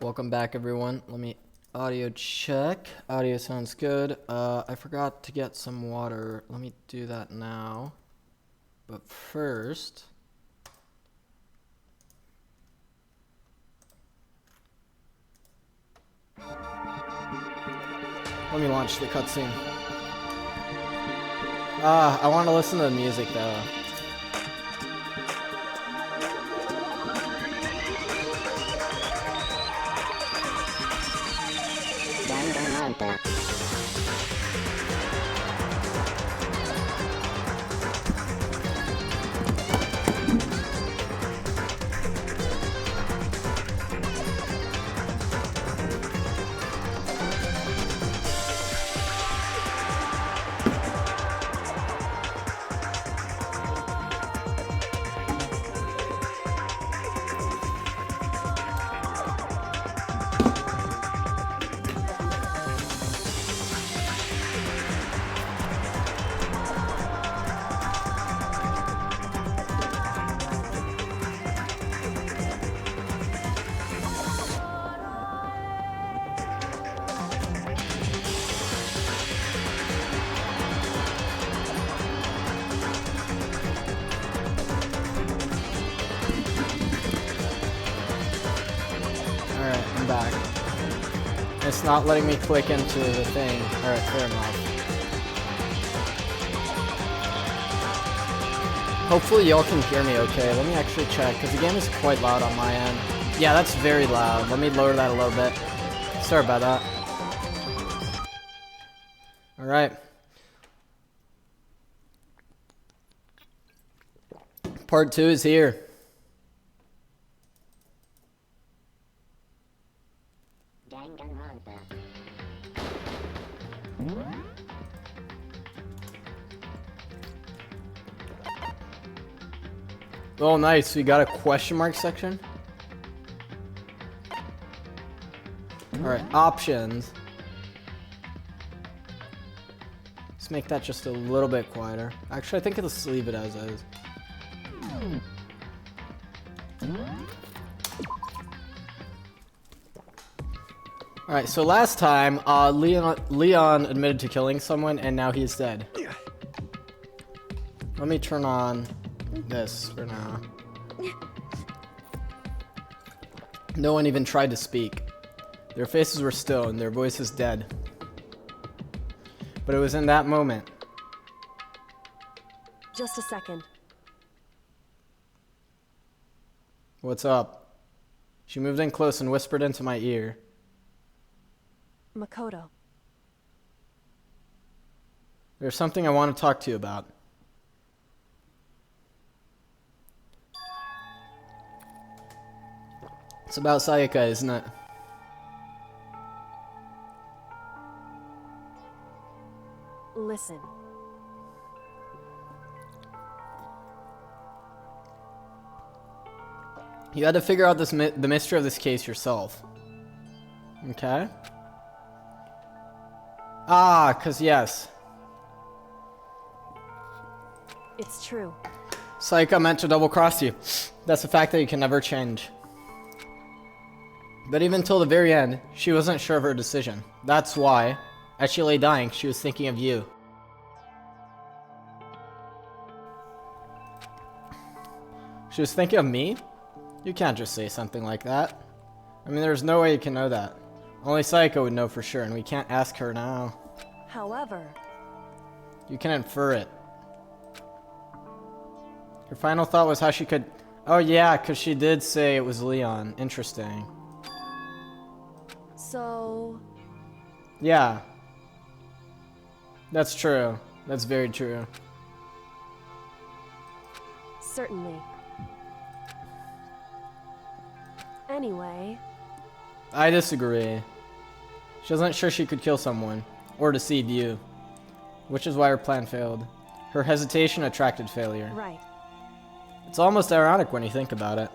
Welcome back, everyone. Let me audio check. Audio sounds good. I forgot to get some water. Let me do that now. But first, let me launch the cutscene. I want to listen to the music though. Danganronpa. Alright, I'm back. It's not letting me click into the thing. Alright, fair enough. Hopefully y'all can hear me okay. Let me actually check, because the game is quite loud on my end. Yeah, that's very loud. Let me lower that a little bit. Sorry about that. Alright. Part 2 is here. Danganronpa. Oh, nice. We got a question mark section. Alright, options. Let's make that just a little bit quieter. Actually, I think let's leave it as is. Alright, so last time, Leon admitted to killing someone, and now he's dead. Let me turn on this for now. No one even tried to speak. Their faces were still, and their voices dead. But it was in that moment. Just a second. What's up? She moved in close and whispered into my ear. Makoto. There's something I want to talk to you about. It's about Sayaka, isn't it? Listen. You had to figure out the mystery of this case yourself. Okay? Ah, 'cause yes. It's true. Sayaka meant to double-cross you. That's a fact that you can never change. But even till the very end, she wasn't sure of her decision. That's why, as she lay dying, she was thinking of you. She was thinking of me? You can't just say something like that. I mean, there's no way you can know that. Only Sayaka would know for sure, and we can't ask her now. However, You can infer it. Her final thought was how she could... Oh yeah, because she did say it was Leon. Interesting. so Yeah. That's true. That's very true. certainly. Anyway, I disagree. She wasn't sure she could kill someone, or deceive you. Which is why her plan failed. Her hesitation attracted failure. right. It's almost ironic when you think about it.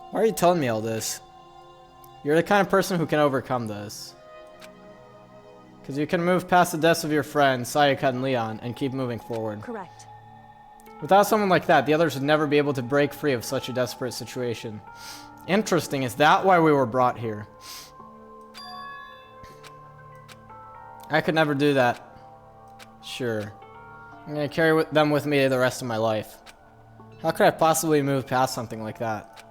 Why are you telling me all this? You're the kind of person who can overcome this. Because you can move past the deaths of your friends, Sayaka and Leon, and keep moving forward. Correct. Without someone like that, the others would never be able to break free of such a desperate situation. Interesting. Is that why we were brought here? I could never do that. Sure. I'm gonna carry them with me the rest of my life. How could I possibly move past something like that?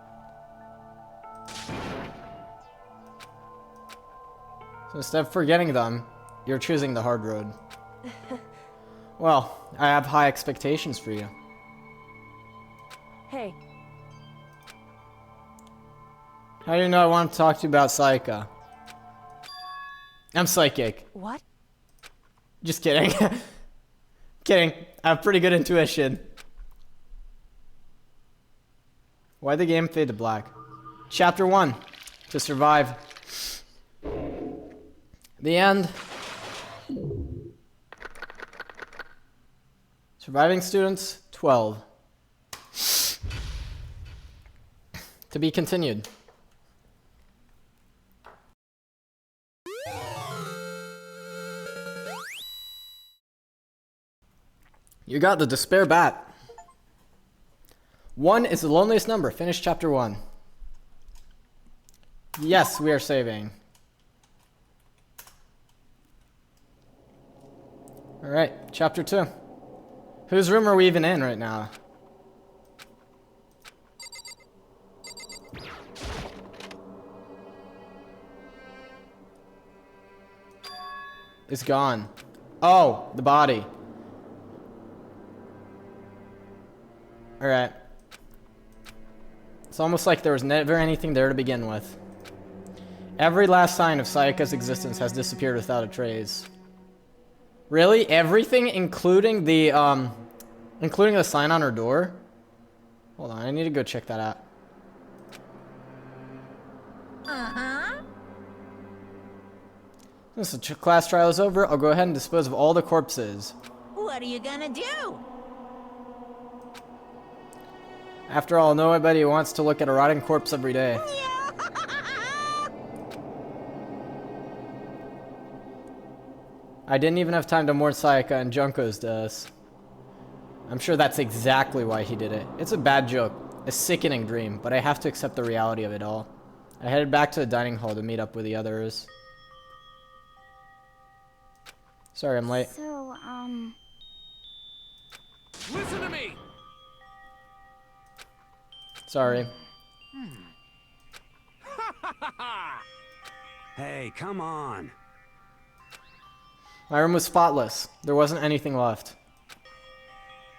So instead of forgetting them, you're choosing the hard road. Well, I have high expectations for you. Hey, How do you know I want to talk to you about Sayaka? I'm psychic. what? Just kidding. Kidding. I have pretty good intuition. Why'd the game fade to black? Chapter 1. To survive. The end. Surviving students, 12. To be continued. You got the despair bat. 1 is the loneliest number. Finish chapter 1. Yes, we are saving. Alright, chapter 2. Whose room are we even in right now? It's gone. Oh, the body. Alright. It's almost like there was never anything there to begin with. Every last sign of Sayaka's existence has disappeared without a trace. Really? Everything, including the sign on her door? Hold on, I need to go check that out. Since the class trial is over, I'll go ahead and dispose of all the corpses. What are you gonna do? After all, nobody wants to look at a rotting corpse every day. I didn't even have time to mourn Sayaka, and Junko's does. I'm sure that's exactly why he did it. It's a bad joke, a sickening dream, but I have to accept the reality of it all. I headed back to the dining hall to meet up with the others. Sorry, I'm late. So, Listen to me! Sorry. Hey, come on. My room was spotless. There wasn't anything left.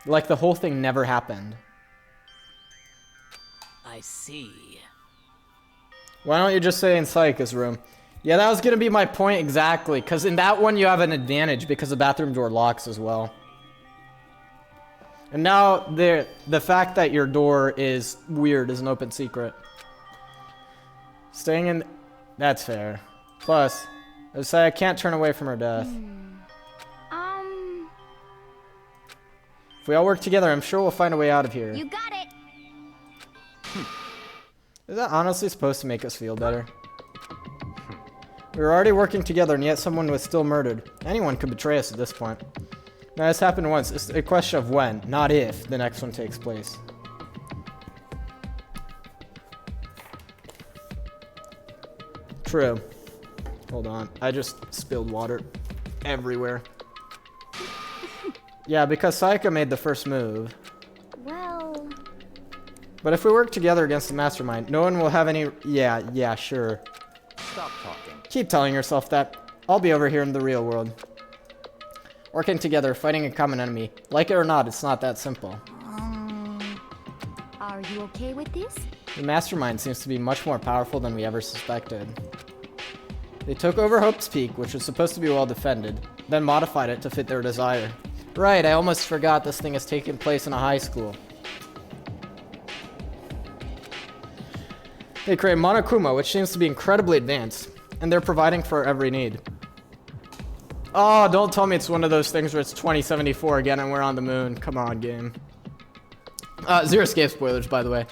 Like the whole thing never happened. I see. Why don't you just say in Sayaka's room? Yeah, that was gonna be my point exactly, because in that one you have an advantage because the bathroom door locks as well. And now the fact that your door is weird is an open secret. Staying in... That's fair. Plus, I say I can't turn away from her death. If we all work together, I'm sure we'll find a way out of here. you got it. Is that honestly supposed to make us feel better? We were already working together, and yet someone was still murdered. Anyone could betray us at this point. Now, this happened once. It's a question of when, not if, the next one takes place. True. Hold on. I just spilled water everywhere. Yeah, because Sayaka made the first move. Well, But if we work together against the mastermind, no one will have any... Yeah, sure. Stop talking. Keep telling yourself that. I'll be over here in the real world. Working together, fighting a common enemy. Like it or not, it's not that simple. are you okay with this? The mastermind seems to be much more powerful than we ever suspected. They took over Hope's Peak, which was supposed to be well defended, then modified it to fit their desire. Right, I almost forgot this thing has taken place in a high school. They create Monokuma, which seems to be incredibly advanced, and they're providing for every need. Oh, don't tell me it's one of those things where it's 2074 again and we're on the moon. Come on, game. Zero escape spoilers, by the way.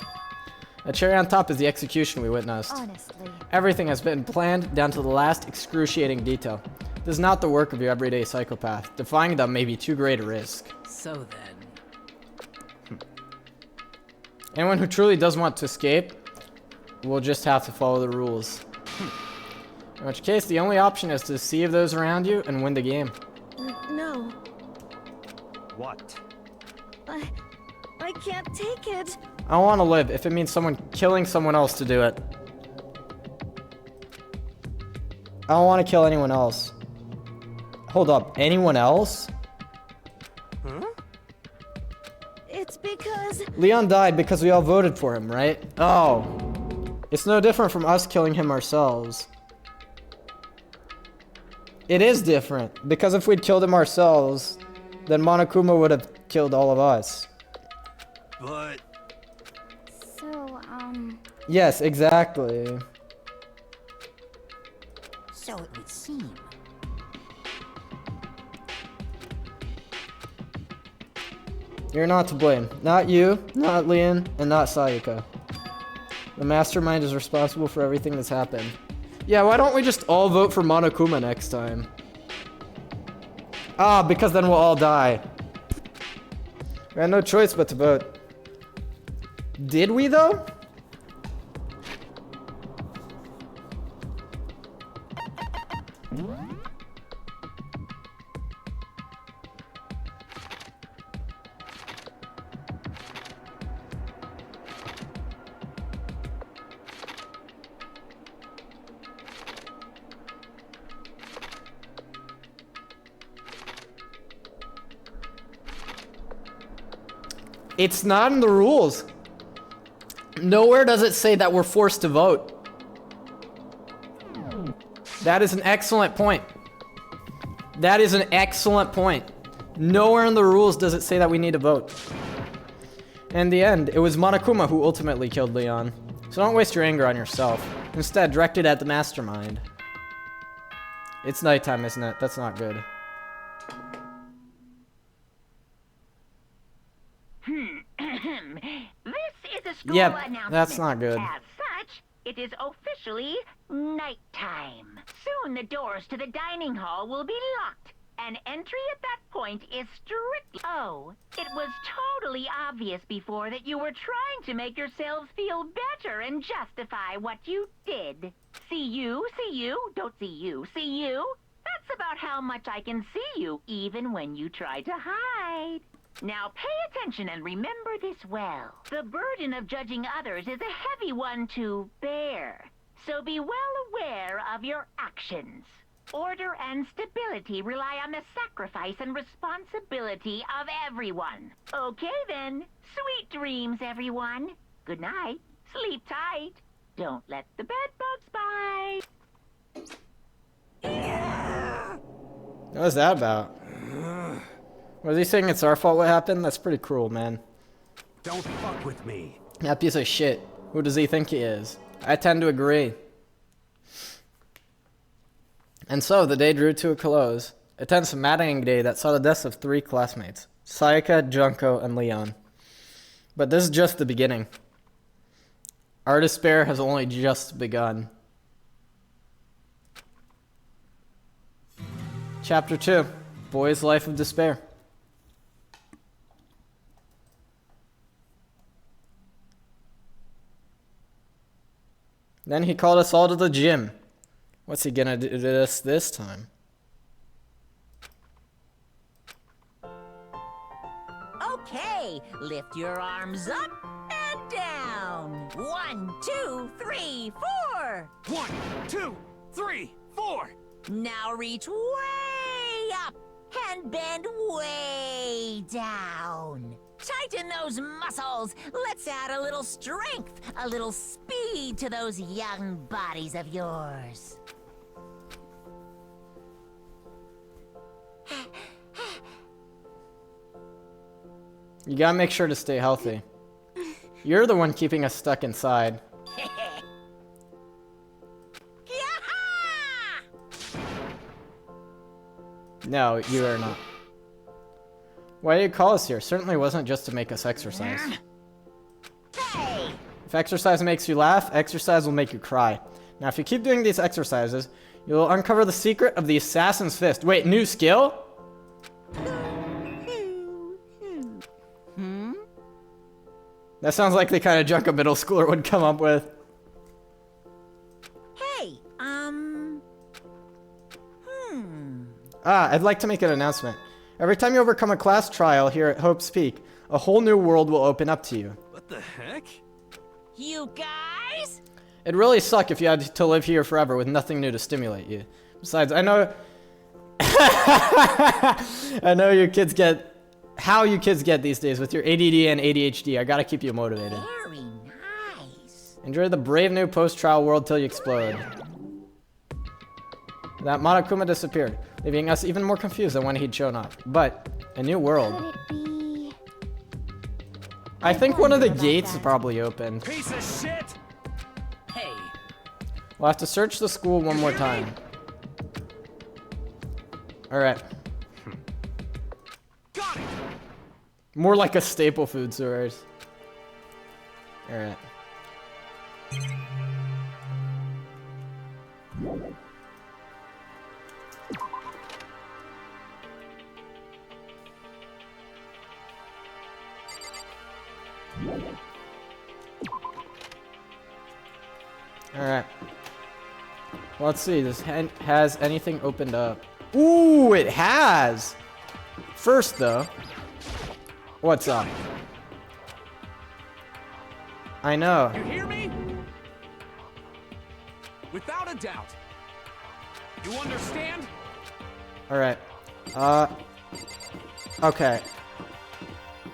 A cherry on top is the execution we witnessed. Honestly. Everything has been planned down to the last excruciating detail. This is not the work of your everyday psychopath. Defying them may be too great a risk. So then. Anyone who truly does want to escape we'll just have to follow the rules. In which case, the only option is to deceive those around you and win the game. No. What? I can't take it. I don't want to live if it means someone killing someone else to do it. I don't want to kill anyone else. Hold up, anyone else? Huh? It's because... Leon died because we all voted for him, right? Oh. It's no different from us killing him ourselves. It is different, because if we'd killed him ourselves, then Monokuma would have killed all of us. But... So, Yes, exactly. So it would seem. You're not to blame. Not you, not Leon, and not Sayaka. The mastermind is responsible for everything that's happened. Yeah, why don't we just all vote for Monokuma next time? Ah, because then we'll all die. We had no choice but to vote. Did we, though? It's not in the rules. Nowhere does it say that we're forced to vote. That is an excellent point. That is an excellent point. Nowhere in the rules does it say that we need to vote. In the end, it was Monokuma who ultimately killed Leon. So don't waste your anger on yourself. Instead, direct it at the mastermind. It's nighttime, isn't it? That's not good. This is a school Yep, announcement. that's not good. As such, it is officially nighttime. Soon the doors to the dining hall will be locked, and entry at that point is strictly... Oh, it was totally obvious before that you were trying to make yourselves feel better and justify what you did. See you, don't see you, see you. That's about how much I can see you, even when you try to hide. Now pay attention and remember this well. The burden of judging others is a heavy one to bear, so be well aware of your actions. Order and stability rely on the sacrifice and responsibility of everyone. Okay then, sweet dreams everyone. Good night, sleep tight. Don't let the bed bugs bite. What was that about? Was he saying it's our fault what happened? That's pretty cruel, man. Don't fuck with me. That piece of shit. Who does he think he is? I tend to agree. And so, the day drew to a close. A tense, maddening day that saw the deaths of 3 classmates. Sayaka, Junko, and Leon. But this is just the beginning. Our despair has only just begun. Chapter 2. Boy's Life of Despair. Then he called us all to the gym. What's he gonna do to us this time? Okay, lift your arms up and down. 1, 2, 3, 4. 1, 2, 3, 4. Now reach way up and bend way down. Tighten those muscles. Let's add a little strength, a little speed to those young bodies of yours. You gotta make sure to stay healthy. You're the one keeping us stuck inside. No, you are not. Why did you call us here? Certainly wasn't just to make us exercise. Hey! If exercise makes you laugh, exercise will make you cry. Now, if you keep doing these exercises, you'll uncover the secret of the Assassin's Fist. Wait, new skill? That sounds like the kind of junk a middle schooler would come up with. I'd like to make an announcement. Every time you overcome a class trial here at Hope's Peak, a whole new world will open up to you. What the heck? You guys? It'd really suck if you had to live here forever with nothing new to stimulate you. Besides, I know... I know you kids get... how you kids get these days with your ADD and ADHD. I gotta keep you motivated. Very nice. Enjoy the brave new post-trial world till you explode. That Monokuma disappeared, leaving us even more confused than when he'd shown up. But, a new world. Could it be? I think one of the wonder about gates is that. probably opened. Piece of shit! Hey, We'll have to search the school one more time. Alright. Got it! More like a staple food source. Alright. Alright. Let's see, has anything opened up? Ooh, it has! First, though, what's up? I know. You hear me? Without a doubt. You understand? Alright. Okay.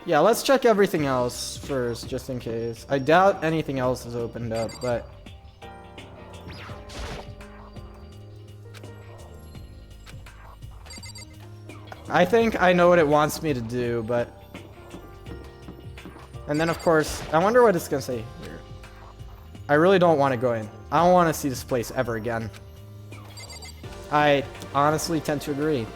Yeah, let's check everything else first, just in case. I doubt anything else is opened up, but... I think I know what it wants me to do, but... And then, of course, I wonder what it's gonna say here. I really don't want to go in. I don't want to see this place ever again. I honestly tend to agree.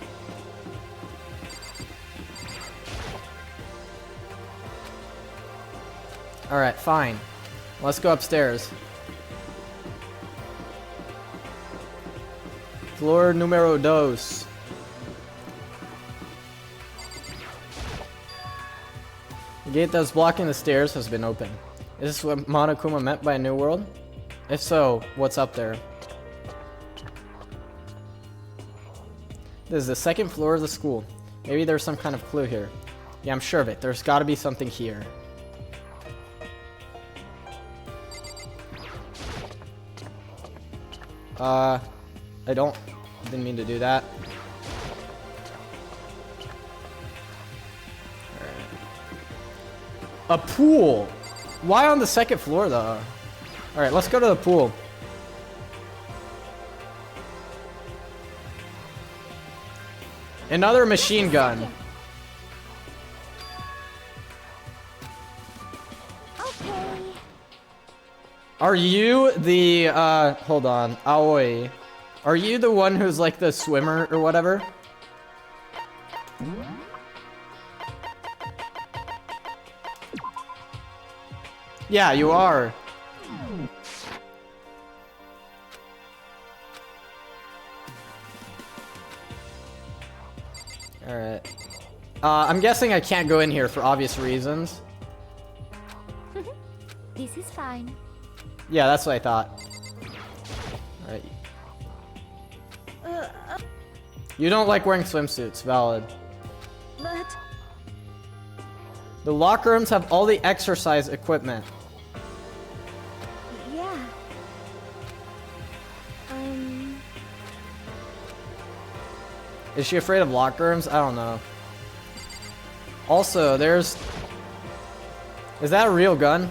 Alright, fine. Let's go upstairs. Floor numero dos. The gate that's blocking the stairs has been opened. Is this what Monokuma meant by a new world? If so, what's up there? This is the second floor of the school. Maybe there's some kind of clue here. Yeah, I'm sure of it. There's gotta be something here. Didn't mean to do that. A pool! Why on the second floor, though? Alright, let's go to the pool. Another machine gun. Okay. Are you the, hold on, Aoi. Are you the one who's like the swimmer or whatever? Yeah, you are. Alright. I'm guessing I can't go in here for obvious reasons. This is fine. Yeah, that's what I thought. Alright. You don't like wearing swimsuits, valid. But The locker rooms have all the exercise equipment. yeah. Is she afraid of locker rooms? I don't know. Also, there's... Is that a real gun?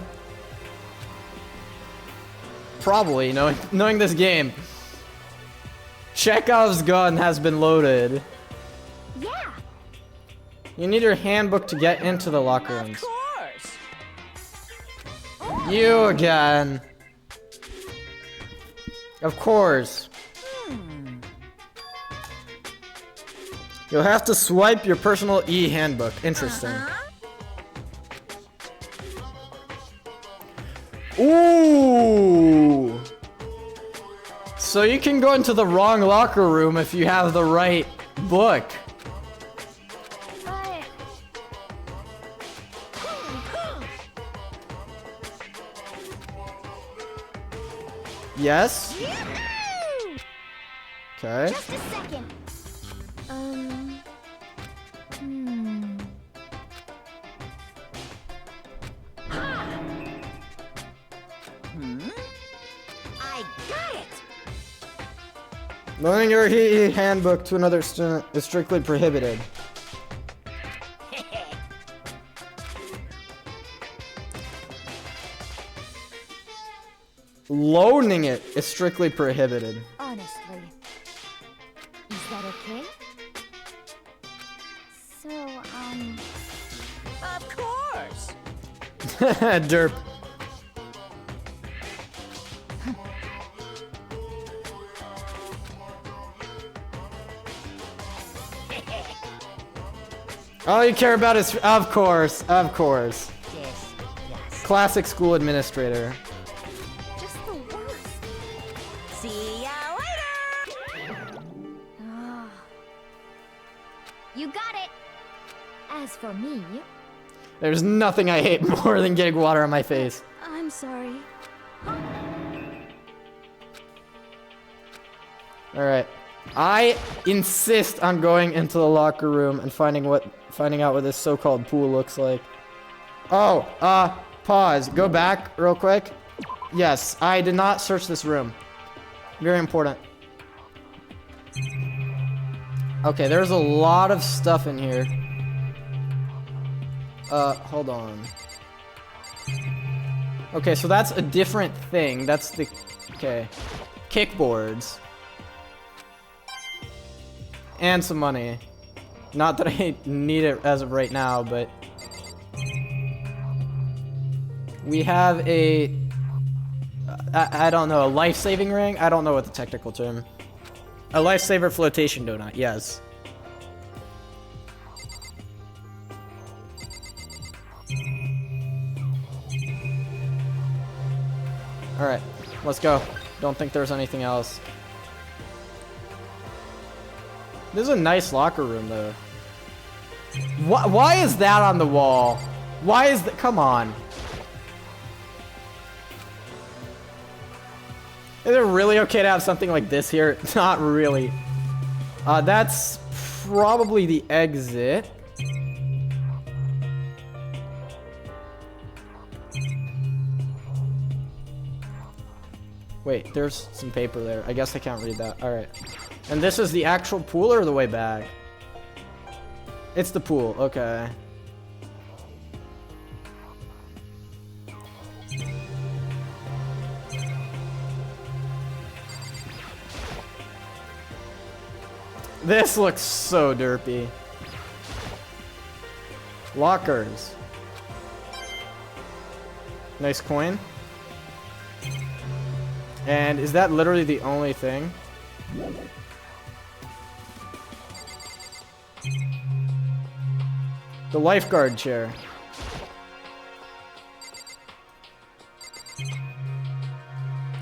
Probably, knowing this game. Chekhov's gun has been loaded. Yeah. You need your handbook to get into the locker of rooms. course. You again. Of course. You'll have to swipe your personal e-handbook. Interesting. Ooh! So you can go into the wrong locker room if you have the right book. But Yes? Okay. just a second. Hmm. I got it! Loaning your HE handbook to another student is strictly prohibited. Loaning it is strictly prohibited. Honestly. Is that okay? So, Of course! Derp. All you care about is, of course. Yes, yes. Classic school administrator. just the worst. See ya later! Ah. You got it. As for me, There's nothing I hate more than getting water on my face. I'm sorry. Alright. I insist on going into the locker room and finding out what this so-called pool looks like. Oh, pause. Go back real quick. Yes, I did not search this room. Very important. Okay, there's a lot of stuff in here. Hold on. Okay, so that's a different thing. That's the... Okay. Kickboards. And some money. Not that I need it as of right now, but... We have a... I don't know, a life-saving ring? I don't know what the technical term... A lifesaver flotation donut, yes. Alright, let's go. Don't think there's anything else. This is a nice locker room, though. Why is that on the wall? Why is that? Come on. Is it really okay to have something like this here? Not really. That's probably the exit. Wait, there's some paper there. I guess I can't read that. Alright. And this is the actual pool or the way back? It's the pool, okay. This looks so derpy. Lockers. Nice coin. And is that literally the only thing? The lifeguard chair.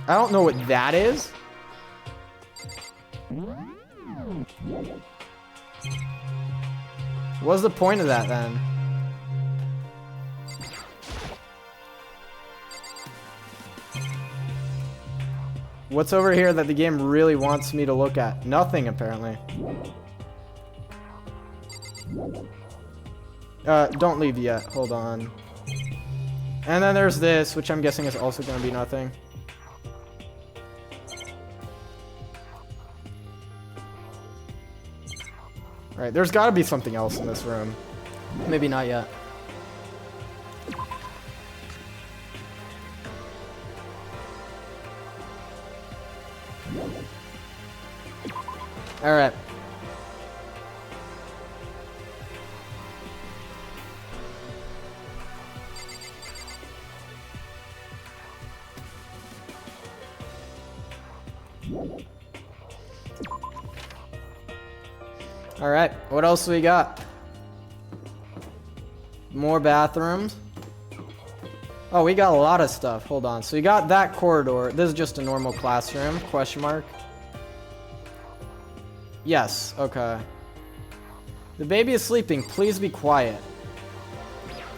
I don't know what that is. What's the point of that then? What's over here that the game really wants me to look at? Nothing, apparently. Don't leave yet. Hold on. And then there's this, which I'm guessing is also going to be nothing. Alright, there's got to be something else in this room. Maybe not yet. Alright. Alright, what else do we got? More bathrooms. Oh, we got a lot of stuff. Hold on. So we got that corridor. This is just a normal classroom. Question mark. Yes, okay. The baby is sleeping. Please be quiet.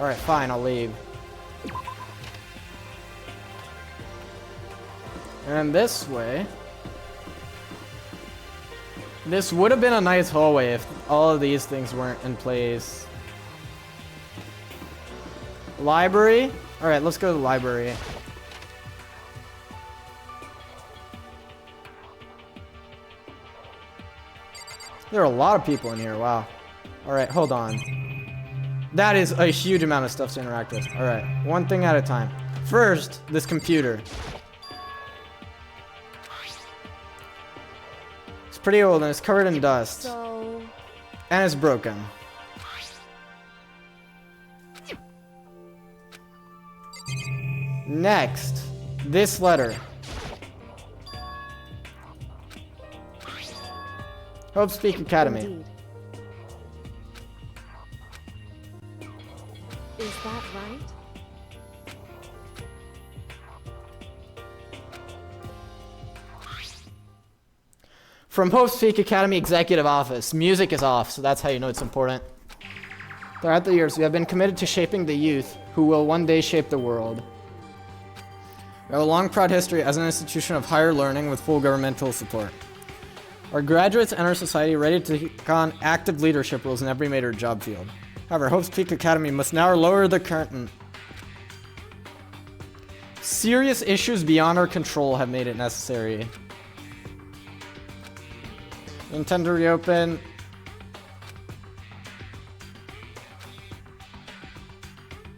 Alright, fine, I'll leave. And this way. This would have been a nice hallway if all of these things weren't in place. Library? Alright, let's go to the library. There are a lot of people in here, wow. Alright, hold on. That is a huge amount of stuff to interact with. Alright, one thing at a time. First, this computer. It's pretty old and it's covered in dust. So, And it's broken. Next, this letter. Hope Speak Academy. indeed. Is that right? From Hope Speak Academy Executive Office. Music is off, so that's how you know it's important. Throughout the years, we have been committed to shaping the youth who will one day shape the world. We have a long, proud history as an institution of higher learning with full governmental support. Our graduates enter society ready to take on active leadership roles in every major job field. However, Hope's Peak Academy must now lower the curtain. Serious issues beyond our control have made it necessary. We intend to reopen.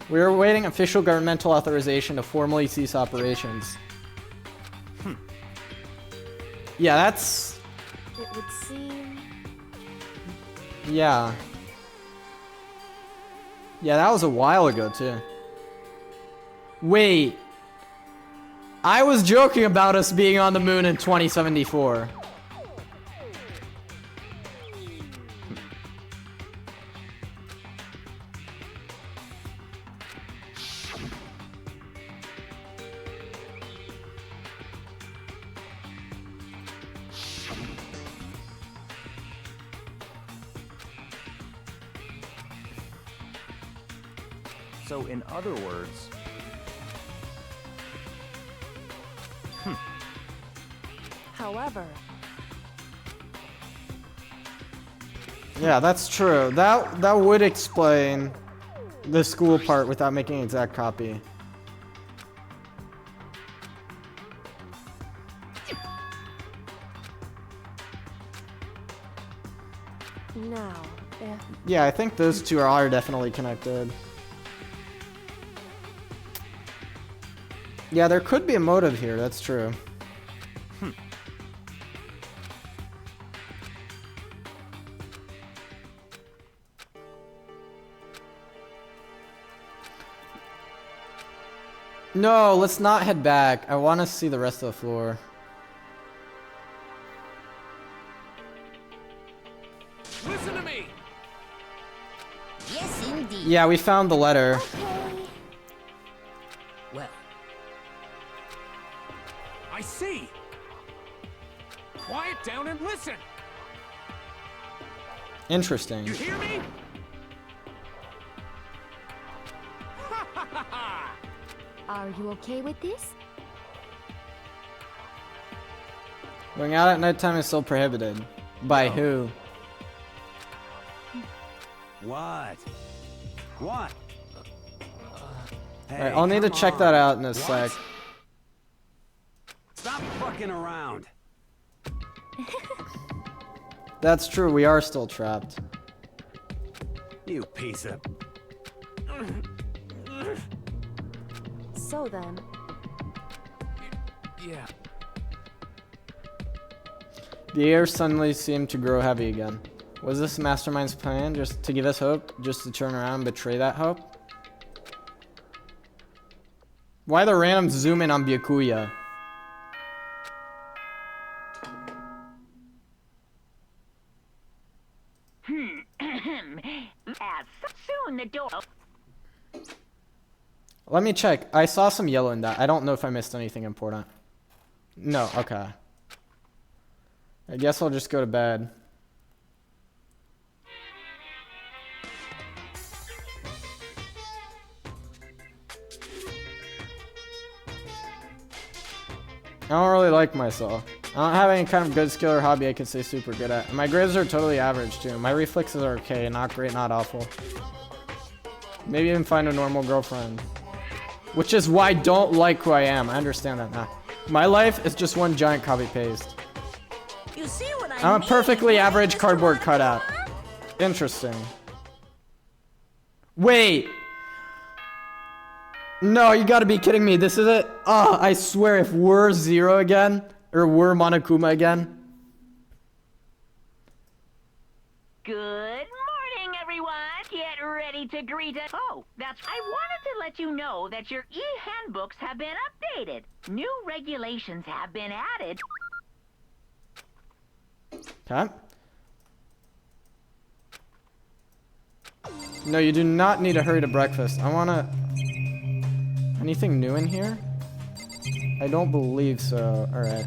We are awaiting official governmental authorization to formally cease operations. Yeah, that's... It would seem. Yeah. Yeah, that was a while ago, too. Wait. I was joking about us being on the moon in 2074. So, in other words, However, Yeah, that's true. That would explain the school part without making an exact copy. now, if Yeah, I think those two are definitely connected. Yeah, there could be a motive here, that's true. No, let's not head back. I want to see the rest of the floor. listen to me. Yes, indeed. Yeah, we found the letter. Well, I see. Quiet down and listen. Interesting. You hear me? Are you okay with this? Going out at nighttime is still prohibited. By No. who? What? What? Hey, Alright, I'll need to come check that on. out in a What? sec. Stop fucking around. That's true, we are still trapped. You piece of... so then, Yeah. The air suddenly seemed to grow heavy again. Was this Mastermind's plan just to give us hope? Just to turn around and betray that hope? Why the random zoom in on Byakuya? As soon the door. Let me check. I saw some yellow in that. I don't know if I missed anything important. No, okay. I guess I'll just go to bed. I don't really like myself. I don't have any kind of good skill or hobby I can say super good at. And my grades are totally average too. My reflexes are okay, not great, not awful. Maybe even find a normal girlfriend. Which is why I don't like who I am. I understand that now. My life is just one giant copy paste. You see what I'm a perfectly right, average Mr. cardboard cutout. Wonderful? Interesting. Wait. No, you gotta be kidding me. This is it. Oh, I swear if we're Zero again, or we're Monokuma again. Good morning, everyone. Get ready to greet us. Oh, that's. I wanted to let you know that your e-handbooks have been updated. New regulations have been added. Okay. No, you do not need to hurry to breakfast. I wanna... Anything new in here? I don't believe so. Alright.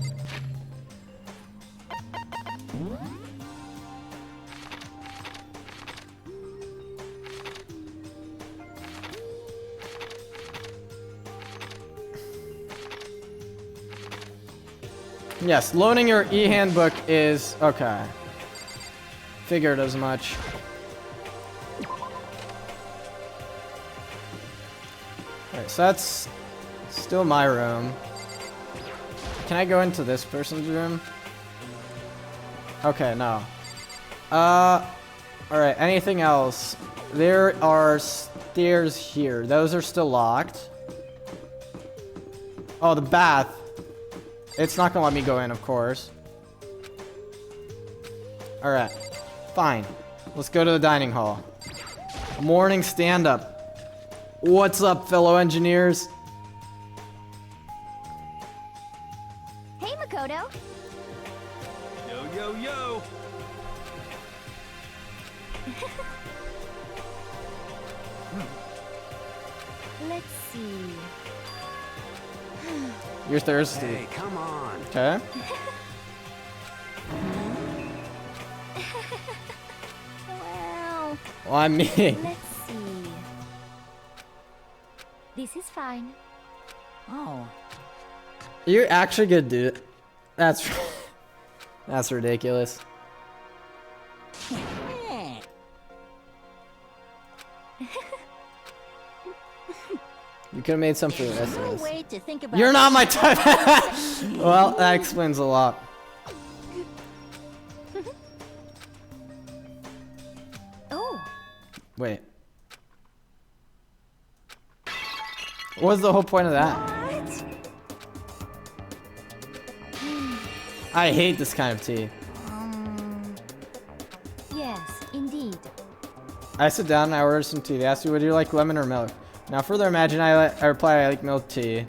Yes, loaning your e-handbook is... Okay. Figured as much. Alright, so that's still my room. Can I go into this person's room? Okay, no. Alright, anything else? There are stairs here. Those are still locked. Oh, the bath. It's not gonna let me go in, of course. Alright. Fine. Let's go to the dining hall. Morning stand-up. What's up, fellow engineers? Hey, Makoto. Yo, yo, yo! Let's see. You're thirsty. Hey, come on. Okay. Well, Well, I mean... let's see. This is fine. Oh, You're actually gonna do it. That's... That's ridiculous. eh. You could have made some for the rest of No us. way to think about. You're not my type! Well, that explains a lot. Oh, Wait. What was the whole point of that? What? I hate this kind of tea. yes, indeed. I sit down and I order some tea. They ask you, would you like lemon or milk? Now further imagine I reply, I like milk tea.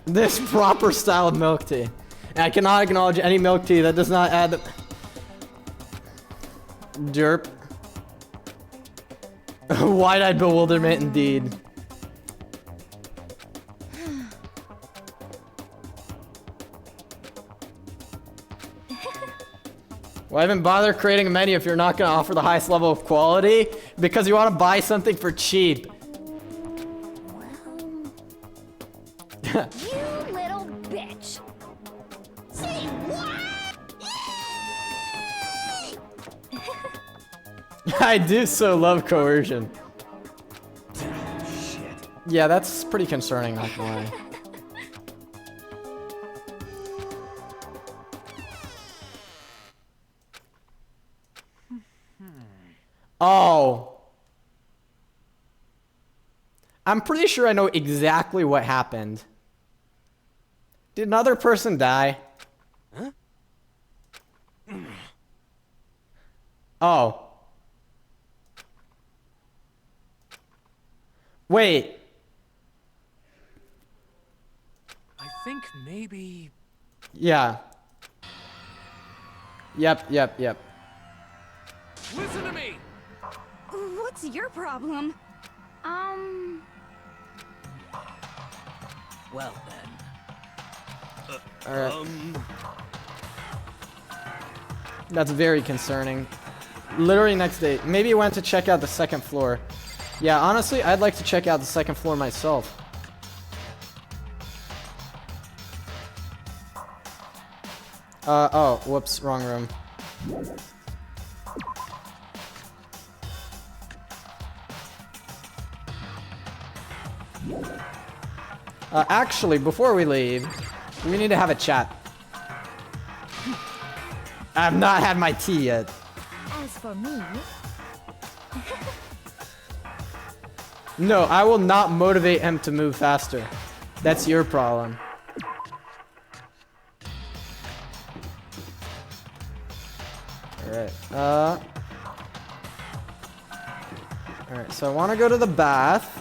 This proper style of milk tea. And I cannot acknowledge any milk tea that does not add the... Derp. Wide-eyed bewilderment indeed. Why even bother creating a menu if you're not going to offer the highest level of quality? Because you want to buy something for cheap. You little bitch. Say what? I do so love coercion. Shit. Yeah, that's pretty concerning, not gonna lie. Oh. I'm pretty sure I know exactly what happened. Did another person die? Huh? Oh. Wait. I think maybe... Yeah. Yep. Listen to me! What's your problem? Well then. Alright. That's very concerning. literally next day. Maybe he went to check out the second floor. Yeah, honestly, I'd like to check out the second floor myself. Oh, whoops, wrong room. Actually, before we leave, we need to have a chat. I have not had my tea yet. As for me, No, I will not motivate him to move faster. That's your problem. Alright, Alright, so I want to go to the bath.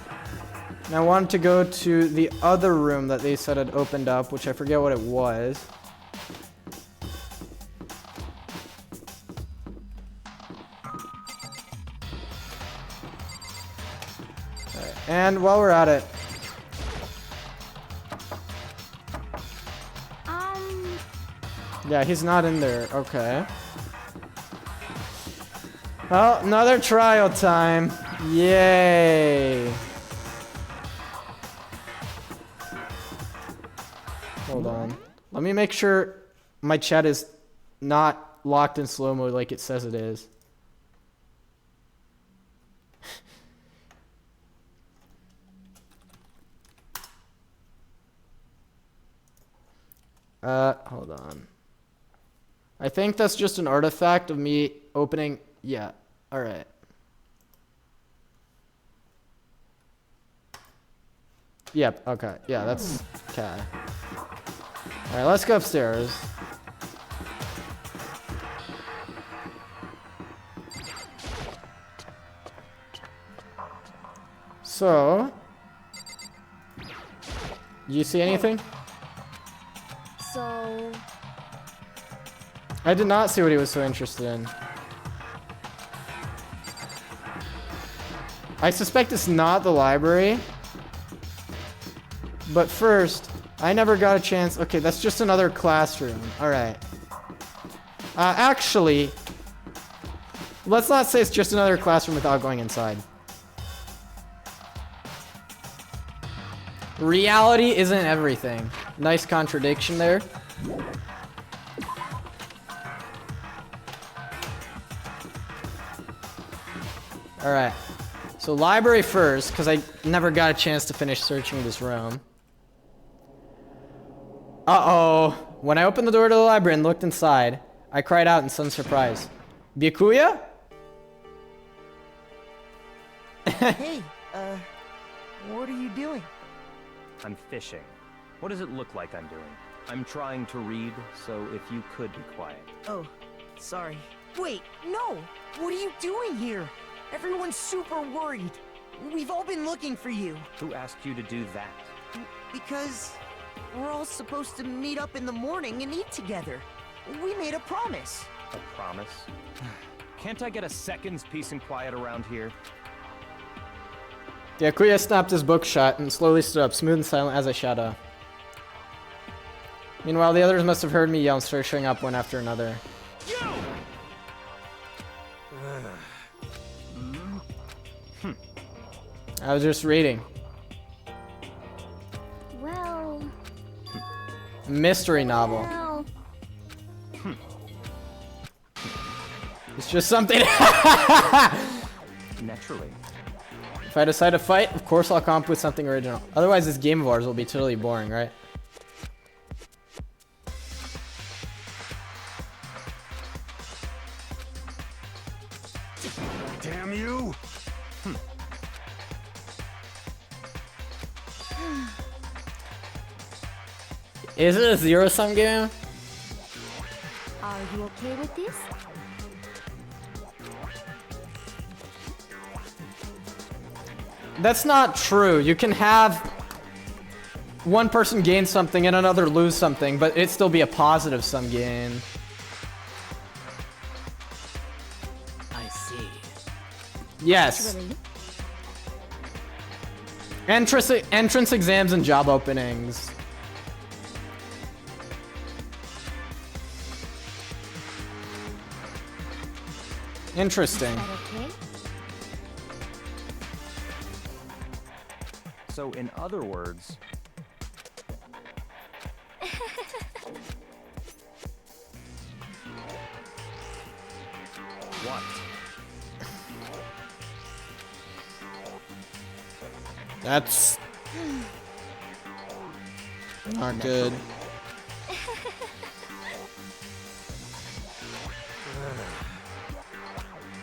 And I wanted to go to the other room that they said had opened up, which I forget what it was. Alright, and while we're at it, yeah, he's not in there. Okay. Well, another trial time. Yay. Hold on. Let me make sure my chat is not locked in slow-mo like it says it is. Hold on. I think that's just an artifact of me opening. Yeah, alright. Yep, okay. Yeah, that's okay. Alright, let's go upstairs. So, you see anything? So, I did not see what he was so interested in. I suspect it's not the library. But first, I never got a chance. Okay, that's just another classroom. Alright. Actually, let's not say it's just another classroom without going inside. Reality isn't everything. Nice contradiction there. Alright. So library first, because I never got a chance to finish searching this room. Uh-oh. When I opened the door to the library and looked inside, I cried out in some surprise. Byakuya? Hey, what are you doing? I'm fishing. What does it look like I'm doing? I'm trying to read, so if you could be quiet. Oh, sorry. Wait, no! What are you doing here? Everyone's super worried. We've all been looking for you. Who asked you to do that? Because we're all supposed to meet up in the morning and eat together. We made a promise. A promise? Can't I get a second's peace and quiet around here? Byakuya snapped his book shut and slowly stood up, smooth and silent as a shadow. Meanwhile, the others must have heard me yell and started showing up one after another. I was just reading. well, Mystery novel. well, It's just something. Naturally. If I decide to fight, of course I'll come up with something original. Otherwise, this game of ours will be totally boring, right? Damn you! Is it a zero-sum game? are you okay with this? That's not true. You can have one person gain something and another lose something, but it'd still be a positive sum game. I see. Yes. Really? Entrance exams and job openings. Interesting. That okay? So, in other words, what? That's not good.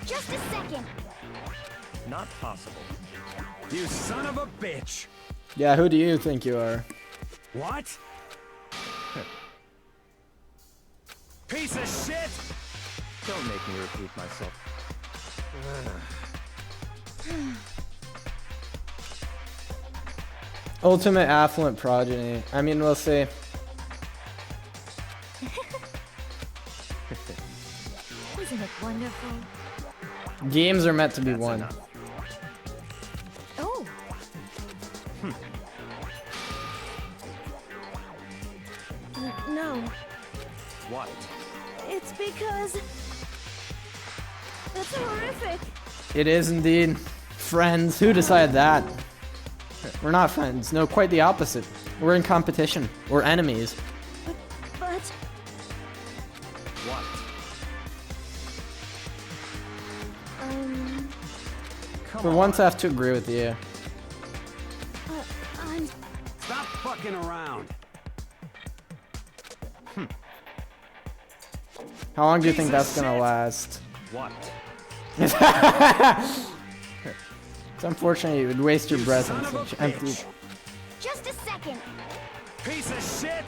Just a second. Not possible. You son of a bitch! Yeah, who do you think you are? What? Piece of shit! Don't make me repeat myself. Ultimate affluent progeny. I mean, we'll see. Isn't it wonderful? Games are meant to be That's won. enough. Oh, No, What? it's because that's horrific. It is indeed. Friends. Who decided that? We're not friends. No, quite the opposite. We're in competition. We're enemies. But What? Come For on. once, I have to agree with you. I'm Stop fucking around! How long do you Piece think of that's gonna shit. last? What? It's unfortunate you would waste your You breath son on of a such empty. bitch. just a second. Piece of shit!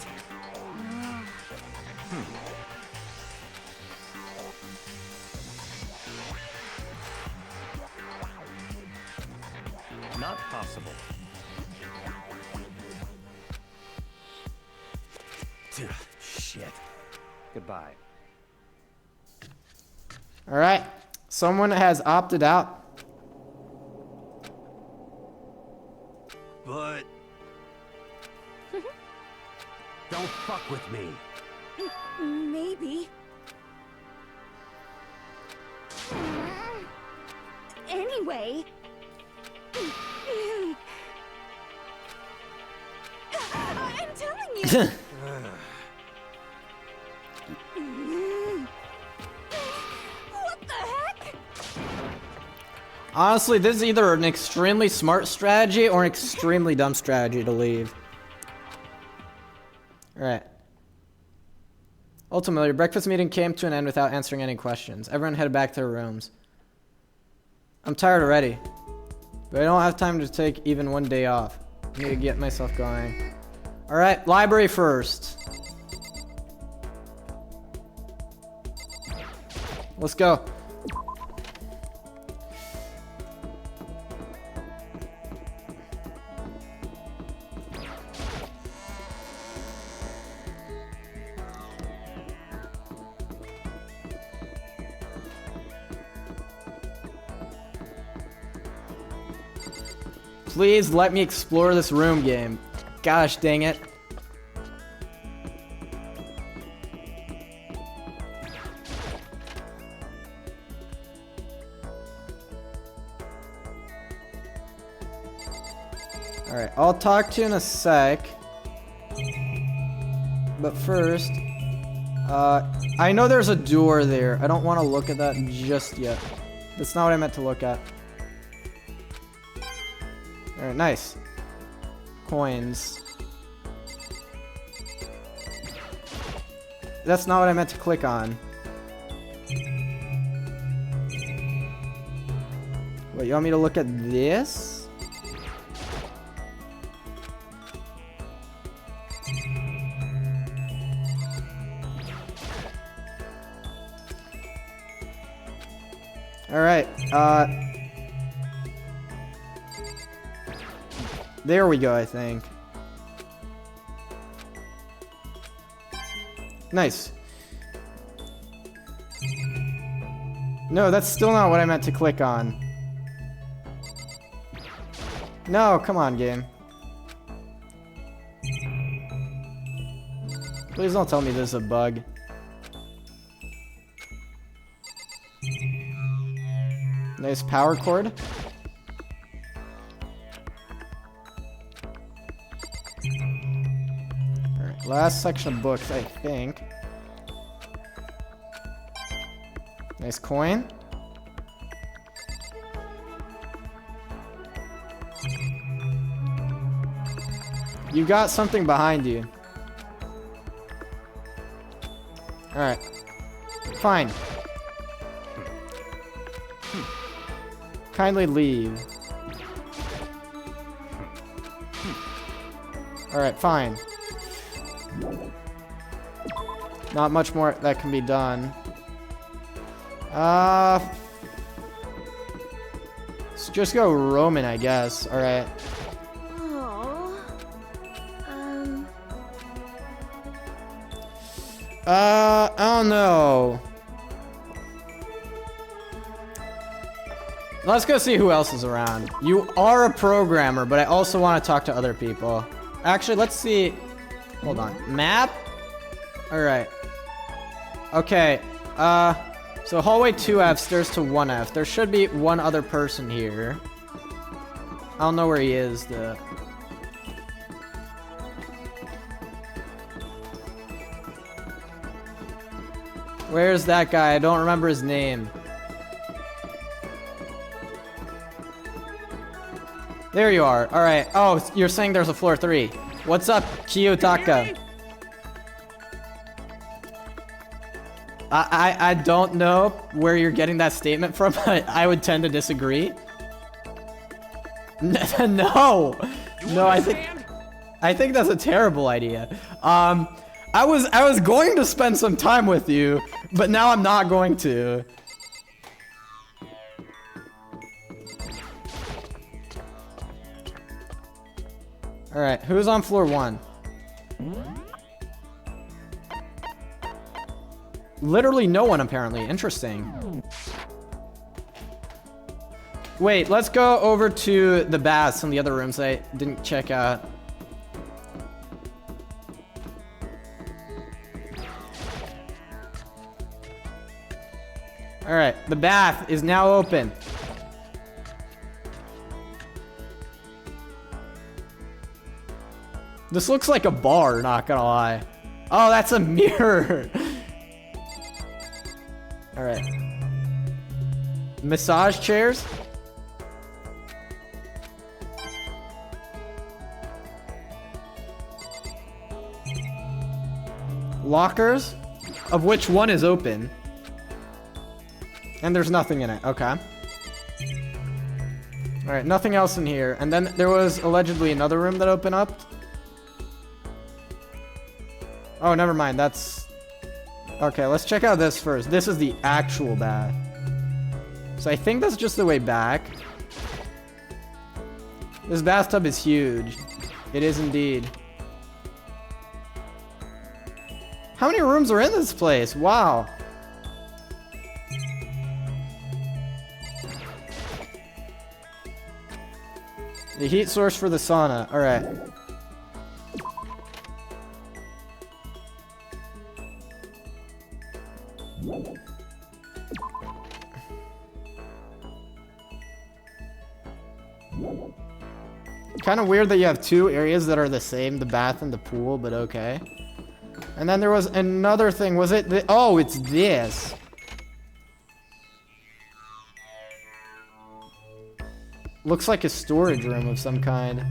Not possible. Shit. Goodbye. All right, someone has opted out. But... Don't fuck with me. maybe. Anyway, I'm telling you. What the heck? Honestly, this is either an extremely smart strategy or an extremely dumb strategy to leave. All right. Ultimately, your breakfast meeting came to an end without answering any questions. Everyone headed back to their rooms. I'm tired already, but I don't have time to take even one day off. I need to get myself going. All right, library first. Let's go. Please let me explore this room, game. Gosh dang it. Alright, I'll talk to you in a sec. But first, I know there's a door there. I don't want to look at that just yet. That's not what I meant to look at. Alright, nice. Coins. That's not what I meant to click on. Wait, you want me to look at this? Alright, there we go, I think. Nice. No, that's still not what I meant to click on. No, come on, game. Please don't tell me this is a bug. Nice power cord. Alright, last section of books, I think. Nice coin. You got something behind you. Alright. Fine. Kindly leave. Alright, fine. Not much more that can be done. Let's just go Roman, I guess. Alright. Oh. I don't know. Let's go see who else is around. You are a programmer, but I also want to talk to other people. Actually, let's see. Hold on. Map? Alright. Okay. So hallway 2F, stairs to 1F. There should be one other person here. I don't know where he is, though. Where's that guy? I don't remember his name. There you are. Alright. Oh, you're saying there's a floor 3. What's up, Kiyotaka? I don't know where you're getting that statement from, but I would tend to disagree. No! No, I think that's a terrible idea. I was going to spend some time with you, but now I'm not going to. Alright, who's on floor 1? Literally no one, apparently. Interesting. Wait, let's go over to the baths and the other rooms I didn't check out. Alright, the bath is now open. This looks like a bar, not gonna lie. Oh, that's a mirror. Alright. Massage chairs? Lockers? Of which one is open. And there's nothing in it. Okay. Alright, nothing else in here. And then there was allegedly another room that opened up. Oh, never mind. That's... Okay, let's check out this first. This is the actual bath. So I think that's just the way back. This bathtub is huge. It is indeed. How many rooms are in this place? Wow. The heat source for the sauna. Alright. Kind of weird that you have two areas that are the same, the bath and the pool, but okay. And then there was another thing. Was it oh, it's this. Looks like a storage room of some kind.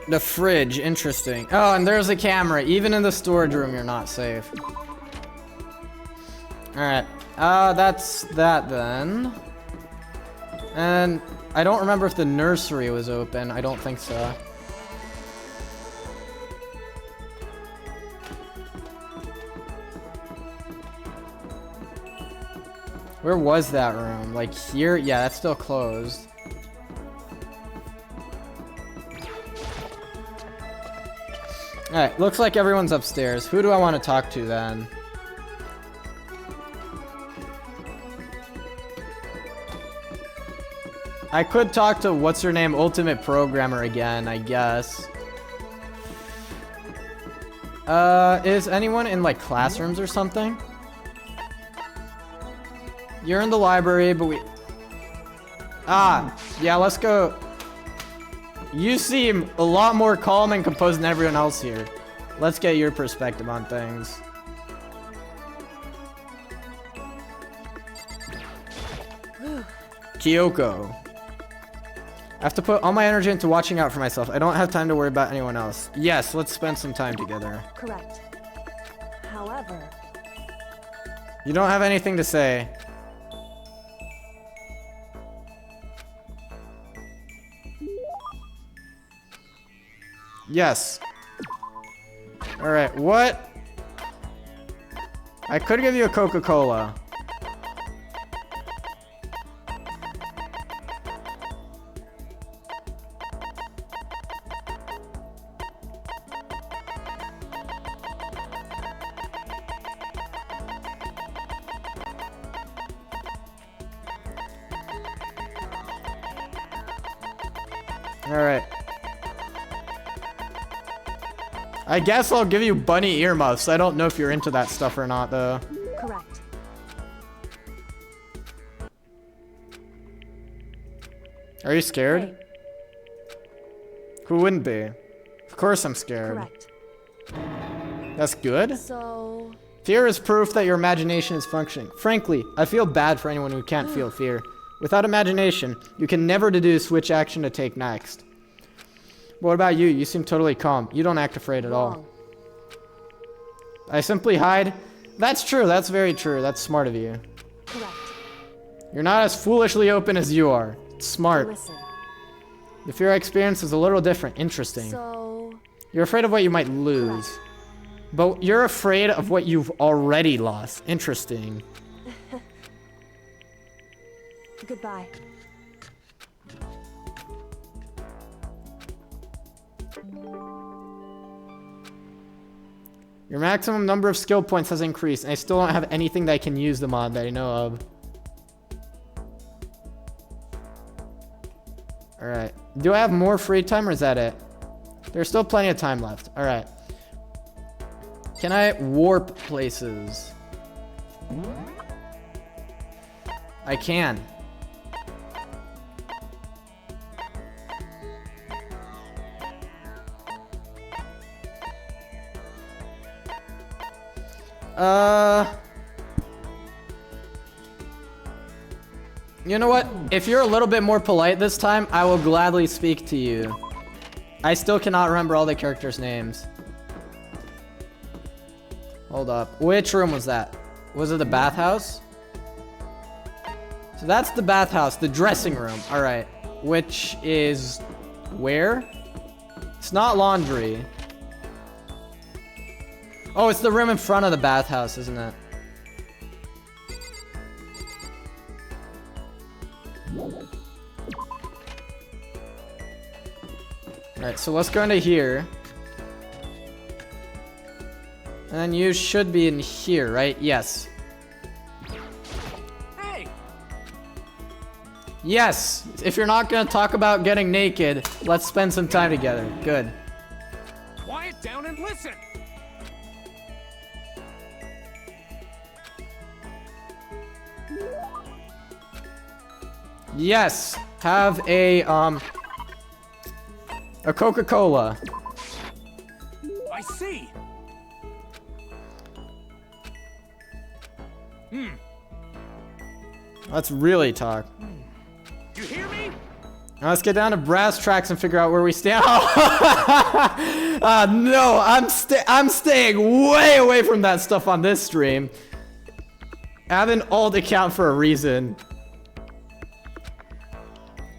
The fridge, interesting. Oh, and there's a camera. Even in the storage room, you're not safe. Alright. That's that then. And I don't remember if the nursery was open. I don't think so. Where was that room? Like here? Yeah, that's still closed. Alright, looks like everyone's upstairs. Who do I want to talk to then? I could talk to what's her name, Ultimate Programmer again, I guess. Is anyone in like classrooms or something? You're in the library, but we... Ah, yeah, let's go. You seem a lot more calm and composed than everyone else here. Let's get your perspective on things. Kyoko. I have to put all my energy into watching out for myself. I don't have time to worry about anyone else. Yes, let's spend some time together. Correct. However... You don't have anything to say. Yes. Alright, what? I could give you a Coca-Cola. Alright. I guess I'll give you bunny earmuffs. I don't know if you're into that stuff or not, though. Correct. Are you scared? Hey. Who wouldn't be? Of course I'm scared. Correct. That's good. So... Fear is proof that your imagination is functioning. Frankly, I feel bad for anyone who can't feel fear. Without imagination, you can never deduce which action to take next. What about you? You seem totally calm. You don't act afraid at all. I simply hide. That's true. That's very true. That's smart of you. Correct. You're not as foolishly open as you are. It's smart. Listen. The fear I experience is a little different. Interesting. So... You're afraid of what you might lose. Correct. But you're afraid of what you've already lost. Interesting. Goodbye. Your maximum number of skill points has increased, and I still don't have anything that I can use them on that I know of. Alright. Do I have more free time, or is that it? There's still plenty of time left. Alright. Can I warp places? I can. You know what? If you're a little bit more polite this time, I will gladly speak to you. I still cannot remember all the characters' names. Hold up. Which room was that? Was it the bathhouse? So that's the bathhouse, the dressing room. Alright. Which is... where? It's not laundry. Oh, it's the room in front of the bathhouse, isn't it? Alright, so let's go into here. And then you should be in here, right? Yes. Hey! Yes! If you're not gonna talk about getting naked, let's spend some time together. Good. Quiet down and listen! Yes! Have a Coca-Cola. I see! Let's really talk. You hear me? Now let's get down to brass tracks and figure out where we stand. No, I'm staying way away from that stuff on this stream. I have an alt account for a reason.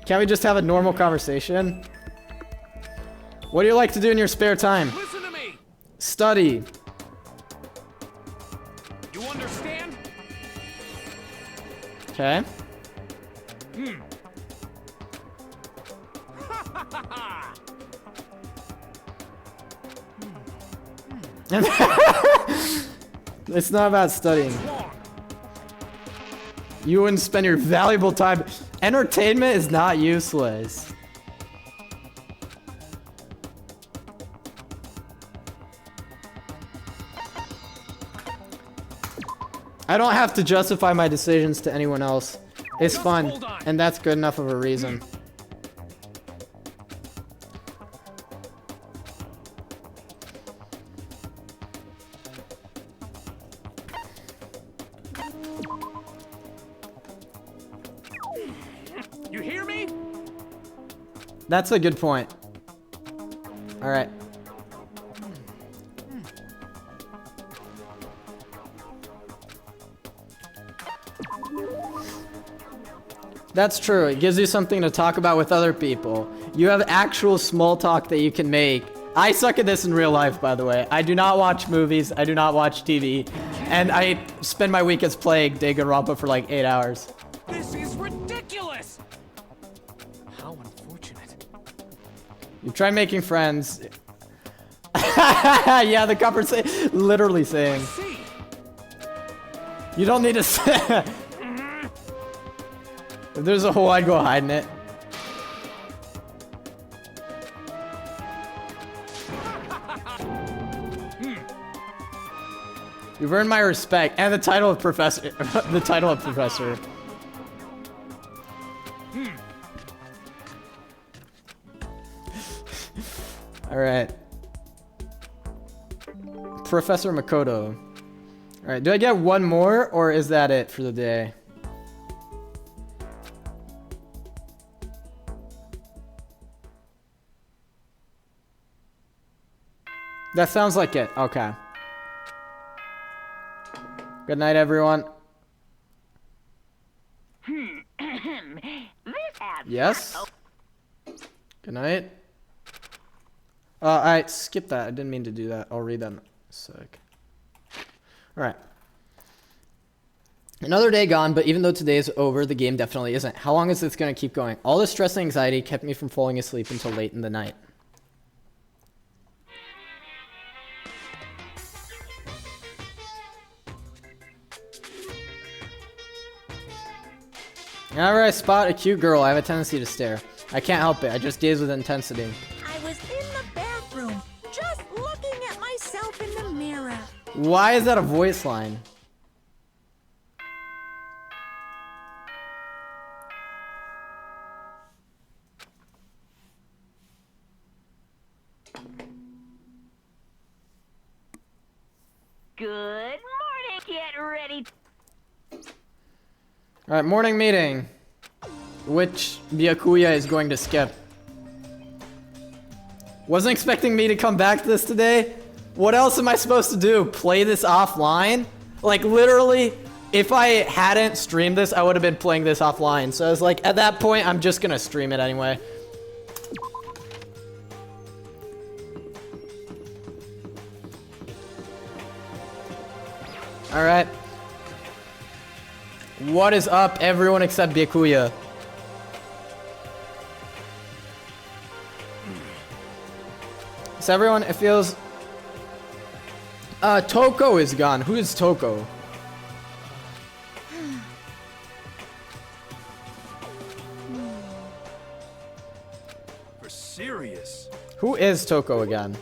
Can't we just have a normal conversation? What do you like to do in your spare time? Listen to me! Study. You understand? Okay. It's not about studying. You wouldn't spend your valuable time. Entertainment is not useless. I don't have to justify my decisions to anyone else. It's fun, and that's good enough of a reason. You hear me? That's a good point. All right. That's true. It gives you something to talk about with other people. You have actual small talk that you can make. I suck at this in real life, by the way. I do not watch movies. I do not watch TV. And I spend my weekends playing Danganronpa for like 8 hours. This is ridiculous! How unfortunate. You try making friends. Yeah, the conversation. Literally saying. See. You don't need to say. If there's a hole, I'd go hide in it. You've earned my respect and the title of professor. The title of professor. All right. Professor Makoto. All right. Do I get one more, or is that it for the day? That sounds like it. Okay. Good night, everyone. Yes? Good night. I skipped that. I didn't mean to do that. I'll read that in a sec. Alright. Another day gone, but even though today is over, the game definitely isn't. How long is this going to keep going? All the stress and anxiety kept me from falling asleep until late in the night. Whenever I spot a cute girl, I have a tendency to stare. I can't help it. I just gaze with intensity. I was in the bathroom, just looking at myself in the mirror. Why is that a voice line? Good morning. Get ready. Alright, morning meeting. Which Byakuya is going to skip. Wasn't expecting me to come back to this today. What else am I supposed to do? Play this offline? Like, literally, if I hadn't streamed this, I would have been playing this offline. So I was like, at that point, I'm just gonna stream it anyway. Alright. What is up, everyone except Byakuya? So everyone, it feels... Toko is gone. Who is Toko? For serious. Who is Toko again?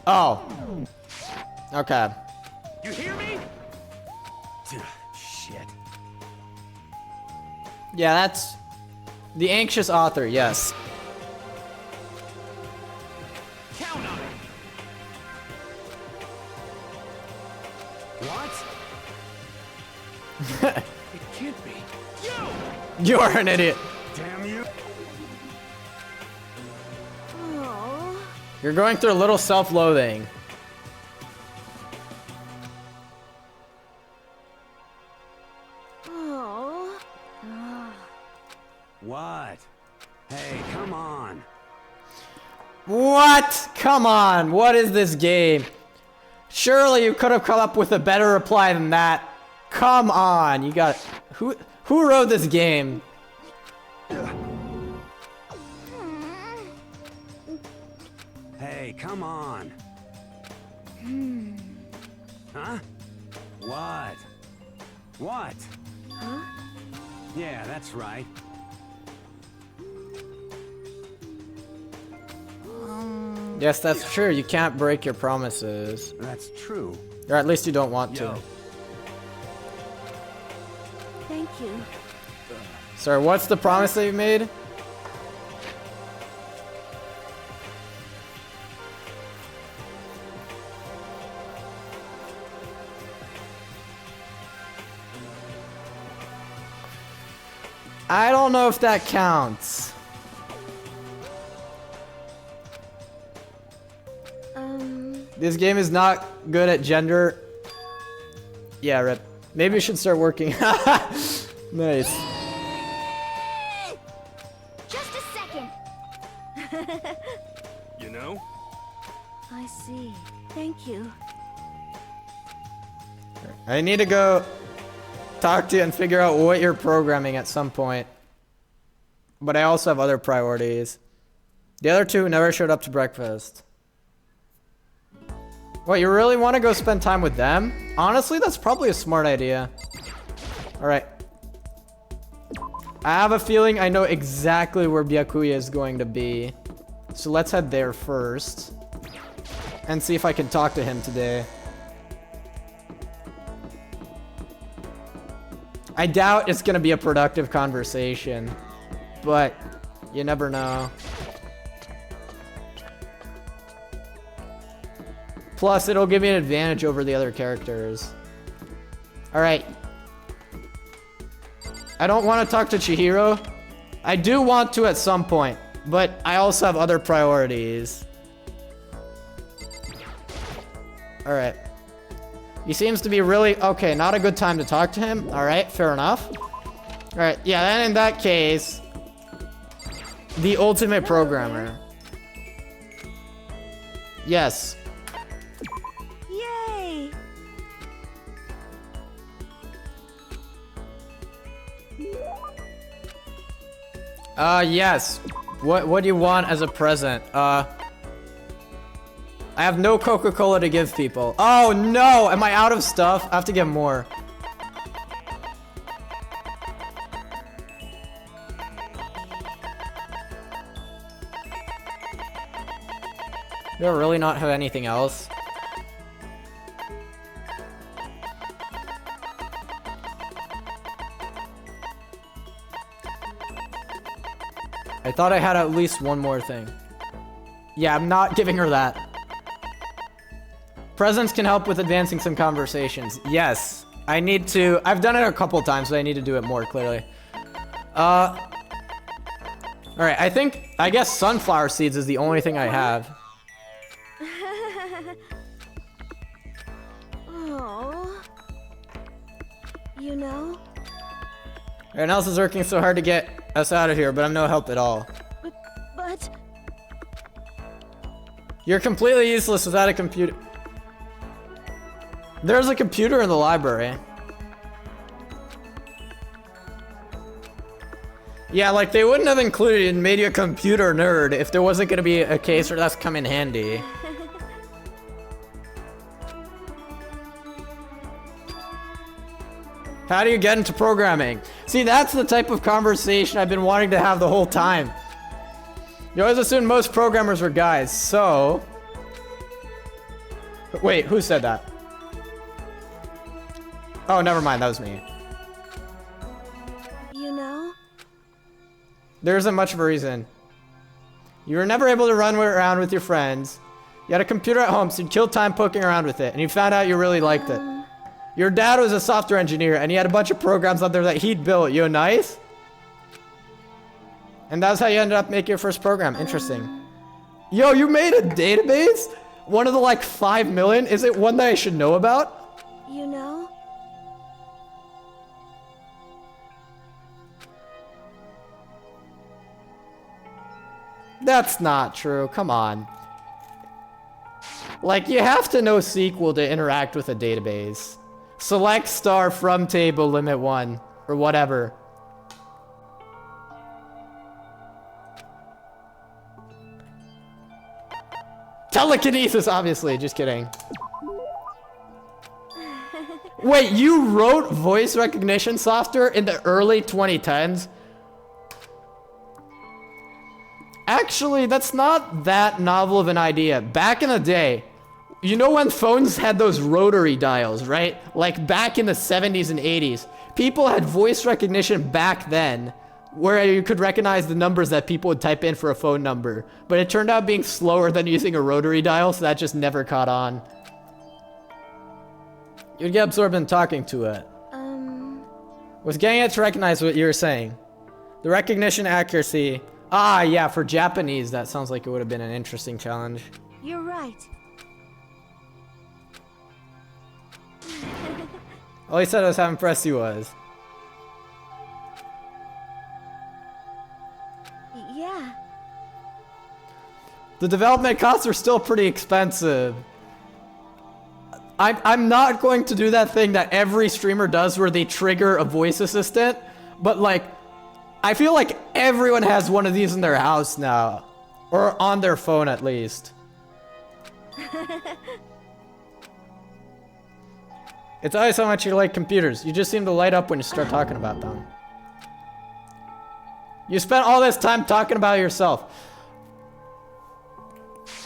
Oh. Okay. You hear me? Shit. Yeah, that's... The anxious author, yes. Count on it. What? It can't be. You! You are an idiot. Damn you. Oh. You're going through a little self-loathing. Oh. What? Hey, come on. What? Come on. What is this game? Surely you could have come up with a better reply than that. Come on. You got... Who wrote this game? Hey, come on. Huh? What? What? Huh? Yeah, that's right. Yes, that's true. You can't break your promises. That's true. Or at least you don't want to. Thank you. Sorry, what's the promise that you made? I don't know if that counts. This game is not good at gender. Yeah, Rip. Maybe you should start working. Nice. Just a second. You know? I see. Thank you. I need to go talk to you and figure out what you're programming at some point. But I also have other priorities. The other two never showed up to breakfast. What, you really want to go spend time with them? Honestly, that's probably a smart idea. Alright. I have a feeling I know exactly where Byakuya is going to be. So let's head there first. And see if I can talk to him today. I doubt it's going to be a productive conversation. But you never know. Plus, it'll give me an advantage over the other characters. Alright. I don't want to talk to Chihiro. I do want to at some point, but I also have other priorities. Alright. He seems to be really... Okay, not a good time to talk to him. Alright, fair enough. Alright, yeah, then in that case... The ultimate programmer. Yes. Yay! Yes. What do you want as a present? I have no Coca-Cola to give people. Oh no! Am I out of stuff? I have to get more. Do I really not have anything else? I thought I had at least one more thing. Yeah, I'm not giving her that. Presents can help with advancing some conversations. Yes. I need to... I've done it a couple times, but I need to do it more clearly. Alright, I guess sunflower seeds is the only thing I have. Oh. You know? Everyone else is working so hard to get us out of here, but I'm no help at all. But... You're completely useless without a computer. There's a computer in the library. Yeah, like they wouldn't have included and made you a computer nerd if there wasn't going to be a case where that's come in handy. How do you get into programming? See, that's the type of conversation I've been wanting to have the whole time. You always assumed most programmers were guys, so... Wait, who said that? Oh, never mind, that was me. You know? There isn't much of a reason. You were never able to run around with your friends. You had a computer at home, so you killed time poking around with it, and you found out you really liked it. Your dad was a software engineer, and he had a bunch of programs out there that he'd built. You know, nice? And that's how you ended up making your first program. Interesting. Yo, you made a database? One of the, like, 5 million? Is it one that I should know about? You know? That's not true. Come on. Like, you have to know SQL to interact with a database. Select star from table limit 1. Or whatever. Telekinesis, obviously. Just kidding. Wait, you wrote voice recognition software in the early 2010s? Actually, that's not that novel of an idea. Back in the day, you know when phones had those rotary dials, right? Like back in the 70s and 80s. People had voice recognition back then, where you could recognize the numbers that people would type in for a phone number. But it turned out being slower than using a rotary dial, so that just never caught on. You'd get absorbed in talking to it. Was getting it to recognize what you were saying. The recognition accuracy. Ah, yeah, for Japanese, that sounds like it would have been an interesting challenge. You're right. All he said was how impressed he was. Yeah. The development costs are still pretty expensive. I'm not going to do that thing that every streamer does where they trigger a voice assistant, but like, I feel like everyone has one of these in their house now. Or on their phone at least. It's always how much you like computers. You just seem to light up when you start talking about them. You spent all this time talking about yourself.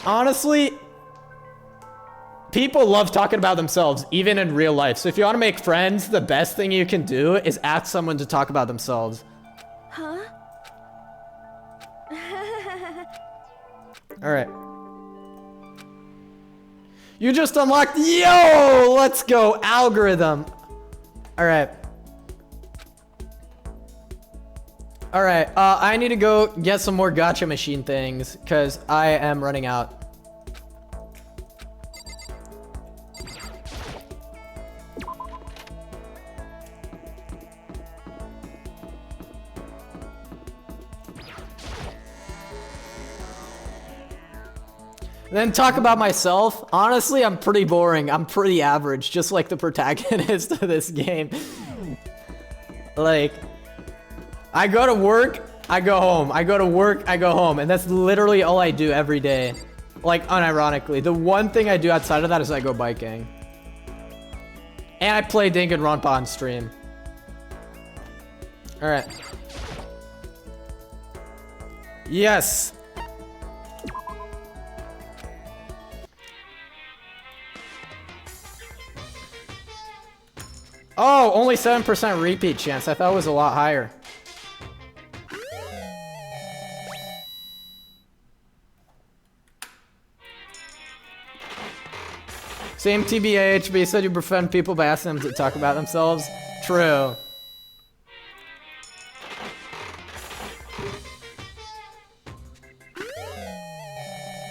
Honestly, people love talking about themselves, even in real life. So if you want to make friends, the best thing you can do is ask someone to talk about themselves. Huh? Alright. You just unlocked... Yo! Let's go! Algorithm! Alright. Alright, I need to go get some more gacha machine things, because I am running out. Then talk about myself. Honestly, I'm pretty boring. I'm pretty average, just like the protagonist of this game. Like, I go to work, I go home. I go to work, I go home. And that's literally all I do every day. Like, unironically. The one thing I do outside of that is I go biking. And I play Danganronpa on stream. Alright. Yes! Oh, only 7% repeat chance. I thought it was a lot higher. Same TBH, but you said you befriend people by asking them to talk about themselves. True.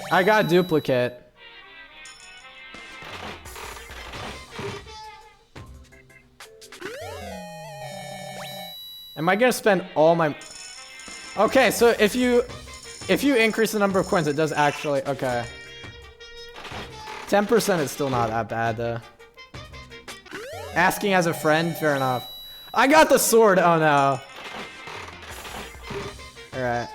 I got a duplicate. Am I gonna spend all my... Okay, so if you increase the number of coins, it does actually... Okay. 10% is still not that bad, though. Asking as a friend? Fair enough. I got the sword! Oh, no. Alright.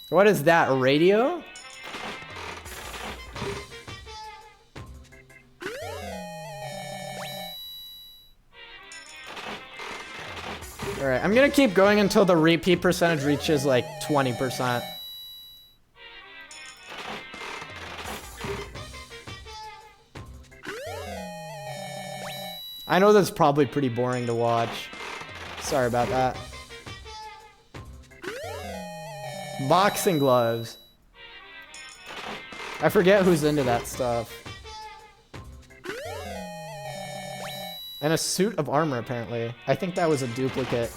What is that, a radio? Alright, I'm gonna keep going until the repeat percentage reaches like 20%. I know that's probably pretty boring to watch. Sorry about that. Boxing gloves. I forget who's into that stuff. And a suit of armor, apparently. I think that was a duplicate.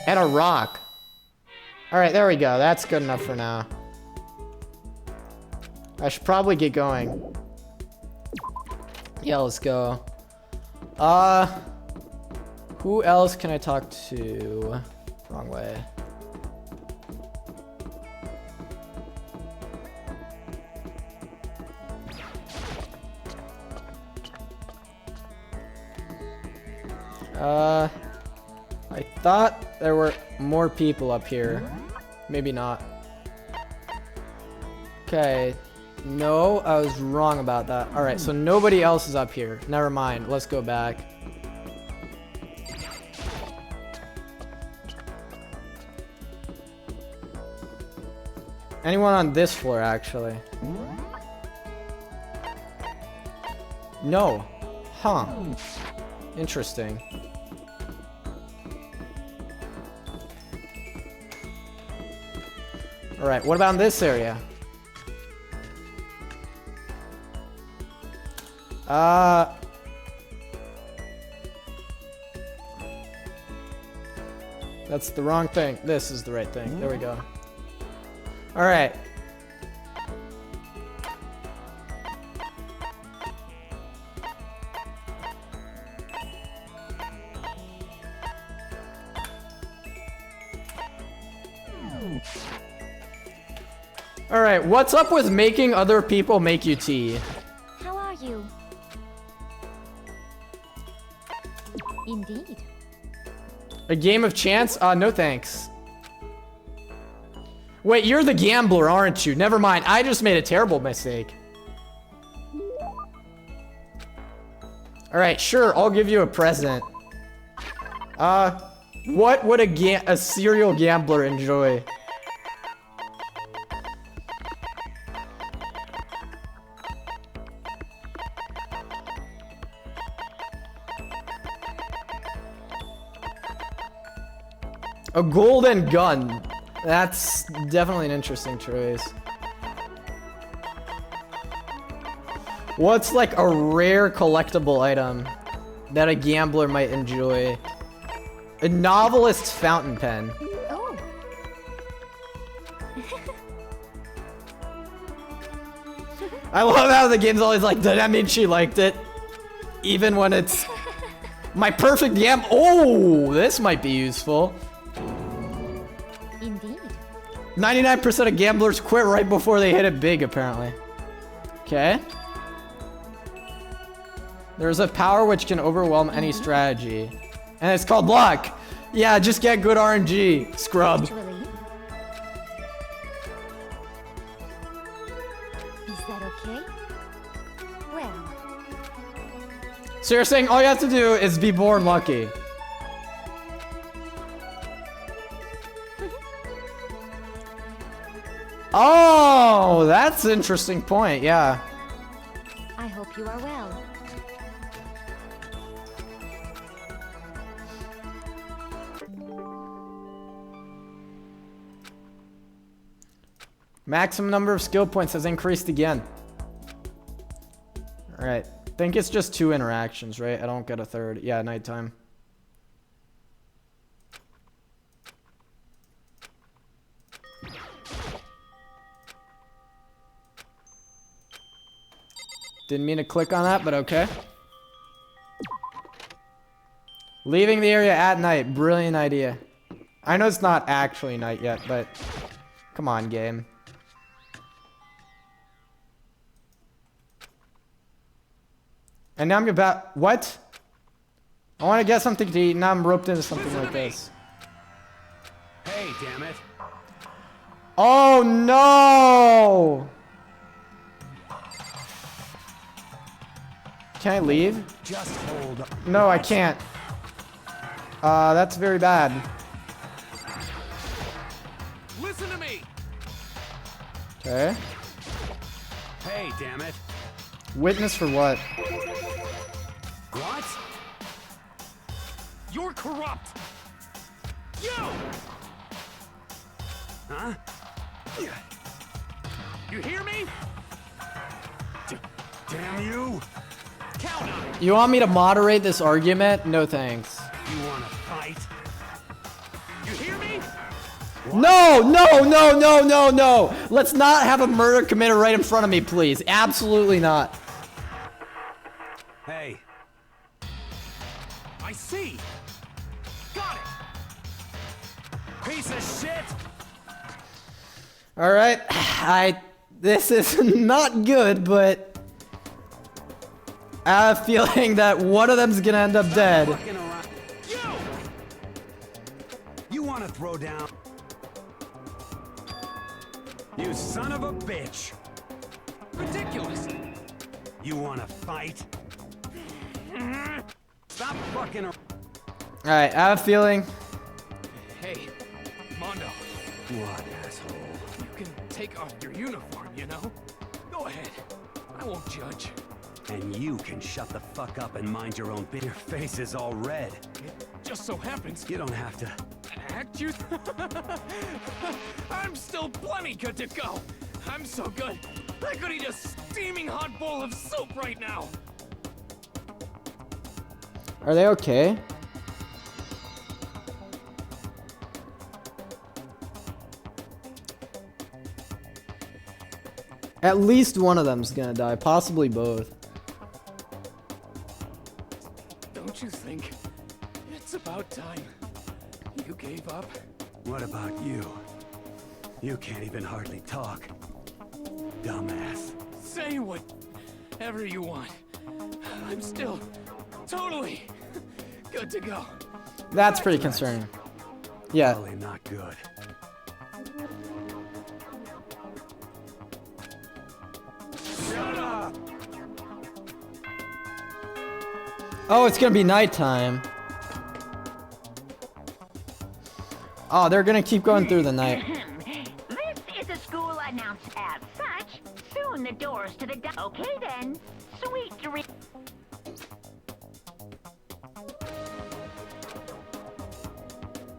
And a rock. Alright, there we go. That's good enough for now. I should probably get going. Yeah, let's go. Who else can I talk to? Wrong way. I thought there were more people up here. Maybe not. Okay. No, I was wrong about that. Alright, so nobody else is up here. Never mind. Let's go back. Anyone on this floor, actually? No. Huh. Interesting. Alright, what about in this area? That's the wrong thing. This is the right thing. There we go. Alright. Alright, what's up with making other people make you tea? How are you? Indeed. A game of chance? No thanks. Wait, you're the gambler, aren't you? Never mind, I just made a terrible mistake. Alright, sure, I'll give you a present. What would a serial gambler enjoy? A golden gun. That's definitely an interesting choice. What's like a rare collectible item that a gambler might enjoy? A novelist's fountain pen. Oh. I love how the game's always like, does that mean she liked it? Even when it's my perfect gam. Oh, this might be useful. Indeed. 99% of gamblers quit right before they hit it big, apparently. Okay. There's a power which can overwhelm any strategy. And it's called luck. Yeah, just get good RNG, scrub. Actually. Is that okay? Well. So you're saying all you have to do is be born lucky. Oh, that's an interesting point, yeah. I hope you are well. Maximum number of skill points has increased again. Alright. I think it's just 2 interactions, right? I don't get a third. Yeah, nighttime. Didn't mean to click on that, but okay. Leaving the area at night. Brilliant idea. I know it's not actually night yet, but come on, game. And now I'm about... What? I want to get something to eat, now I'm roped into something like this. Hey, damn it. Oh, no! Can I leave? Just hold on. No, I can't. That's very bad. Listen to me. Okay. Hey, damn it. Witness for what? What? You're corrupt. You. Huh? You hear me? Damn you! Count on it. You want me to moderate this argument? No thanks. You wanna fight? You hear me? No, no, no, no, no, no! Let's not have a murder committed right in front of me, please. Absolutely not. Hey, I see. Piece of shit! Alright, this is not good, but I have a feeling that one of them's gonna end up dead. Fucking around. You wanna throw down? You son of a bitch! Ridiculous. You wanna fight? Stop fucking around. Alright, I have a feeling. Hey, Mondo, What, asshole? you can take off your uniform, you know? Go ahead. I won't judge. And you can shut the fuck up and mind your own bit. Your face is all red. It just so happens. You don't have to. Act you? I'm still plenty good to go. I'm so good. I could eat a steaming hot bowl of soup right now. Are they okay? At least one of them's gonna die, possibly both. Don't you think it's about time you gave up? What about you? You can't even hardly talk. Dumbass. Say whatever you want. I'm still totally good to go. That's pretty concerning. Yeah. Probably not good. Shut up! Oh, it's gonna be nighttime. Oh, they're gonna keep going through the night. This is a school announced as such. Soon the doors to the Okay then. Sweet dreams.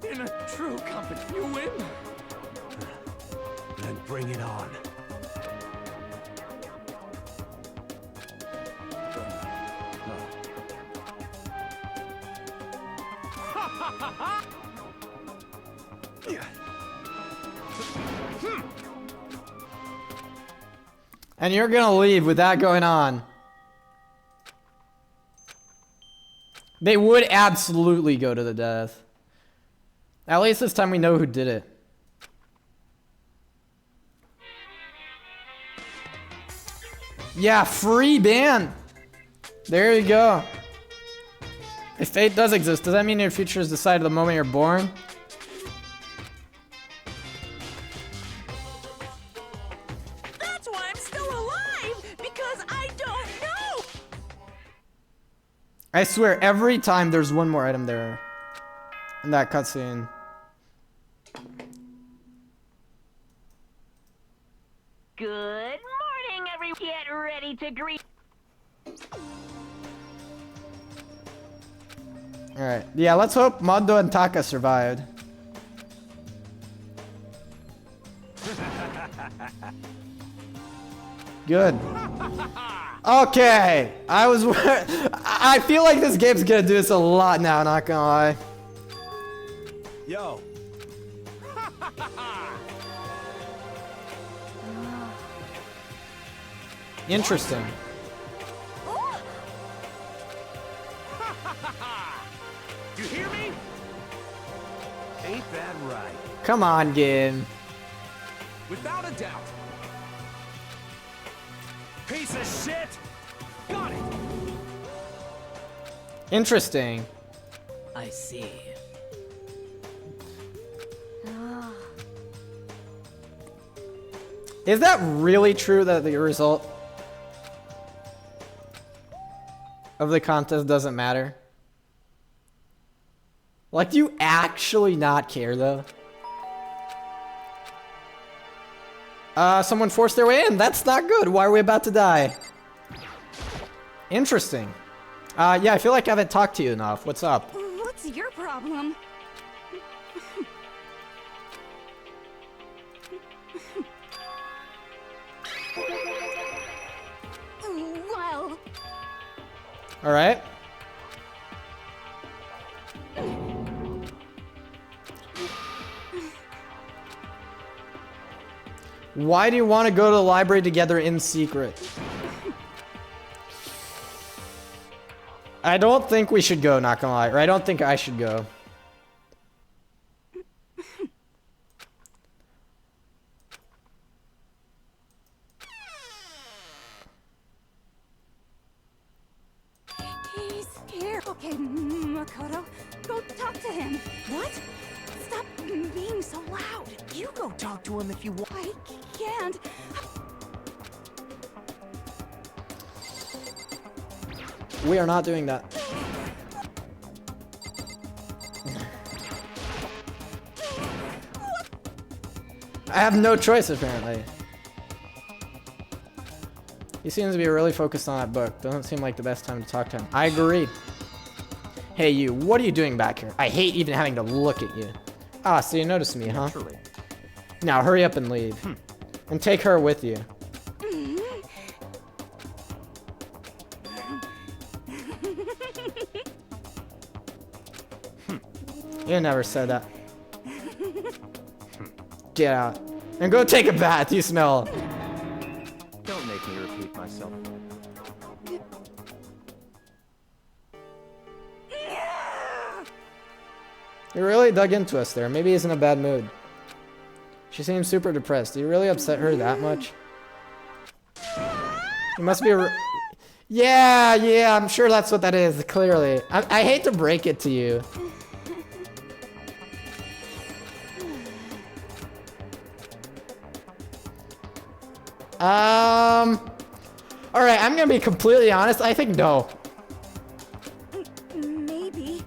In a true company, you win. Then bring it on. And you're gonna leave with that going on. They would absolutely go to the death. At least this time we know who did it. Yeah, free ban. There you go. If fate does exist, does that mean your future is decided the moment you're born? That's why I'm still alive, because I don't know. I swear, every time there's one more item there in that cutscene. Good morning, everyone. Get ready to greet. Alright, yeah, let's hope Mondo and Taka survived. Good. Okay, I feel like this game's gonna do this a lot now, not gonna lie. Yo. Interesting. You hear me? Ain't that right? Come on, game. Without a doubt. Piece of shit! Got it. Interesting. I see. Is that really true that the result of the contest doesn't matter? Like, do you actually not care, though? Someone forced their way in. That's not good. Why are we about to die? Interesting. Yeah, I feel like I haven't talked to you enough. What's up? What's your problem? Well, Alright. Why do you want to go to the library together in secret? I don't think we should go, not gonna lie. Or I don't think I should go. Okay, Makoto, go talk to him. What? Stop being so loud. You go talk to him if you want. I can't. We are not doing that. I have no choice, apparently. He seems to be really focused on that book. Doesn't seem like the best time to talk to him. I agree. Hey, you. What are you doing back here? I hate even having to look at you. Ah, so you noticed me, huh? Naturally. Now, hurry up and leave. And take her with you. You never said that. Get out. And go take a bath, you smell. Don't make me repeat myself. He really dug into us there. Maybe he's in a bad mood. She seems super depressed. Do you really upset her that much? You must be a... Yeah, I'm sure that's what that is, clearly. I hate to break it to you. Alright, I'm gonna be completely honest. I think no. Maybe.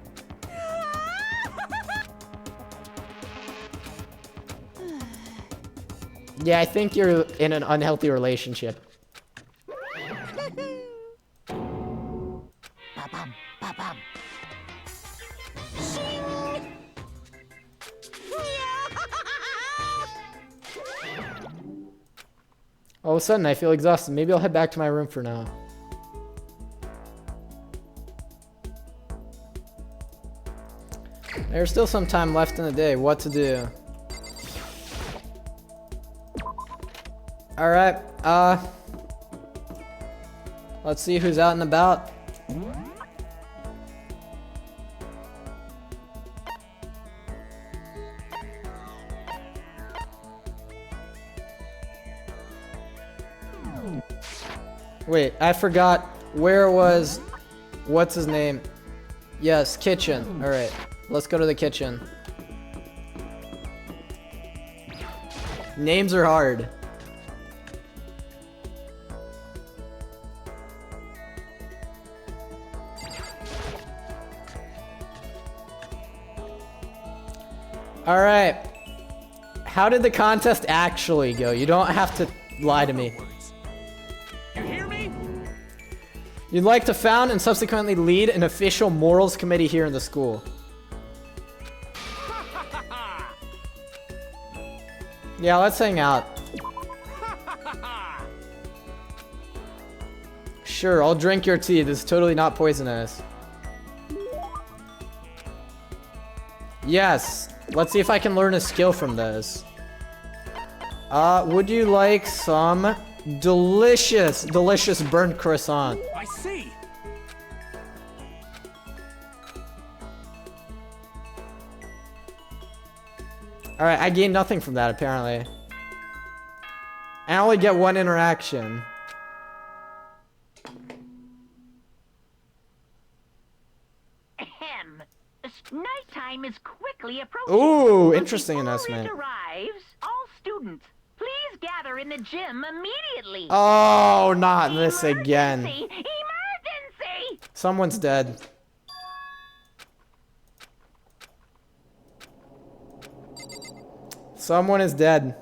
Yeah, I think you're in an unhealthy relationship. Ba-bum, ba-bum. All of a sudden, I feel exhausted. Maybe I'll head back to my room for now. There's still some time left in the day. What to do? Alright, let's see who's out and about. Wait, I forgot where it was. What's his name? Yes, kitchen. Alright, let's go to the kitchen. Names are hard. Alright. How did the contest actually go? You don't have to lie to me. You hear me? You'd like to found and subsequently lead an official morals committee here in the school. Yeah, let's hang out. Sure, I'll drink your tea. This is totally not poisonous. Yes. Let's see if I can learn a skill from this. Would you like some delicious burnt croissant? I see. Alright, I gained nothing from that, apparently. I only get one interaction. Ahem. Nighttime is quickly approaching. Ooh, But interesting before announcement. it arrives, all students, please gather in the gym immediately. Oh, not this again. Emergency! Emergency! Someone's dead. Someone is dead.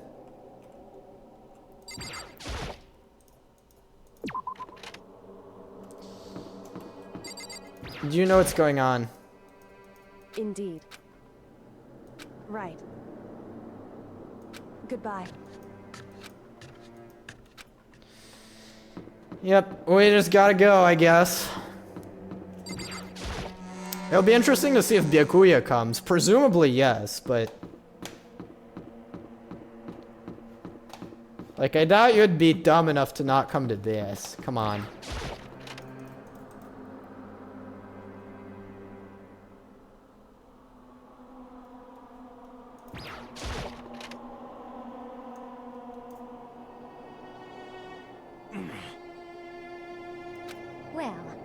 Do you know what's going on? Indeed. Right. Goodbye. Yep, we just gotta go, I guess. It'll be interesting to see if Byakuya comes. Presumably, yes, but... Like, I doubt you'd be dumb enough to not come to this. Come on. Well,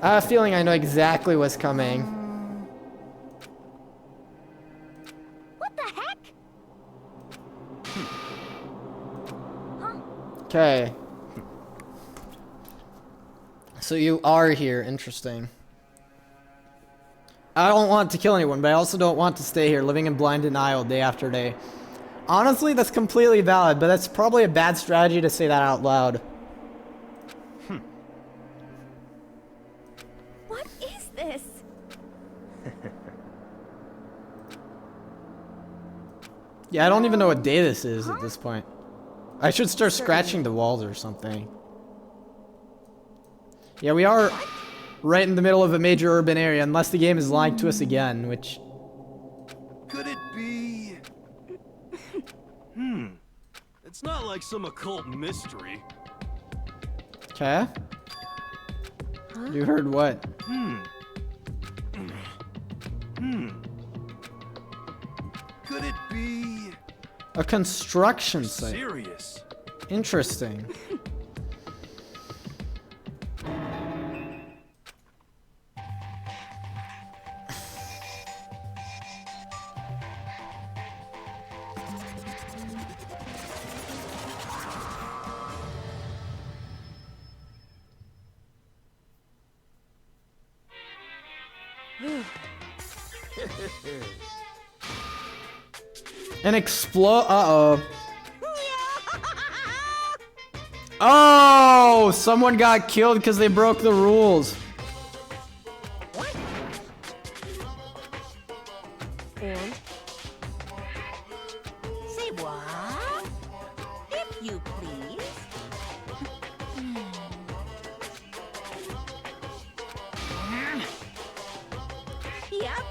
I have a feeling I know exactly what's coming. What the heck? Okay. So you are here. Interesting. I don't want to kill anyone, but I also don't want to stay here living in blind denial day after day. Honestly, that's completely valid, but that's probably a bad strategy to say that out loud. What is this? Yeah, I don't even know what day this is at this point. I should start scratching the walls or something. Yeah, we are right in the middle of a major urban area, unless the game is lying to us again, which... Could it be? It's not like some occult mystery. Okay. You heard what? Could it be A construction site. serious? Interesting. An explode. Uh-oh. Oh, someone got killed because they broke the rules. And? Say what? If you please. Yep.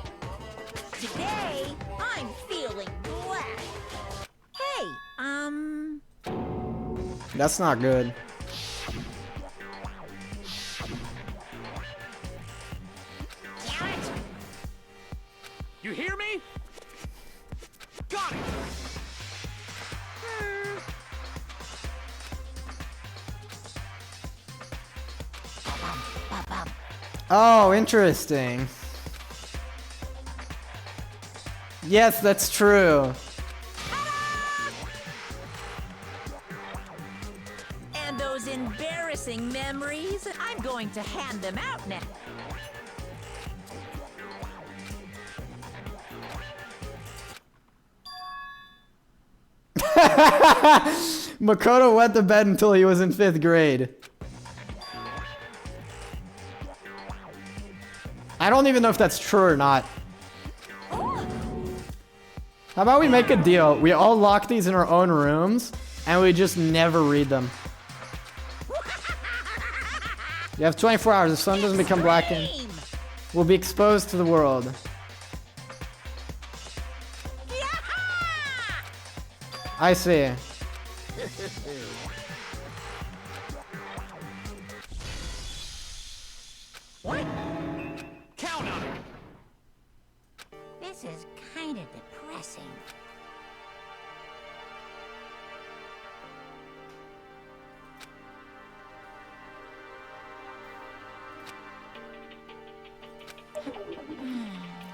Today, I'm feeling black. Hey, That's not good. damn it! You hear me? Got it! Oh, interesting. Yes, that's true. And those embarrassing memories, I'm going to hand them out now. Makoto went to bed until he was in 5th grade. I don't even know if that's true or not. How about we make a deal? We all lock these in our own rooms, and we just never read them. You have 24 hours. If the sun doesn't become blackened, we'll be exposed to the world. I see. What? Count on it! This is kind of depressing.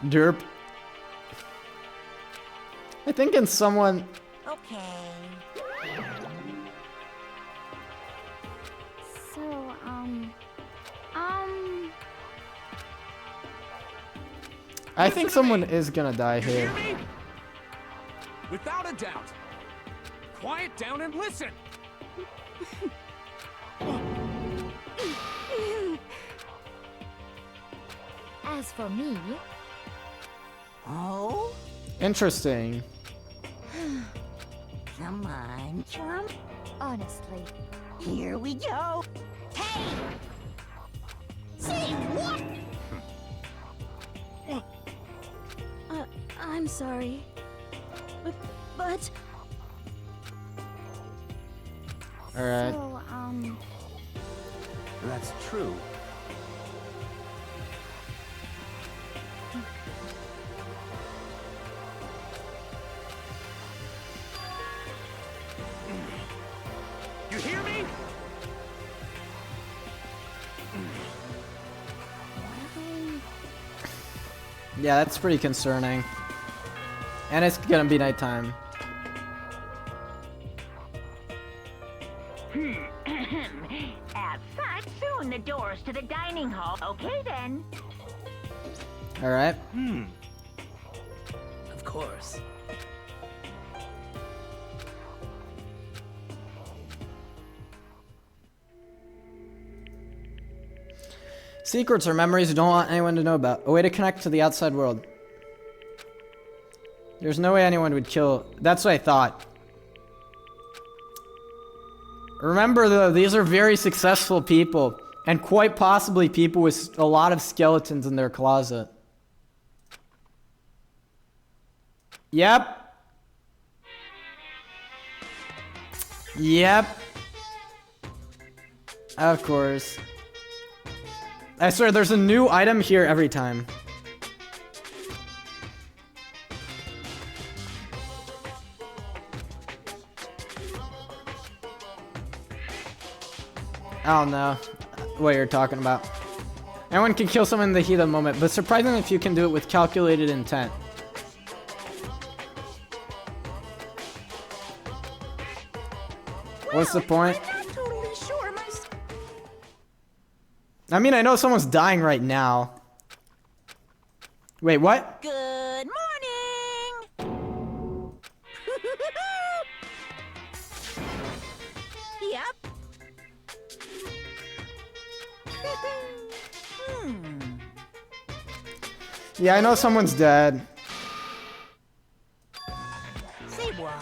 Derp. I think in someone... Okay. So, I think someone is gonna die You here. hear me? Without a doubt. Quiet down and listen. as for me, Oh? Interesting. Come on, chump. honestly, Here we go. Hey! Say what? I'm sorry. But... Alright. so, That's true. You hear me? Yeah, that's pretty concerning. And it's gonna be nighttime. As such, soon the doors to the dining hall. Okay then. Alright. Of course. Secrets or memories you don't want anyone to know about. A way to connect to the outside world. There's no way anyone would kill... That's what I thought. Remember though, these are very successful people. And quite possibly people with a lot of skeletons in their closet. Yep. Yep. Of course. I swear, there's a new item here every time. I don't know what you're talking about. Anyone can kill someone in the heat of the moment, but surprisingly few can do it with calculated intent. What's the point? I'm not totally sure I mean, I know someone's dying right now. Wait, what? Good morning! Yep. Yeah, I know someone's dead. Say what?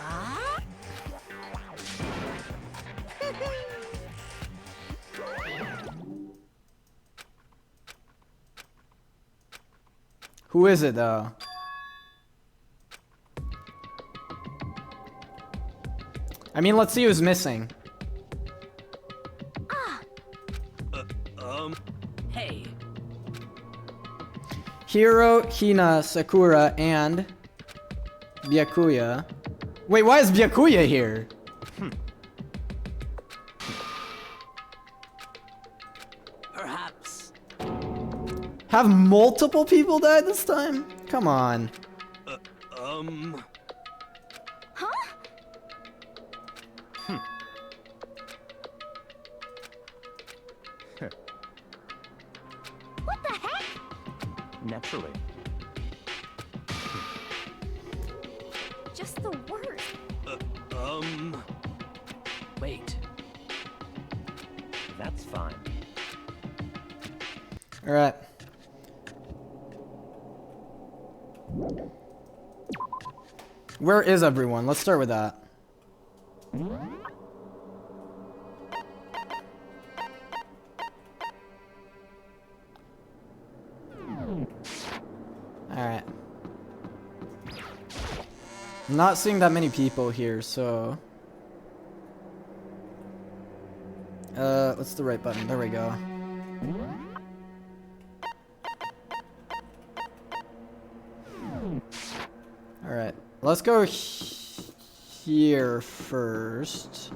Who is it, though? I mean, let's see who's missing. Hey. Hiro, Hina, Sakura, and Byakuya. Wait, why is Byakuya here? Perhaps. Have multiple people died this time? Come on. Huh? What the heck? Naturally. Just the worst. Wait. That's fine. Alright. Where is everyone? Let's start with that. Alright. I'm not seeing that many people here, so... what's the right button? There we go. Alright. Let's go here first.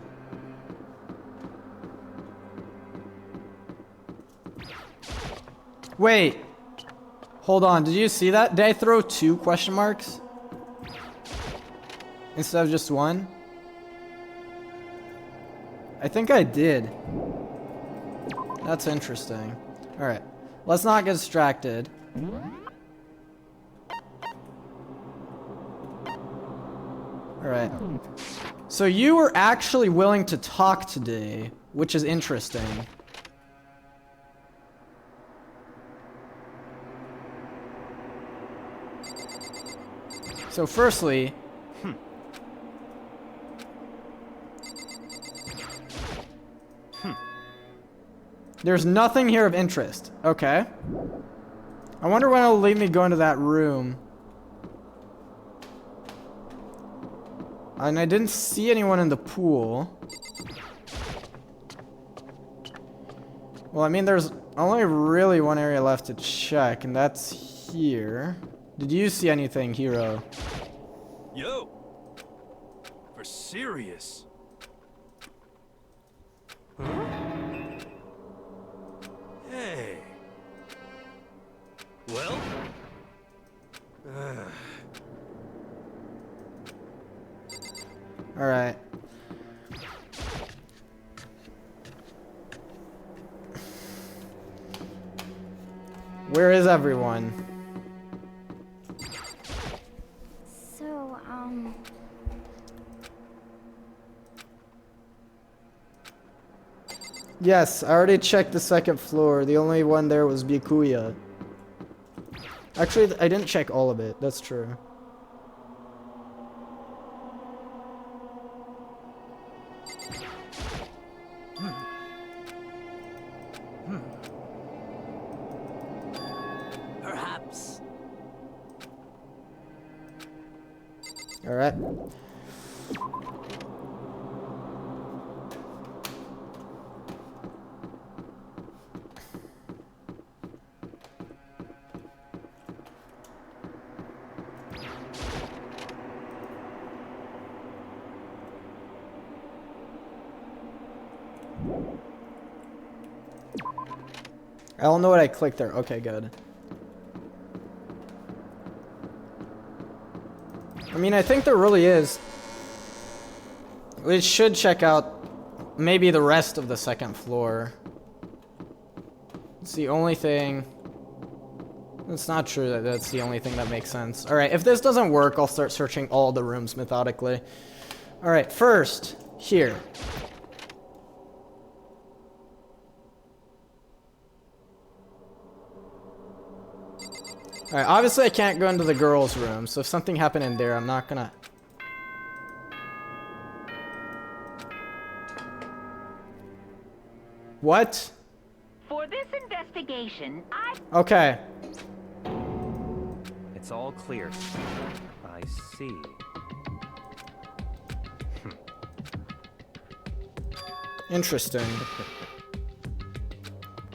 Wait. Hold on. Did you see that? Did I throw 2 question marks? Instead of just 1? I think I did. That's interesting. Alright. Let's not get distracted. Alright. So you were actually willing to talk today, which is interesting. So firstly... There's nothing here of interest. Okay. I wonder when it'll leave me go into that room. And I didn't see anyone in the pool. Well, I mean, there's only really one area left to check, and that's here. Did you see anything, Hiro? Yo! For serious? Hey. Well, Alright. Where is everyone? So, Yes, I already checked the second floor. The only one there was Byakuya. Actually, I didn't check all of it. That's true. Perhaps. All right. I don't know what I clicked there. Okay, good. I mean, I think there really is. We should check out maybe the rest of the second floor. It's the only thing. It's not true that that's the only thing that makes sense. Alright, if this doesn't work, I'll start searching all the rooms methodically. Alright, first, here. Alright, obviously I can't go into the girls' room, so if something happened in there, I'm not gonna... What? For this investigation, Okay. It's all clear. I see. Interesting.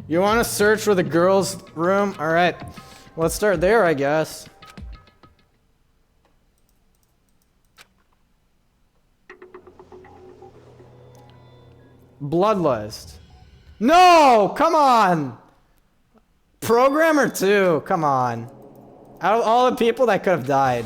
You want to search for the girls' room? Alright. Let's start there, I guess. Bloodlust. No! Come on! Programmer 2, come on. Out of all the people that could have died.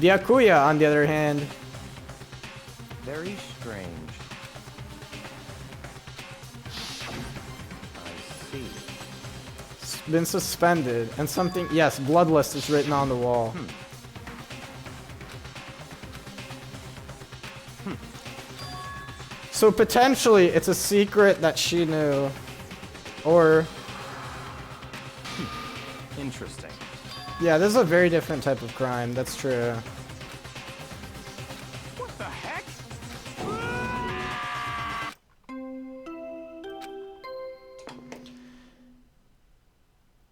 Byakuya, on the other hand. Very strange. I see. Been suspended. And something, yes, Bloodlust is written on the wall. So potentially it's a secret that she knew. Or... Interesting. Yeah, this is a very different type of crime, that's true. What the heck?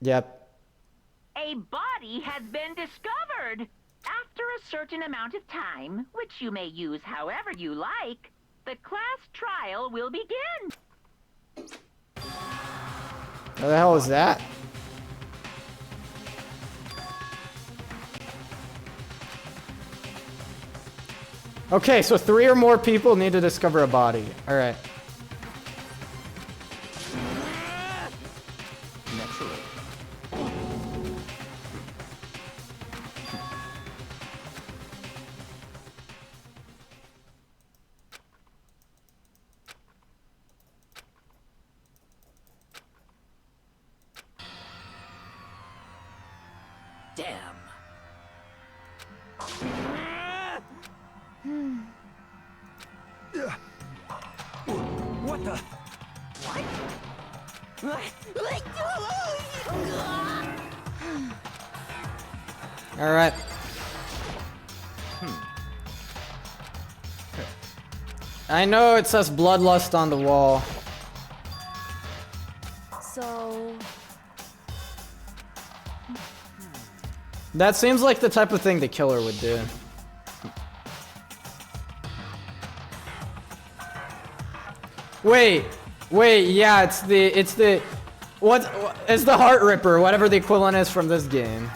Yep. a body has been discovered. After a certain amount of time, which you may use however you like, the class trial will begin. What the hell is that? Okay, so 3 or more people need to discover a body. Alright. Naturally. Damn. What the? All right. I know it says bloodlust on the wall. So... That seems like the type of thing the killer would do. Wait, yeah, it's the It's the Heart Ripper, whatever the equivalent is from this game.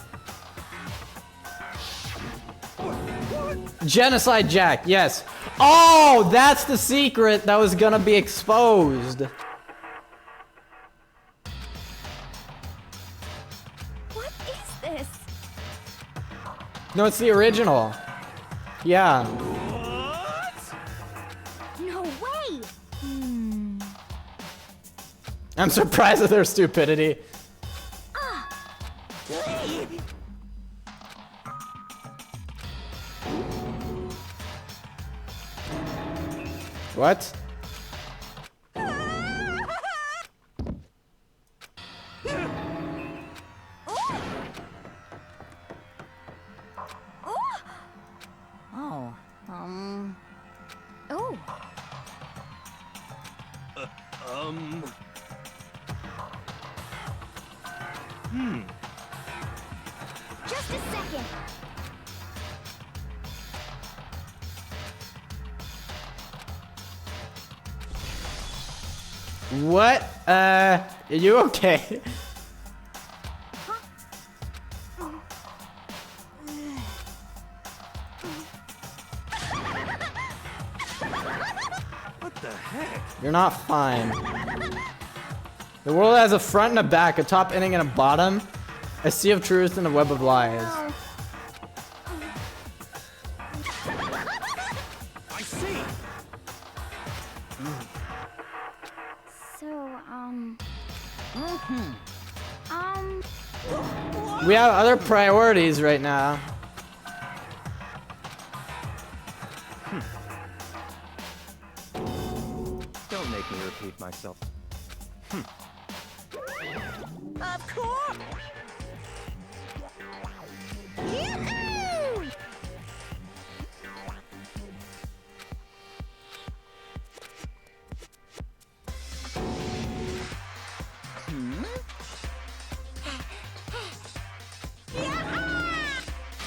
Genocide Jack, yes. Oh, that's the secret that was gonna be exposed. What is this? No, it's the original. Yeah. No way! I'm surprised at their stupidity. What? Oh, Oh, just a second. What? Are you okay? What the heck? You're not fine. The world has a front and a back, a top ending and a bottom, a sea of truth and a web of lies. I see. So, We have other priorities right now. Don't make me repeat myself. of course! Yoo-hoo!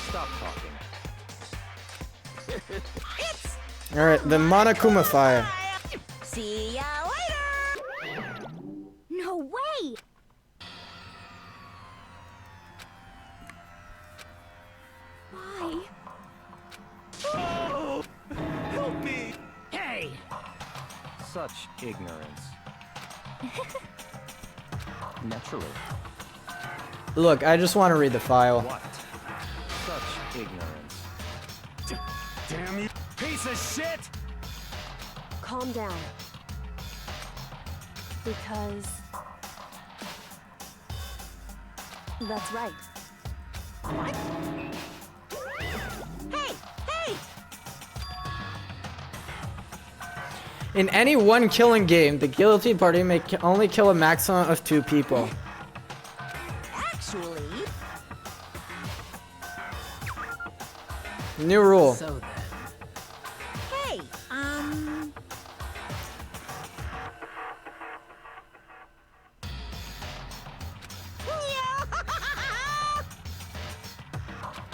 Stop talking. Alright, the Monokuma Fire. See ya later! No way! Why? Oh, help me. Hey! Such ignorance. Naturally. Look, I just want to read the file. What? Such ignorance. Damn you, piece of shit! Calm down. Because... That's right. Hey! Hey! In any one killing game, the guilty party may only kill a maximum of 2 people. Actually... New rule. So then. Hey,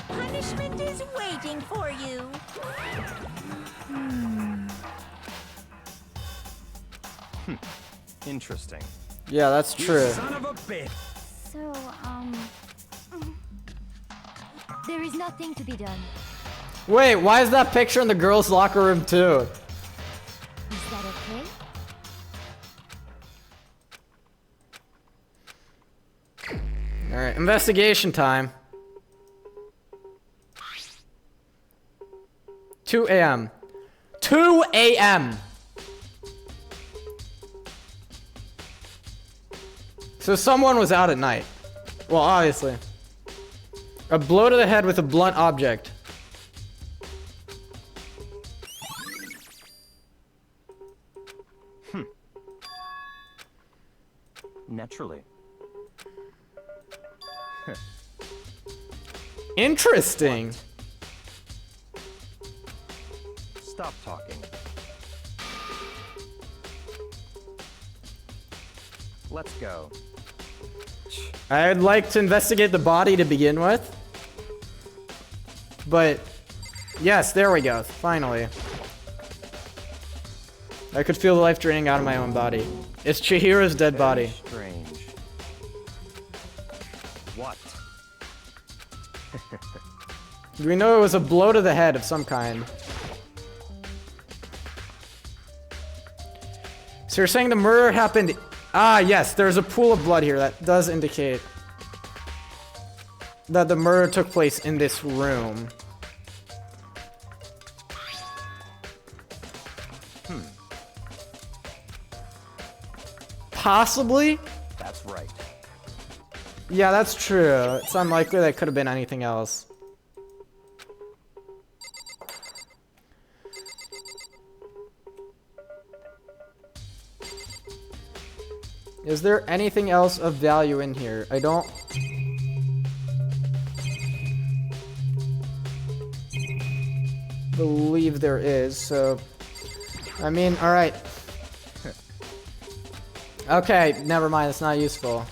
punishment is waiting for you. Interesting. Yeah, that's true. Son of a bitch. so, there is nothing to be done. Wait, why is that picture in the girls' locker room too? Is that okay? Alright, investigation time. 2 a.m. 2 a.m. So someone was out at night. Well, obviously. A blow to the head with a blunt object. Naturally. Interesting. Stop talking. Let's go. I'd like to investigate the body to begin with. But, yes, there we go. Finally. I could feel the life draining out of my own body. It's Chihiro's dead body. Strange. We know it was a blow to the head of some kind. So you're saying the murder happened... Ah, yes, there's a pool of blood here. That does indicate that the murder took place in this room. Possibly? That's right. Yeah, that's true. It's unlikely that it could have been anything else. Is there anything else of value in here? I don't... believe there is, so... I mean, alright. Okay, never mind, it's not useful.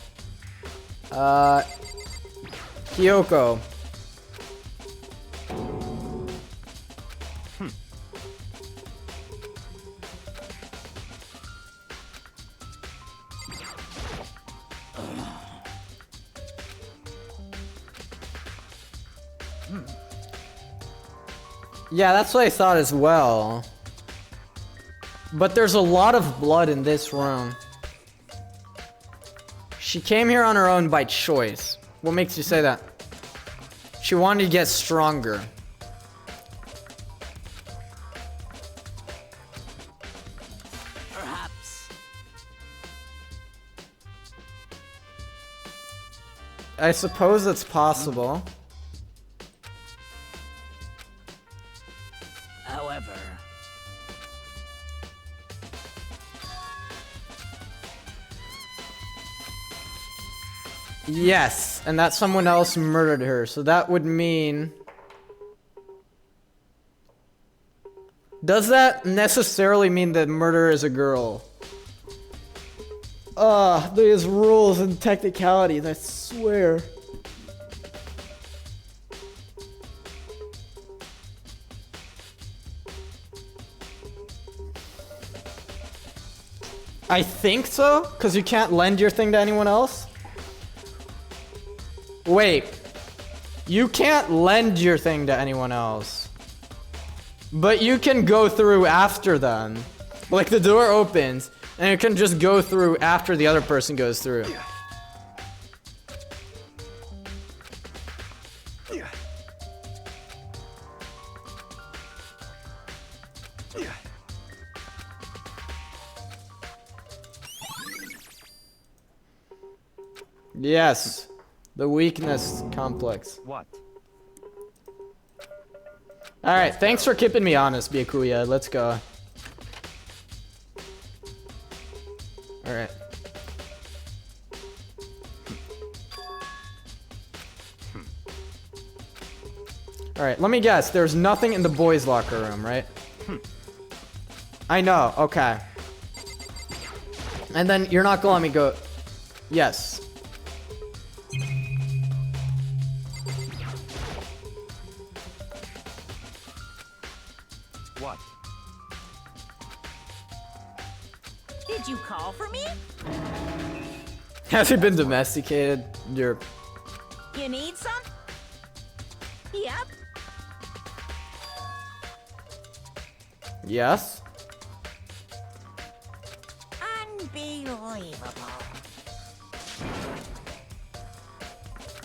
Kyoko. Yeah, that's what I thought as well. But there's a lot of blood in this room. She came here on her own by choice. What makes you say that? She wanted to get stronger. Perhaps. I suppose it's possible. However... Yes, and that someone else murdered her, so that would mean... Does that necessarily mean that murderer is a girl? These rules and technicalities, I swear. I think so, because you can't lend your thing to anyone else. Wait, you can't lend your thing to anyone else, but you can go through after them. Like the door opens, and you can just go through after the other person goes through. Yes. The weakness complex. What? Alright, thanks for keeping me honest, Byakuya. Let's go. Alright. Alright, let me guess. There's nothing in the boys' locker room, right? I know, okay. And then you're not gonna let me go... Yes. What? Did you call for me? Has he been domesticated? You're... You need some? Yep. Yes? Unbelievable.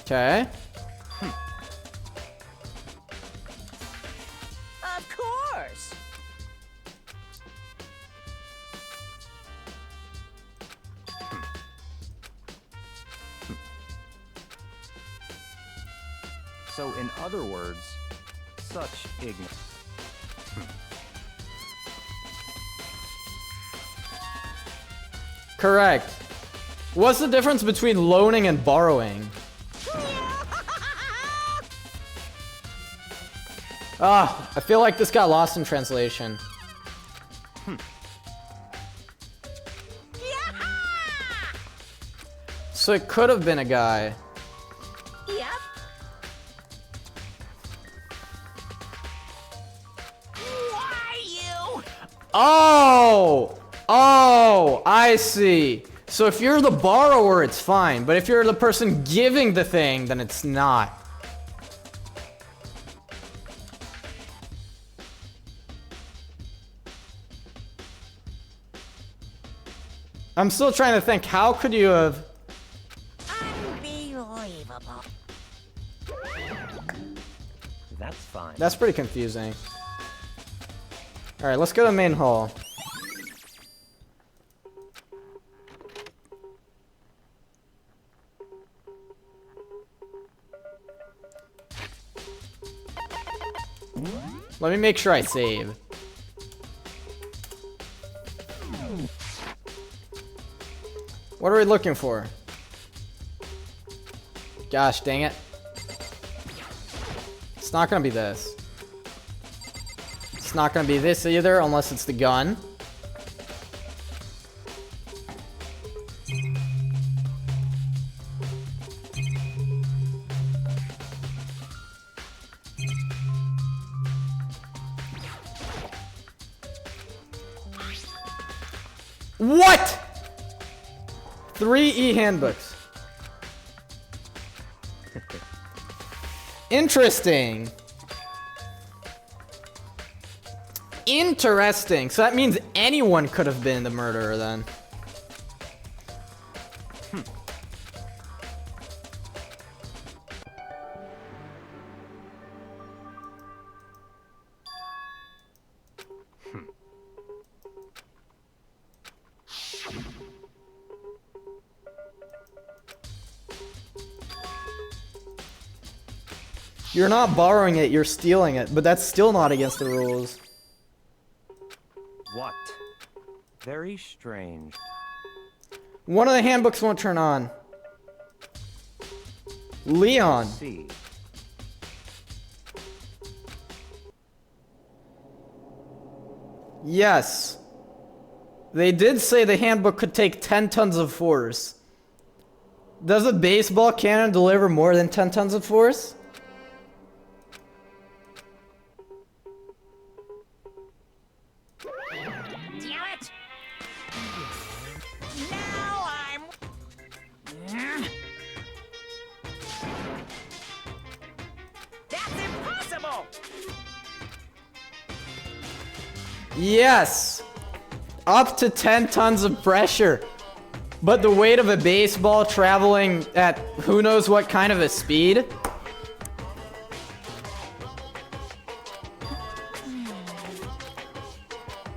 Okay. Of course. So, in other words, such ignorance. Correct. What's the difference between loaning and borrowing? Ah, I feel like this got lost in translation. So it could have been a guy. Yep. Why you? Oh! Oh, I see. So if you're the borrower, it's fine. But if you're the person giving the thing, then it's not. I'm still trying to think, how could you have... Unbelievable. That's fine. That's pretty confusing. Alright, let's go to main hall. Let me make sure I save. What are we looking for? Gosh, dang it. It's not gonna be this. It's not gonna be this either, unless it's the gun. What? 3 e-handbooks. Interesting. Interesting. So that means anyone could have been the murderer then. You're not borrowing it, you're stealing it, but that's still not against the rules. What? Very strange. One of the handbooks won't turn on. Leon. See. Yes. They did say the handbook could take 10 tons of force. Does a baseball cannon deliver more than 10 tons of force? Damn it! Now I'm... That's impossible! Yes! Up to 10 tons of pressure. But the weight of a baseball traveling at who knows what kind of a speed?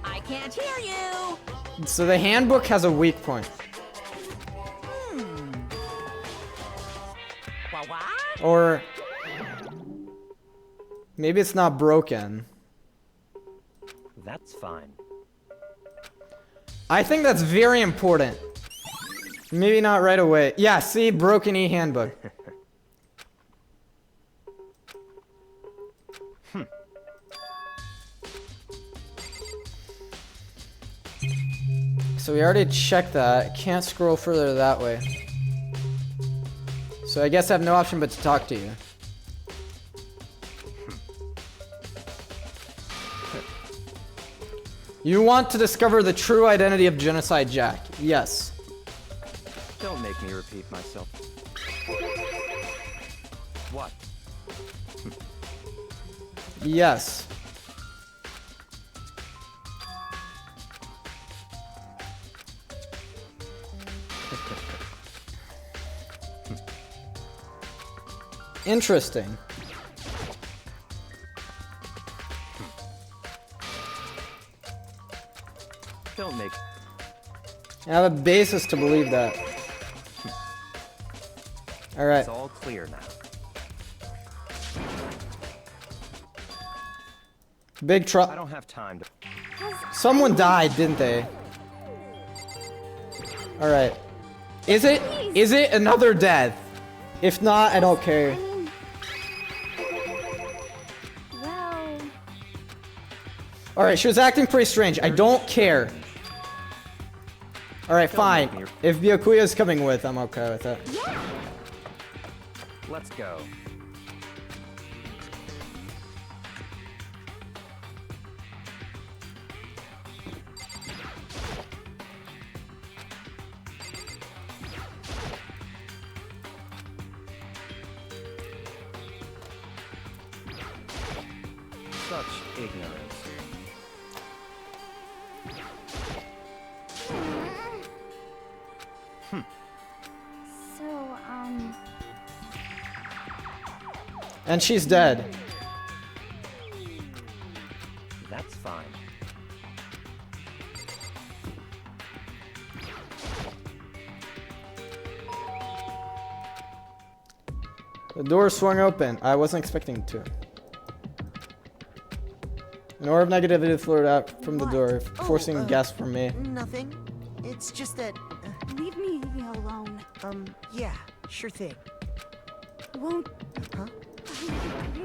I can't hear you! So the handbook has a weak point. What? Or maybe it's not broken. That's fine. I think that's very important. Maybe not right away. Yeah, see, broken e-handbook. So we already checked that. Can't scroll further that way. So I guess I have no option but to talk to you. You want to discover the true identity of Genocide Jack? Yes. Don't make me repeat myself. What? Yes. Interesting. Don't make... I have a basis to believe that. Alright. It's all clear now. Big I trouble. don't have time to... Someone died, didn't they? Alright. Is it? Is it another death? If not, I don't care. Well, Alright, she was acting pretty strange. I don't care. Alright, fine. If Byakuya's coming with, I'm okay with it. Let's go. Such ignorance. And she's dead. That's fine. The door swung open. I wasn't expecting it to. An aura of negativity flowed out from the What? door, Oh, forcing a gasp from me. Nothing. It's just that. Leave me alone. Yeah, sure thing. Won't Huh?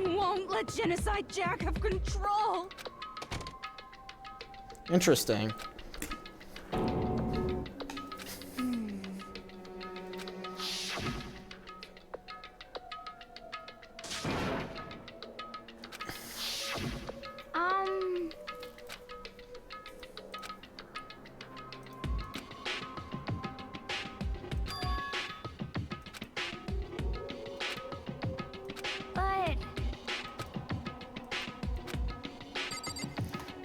won't let Genocide Jack have control. Interesting. But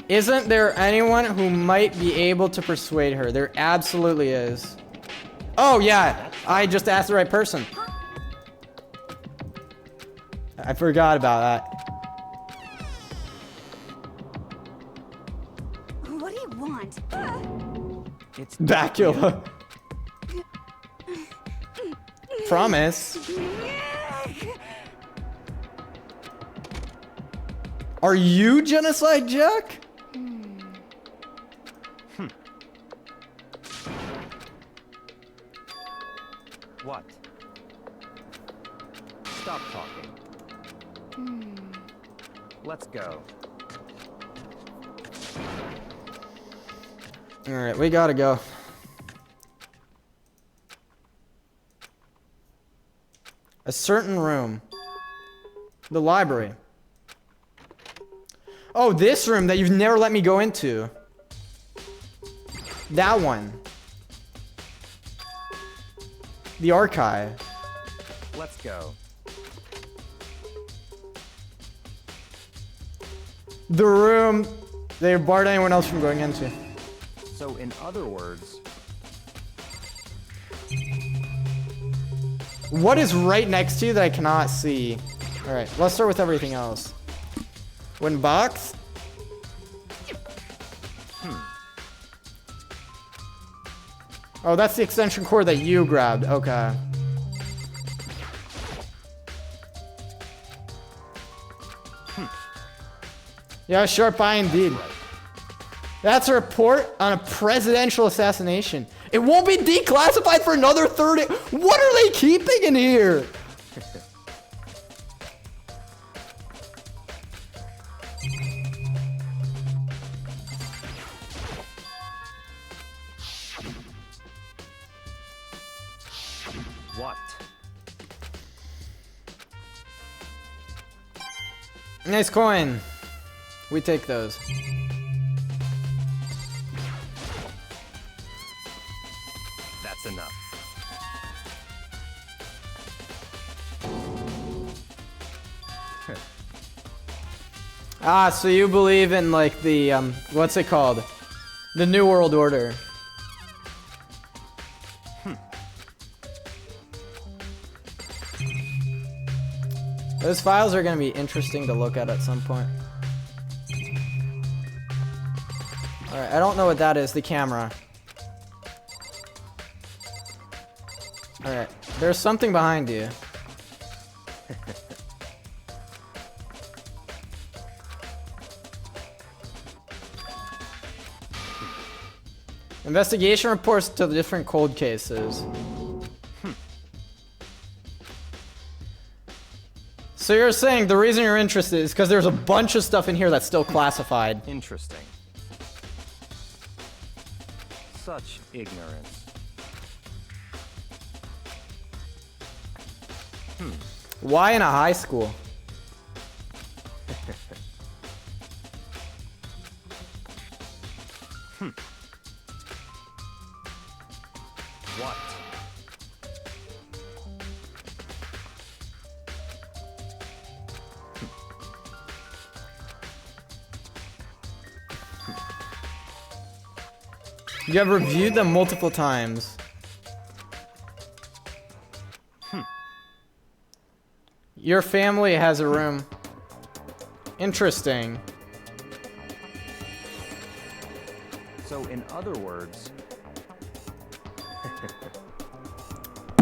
Isn't there anyone who might be able to persuade her? There absolutely is. Oh yeah, I just asked the right person. I forgot about that. what do you want? It's Bacula. Promise. Are you Genocide Jack? What? Stop talking. Let's go. Alright, we gotta go. A certain room. The library. Oh, this room that you've never let me go into. That one. The archive. Let's go. The room they barred anyone else from going into. So, in other words, What is right next to you that I cannot see? Alright, let's start with everything else. Wooden box? Oh, that's the extension cord that you grabbed. Okay. Yeah, sharp eye indeed. That's a report on a presidential assassination. It won't be declassified for another 30. What are they keeping in here? what? Nice coin. We take those. That's enough. Ah, so you believe in like the what's it called? The New World Order. Those files are gonna be interesting to look at some point. Alright, I don't know what that is, the camera. Alright, there's something behind you. Investigation reports to the different cold cases. So you're saying the reason you're interested is because there's a bunch of stuff in here that's still classified. Interesting. Such ignorance. Why in a high school? What? You have reviewed them multiple Your family has a room. Interesting. So, in other words...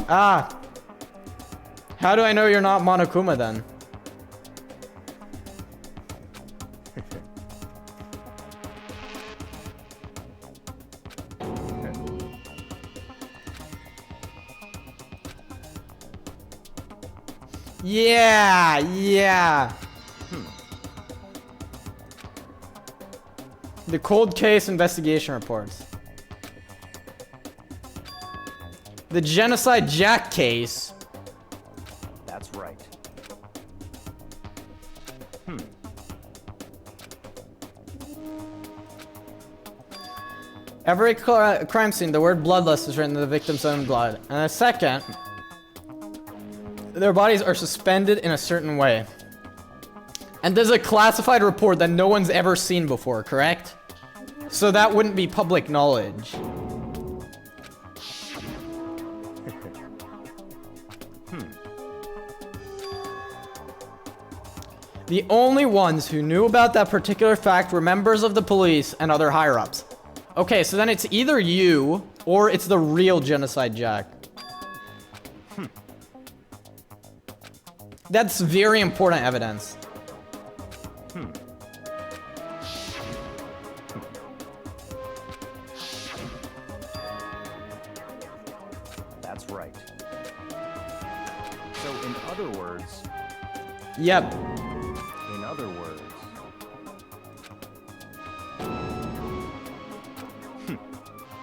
Ah! How do I know you're not Monokuma then? Yeah. The cold case investigation reports. The Genocide Jack case. That's right. Every crime scene, the word bloodlust is written in the victim's own blood. And a second, their bodies are suspended in a certain way. And there's a classified report that no one's ever seen before, correct? So that wouldn't be public knowledge. The only ones who knew about that particular fact were members of the police and other higher-ups. Okay, so then it's either you, or it's the real Genocide Jack. That's very important evidence. That's right. So, in other words... Yep. In other words...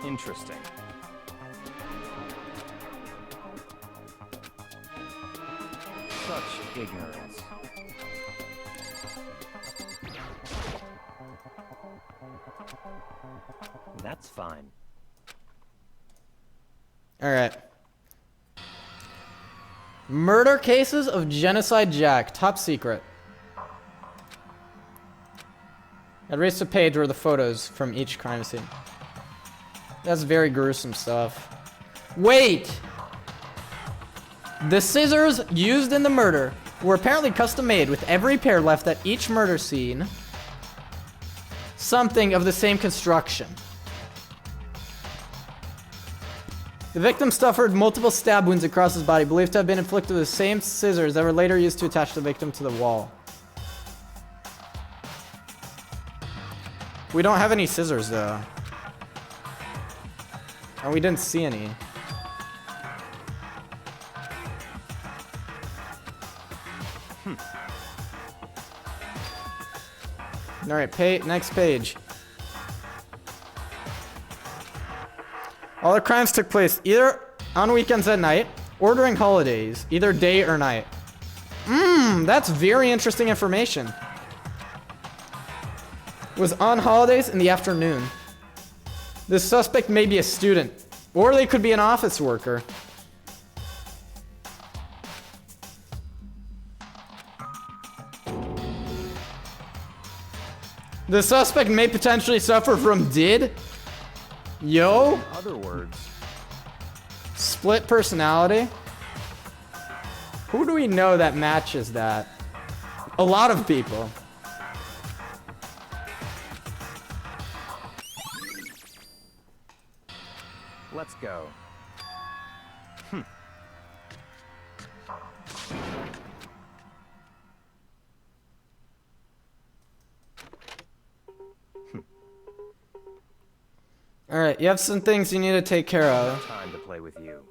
Interesting. Such ignorance. That's fine. Alright. Murder cases of Genocide Jack. Top secret. I'd reached a page where the photos from each crime scene. That's very gruesome stuff. Wait! The scissors used in the murder were apparently custom made with every pair left at each murder scene. Something of the same construction. The victim suffered multiple stab wounds across his body, believed to have been inflicted with the same scissors that were later used to attach the victim to the wall. We don't have any scissors though. And we didn't see any. Alright, next page. All the crimes took place either on weekends at night or during holidays, either day or night. That's very interesting information. It was on holidays in the afternoon. The suspect may be a student, or they could be an office worker. The suspect may potentially suffer from Yo? In other words... Split personality? Who do we know that matches that? A lot of people. Let's go. Alright, you have some things you need to take care of. Time to play with you.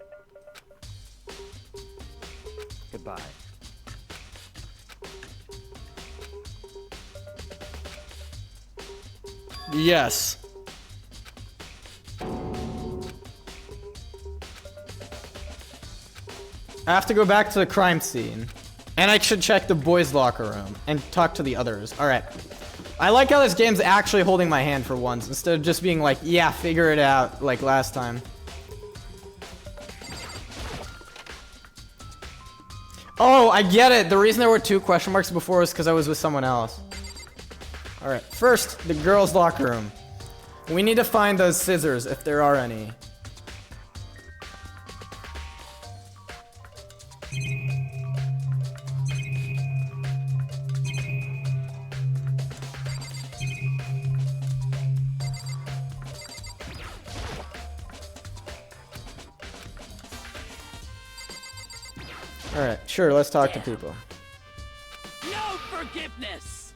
Goodbye. Yes. I have to go back to the crime scene. And I should check the boys' locker room and talk to the others. Alright. I like how this game's actually holding my hand for once, instead of just being like, yeah, figure it out, like last time. Oh, I get it! The reason there were 2 question marks before was because I was with someone else. Alright, first, the girls' locker room. We need to find those scissors, if there are any. Alright, sure, let's talk to people. No forgiveness!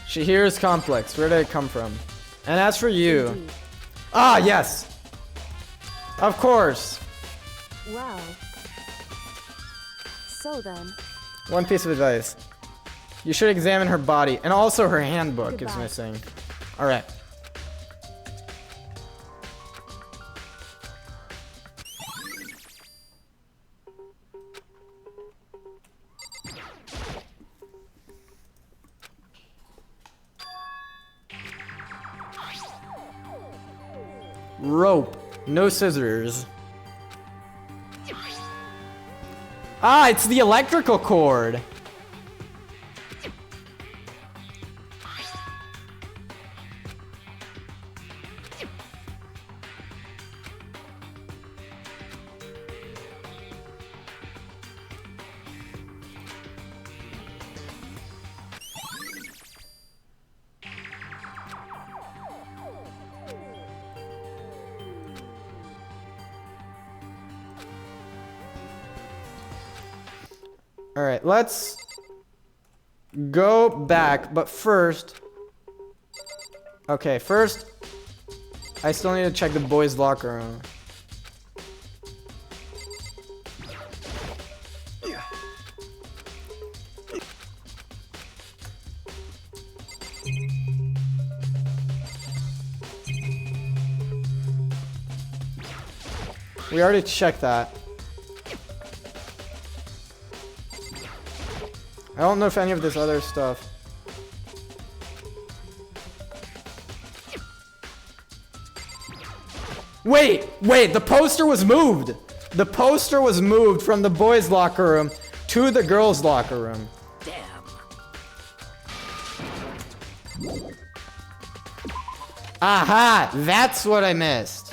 Shahir's complex. Where did it come from? And as for you... Indeed. Ah, yes! Of course! Well. So then. One piece of advice. You should examine her body. And also her handbook is Goodbye. missing. Alright. Rope. No scissors. Ah, it's the electrical cord. Alright, let's go back, but first... Okay, first, I still need to check the boys' locker room. We already checked that. I don't know if any of this other stuff. Wait, the poster was moved. The poster was moved from the boys' locker room to the girls' locker room. Damn. Aha, that's what I missed.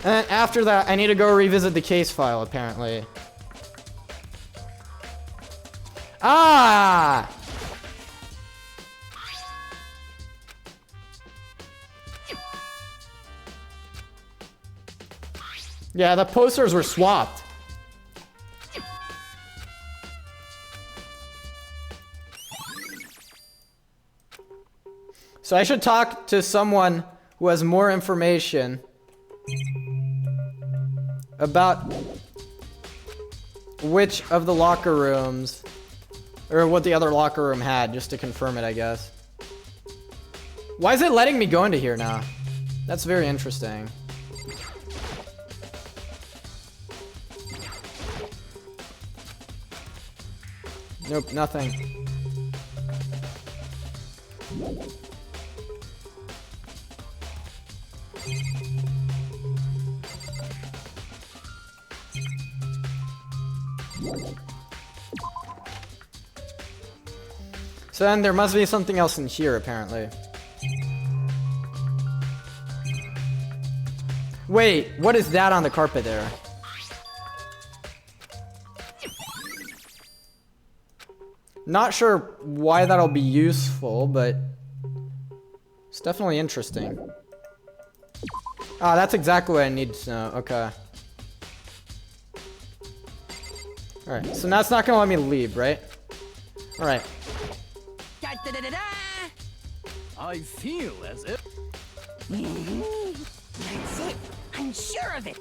And then after that, I need to go revisit the case file, apparently. Ah! Yeah, the posters were swapped. So I should talk to someone who has more information about which of the locker rooms, or what the other locker room had, just to confirm it, I guess. Why is it letting me go into here now? That's very interesting. Nope, nothing. So then there must be something else in here, apparently. Wait, what is that on the carpet there? Not sure why that'll be useful, but it's definitely interesting. Ah, that's exactly what I need to know. Okay. Alright, so now it's not gonna let me leave, right? Alright. I feel as if... That's it. I'm sure of it.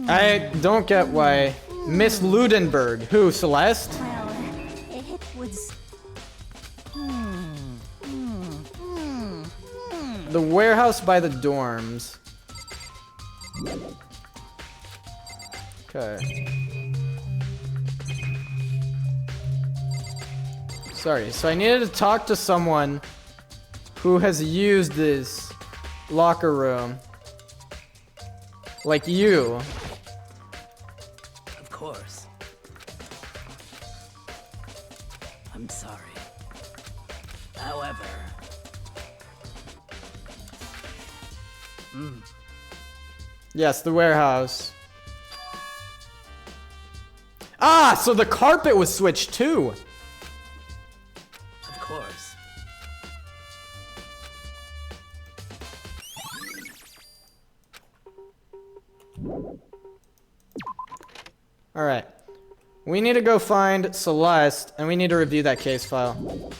I don't get why. Miss Ludenberg. Who, Celeste? Well, it was... The warehouse by the dorms. Okay. Sorry, so I needed to talk to someone who has used this locker room. Like you. Of course. I'm sorry. However... Yes, the warehouse. Ah, so the carpet was switched too. Of course. Alright. We need to go find Celeste, and we need to review that case file.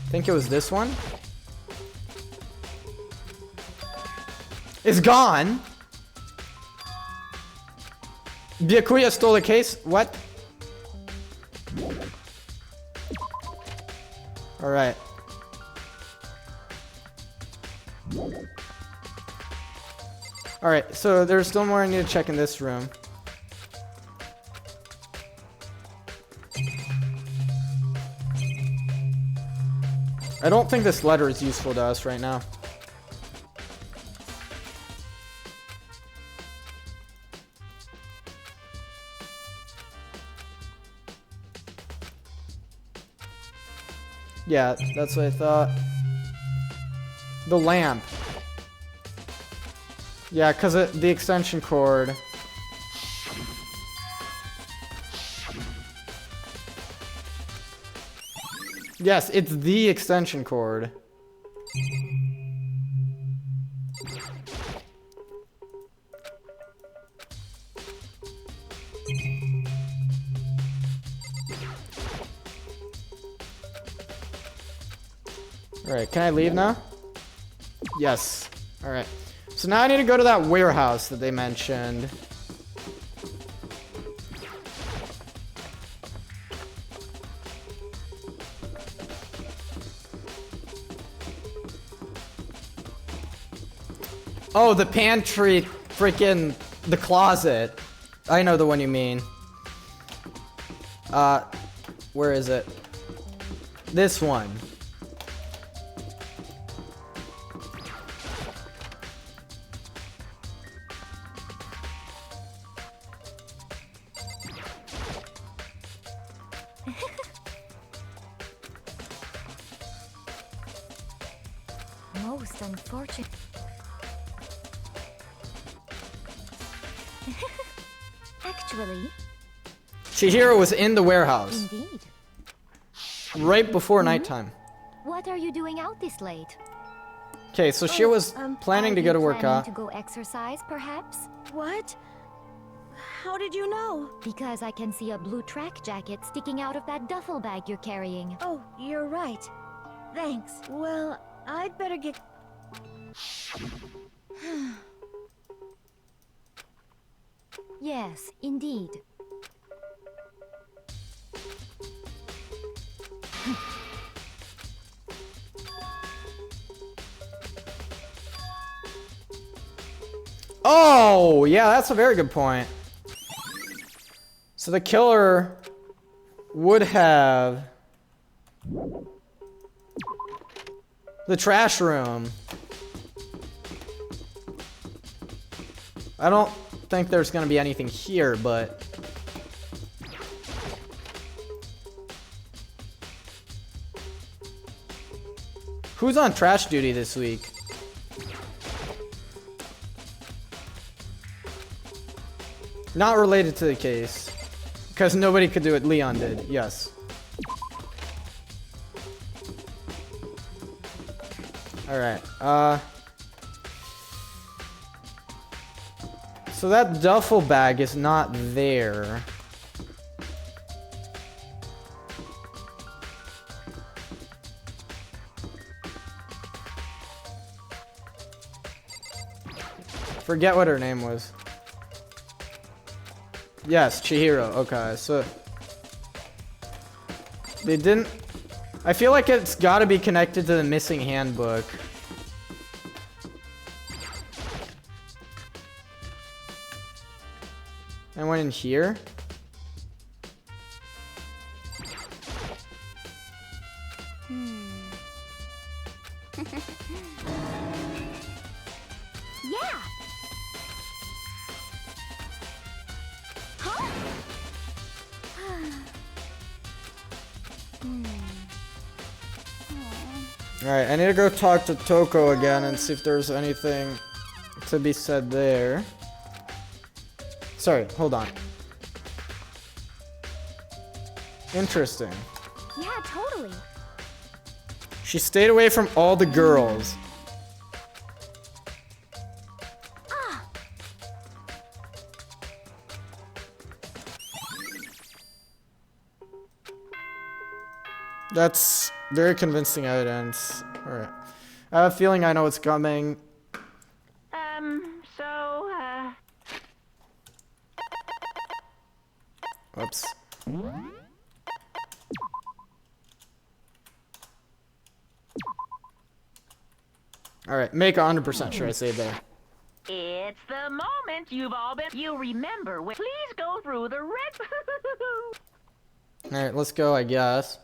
I think it was this one. It's gone. Byakuya stole the case. What? All right. All right. So there's still more I need to check in this room. I don't think this letter is useful to us right now. Yeah, that's what I thought. The lamp. Yeah, because the extension cord. Yes, it's the extension cord. Alright, can I leave now? Yes. Alright. So now I need to go to that warehouse that they mentioned. Oh, the pantry, freaking the closet. I know the one you mean. Where is it? This one. Most unfortunate. Actually, Chihiro was in the warehouse. indeed. Right before nighttime. What are you doing out this late? Okay, so she was planning to go to work, Planning to go exercise, perhaps? What? How did you know? Because I can see a blue track jacket sticking out of that duffel bag you're carrying. Oh, you're right. Thanks. Well, I'd better get... Yes, indeed. Oh, yeah, that's a very good point. So the killer would have the trash room. I don't think there's gonna be anything here, but who's on trash duty this week? Not related to the case. Because nobody could do it. Leon did. Yes. Alright. So that duffel bag is not there. Forget what her name was. Yes, Chihiro. Okay, so they didn't. I feel like it's got to be connected to the missing handbook. I went in here. Yeah. Huh? Alright, I need to go talk to Toko again and see if there's anything to be said there. Sorry, hold on. Interesting. Yeah, totally. She stayed away from all the girls. That's very convincing evidence. Alright. I have a feeling I know what's coming. Whoops. Alright, make 100% sure I say there. It's the moment you've all been. You remember when. Please go through the red. Alright, let's go, I guess.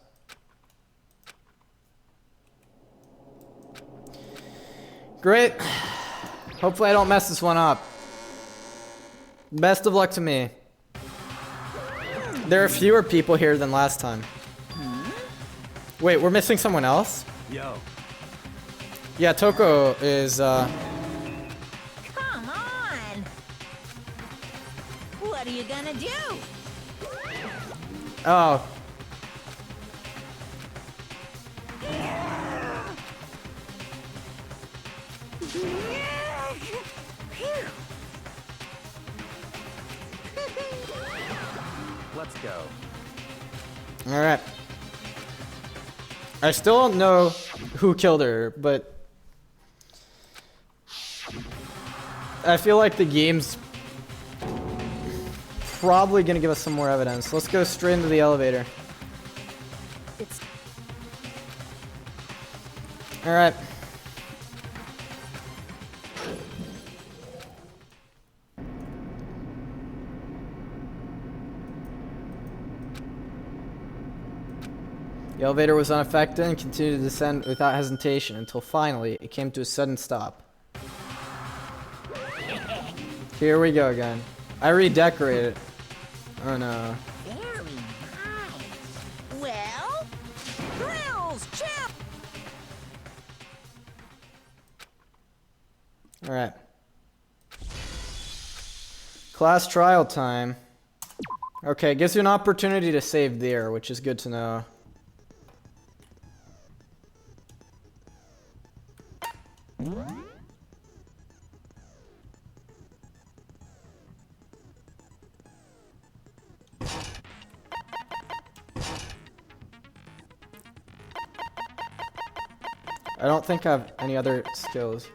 Great. Hopefully I don't mess this one up. Best of luck to me. There are fewer people here than last time. Wait, we're missing someone else? Yo. Yeah, Toko is, Come on! What are you gonna do? Oh. Let's go. Alright. I still don't know who killed her, but I feel like the game's probably gonna give us some more evidence. Let's go straight into the elevator. Alright. The elevator was unaffected and continued to descend without hesitation until finally it came to a sudden stop. Here we go again. I redecorated. Oh no. Very nice. Well, grills, chip. Alright. Class trial time. Okay, gives you an opportunity to save there, which is good to know. I don't think I have any other skills.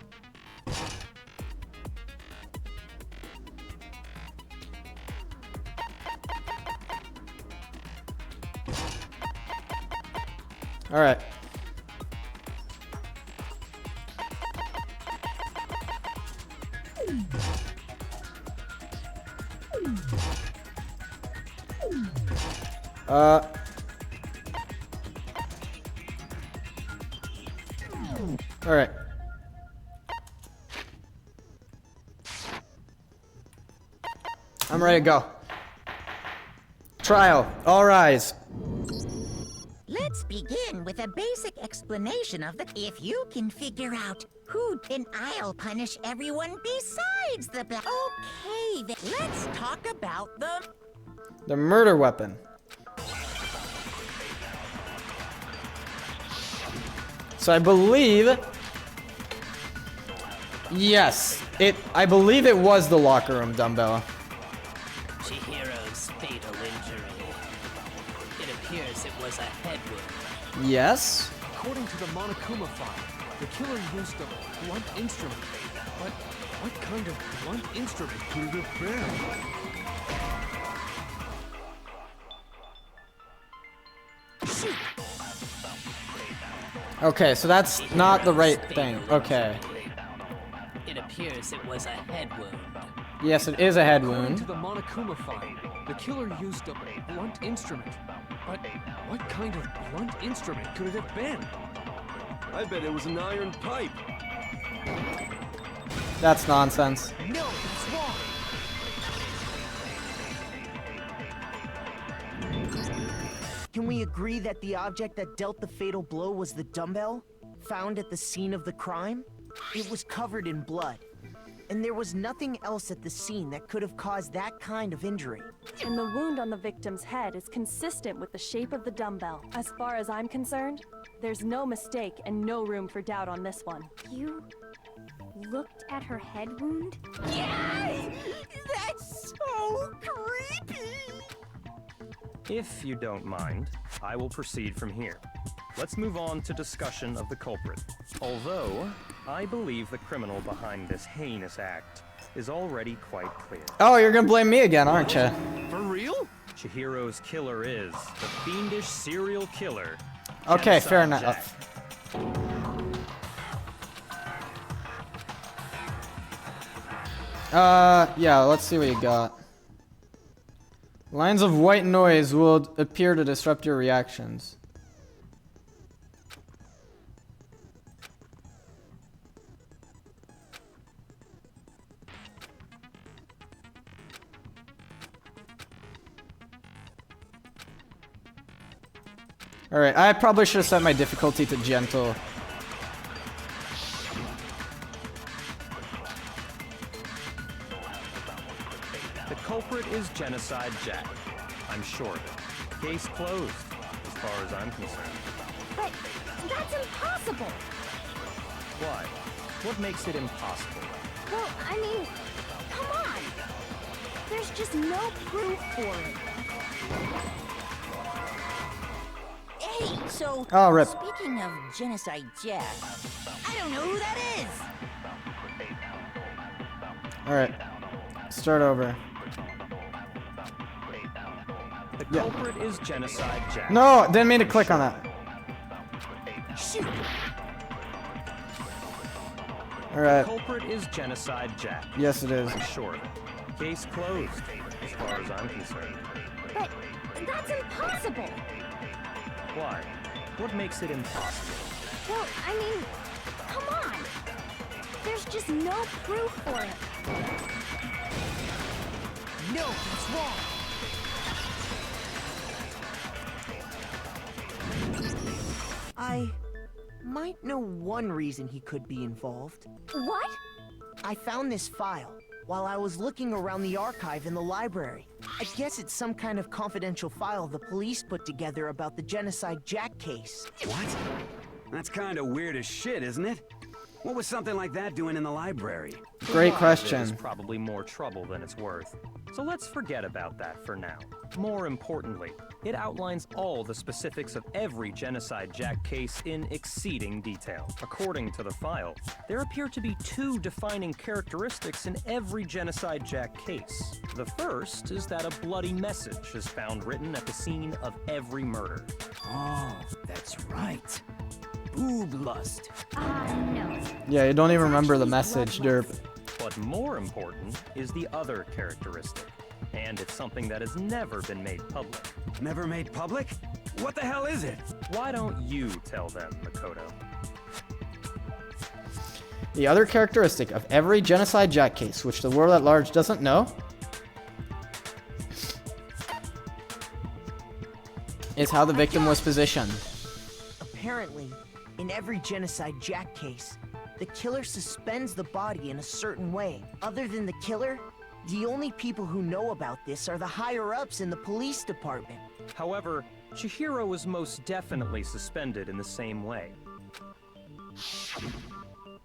All right. All right. I'm ready to go. Trial. All rise. Let's begin with a basic explanation of the. If you can figure out who, then I'll punish everyone besides the black. Okay, then let's talk about The murder weapon. So I believe, yes, I believe it was the locker room dumbbell. Chihiro's fatal injury. It appears it was a head wound. Yes. According to the Monokuma file, the killer used a blunt instrument. But what kind of blunt instrument could it have been? Okay, so that's not the right thing. Okay. It appears it was a head wound. Yes, it is a head According wound. to the Monokuma file, the killer used a blunt instrument. But what kind of blunt instrument could it have been? I bet it was an iron pipe. That's nonsense. No, that's wrong. Can we agree that the object that dealt the fatal blow was the dumbbell found at the scene of the crime? It was covered in blood, and there was nothing else at the scene that could have caused that kind of injury. And the wound on the victim's head is consistent with the shape of the dumbbell. As far as I'm concerned, there's no mistake and no room for doubt on this one. You looked at her head wound? Yes! That's so creepy! If you don't mind, I will proceed from here. Let's move on to discussion of the culprit. Although, I believe the criminal behind this heinous act is already quite clear. Oh, you're gonna blame me again, aren't you? For real? Chihiro's killer is the fiendish serial killer. Okay, fair Genocide enough. Yeah, let's see what you got. Lines of white noise will appear to disrupt your reactions. Alright, I probably should have set my difficulty to gentle. The culprit is Genocide Jack. I'm sure of it. Case closed, as far as I'm concerned. But that's impossible! Why? What makes it impossible? Well, I mean, come on! There's just no proof for it. Hey, so, Oh, rip. speaking of Genocide Jack, I don't know who that is! Alright. Start over. The culprit is Genocide Jack. No, didn't mean to click on that. Shoot! Alright. Culprit is Genocide Jack. Yes, it is. I'm sure of it. Case closed, as far as I'm concerned. But that's impossible! Why? What makes it impossible? Well, I mean, come on! There's just no proof for it. No, that's wrong. I might know one reason he could be involved. What? I found this file while I was looking around the archive in the library. I guess it's some kind of confidential file the police put together about the Genocide Jack case. What? That's kind of weird as shit, isn't it? What was something like that doing in the library? Great There's question. probably more trouble than it's worth. So let's forget about that for now. More importantly, it outlines all the specifics of every Genocide Jack case in exceeding detail. According to the file, there appear to be two defining characteristics in every Genocide Jack case. The first is that a bloody message is found written at the scene of every murder. Oh, that's right. Boob lust. No. Yeah, you don't even remember the message, derp. But more important is the other characteristic, and it's something that has never been made public. Never made public? What the hell is it? Why don't you tell them, Makoto? The other characteristic of every Genocide Jack case, which the world at large doesn't know, is how the victim was positioned. Apparently, in every Genocide Jack case, the killer suspends the body in a certain way. Other than the killer, the only people who know about this are the higher-ups in the police department. However, Chihiro was most definitely suspended in the same way.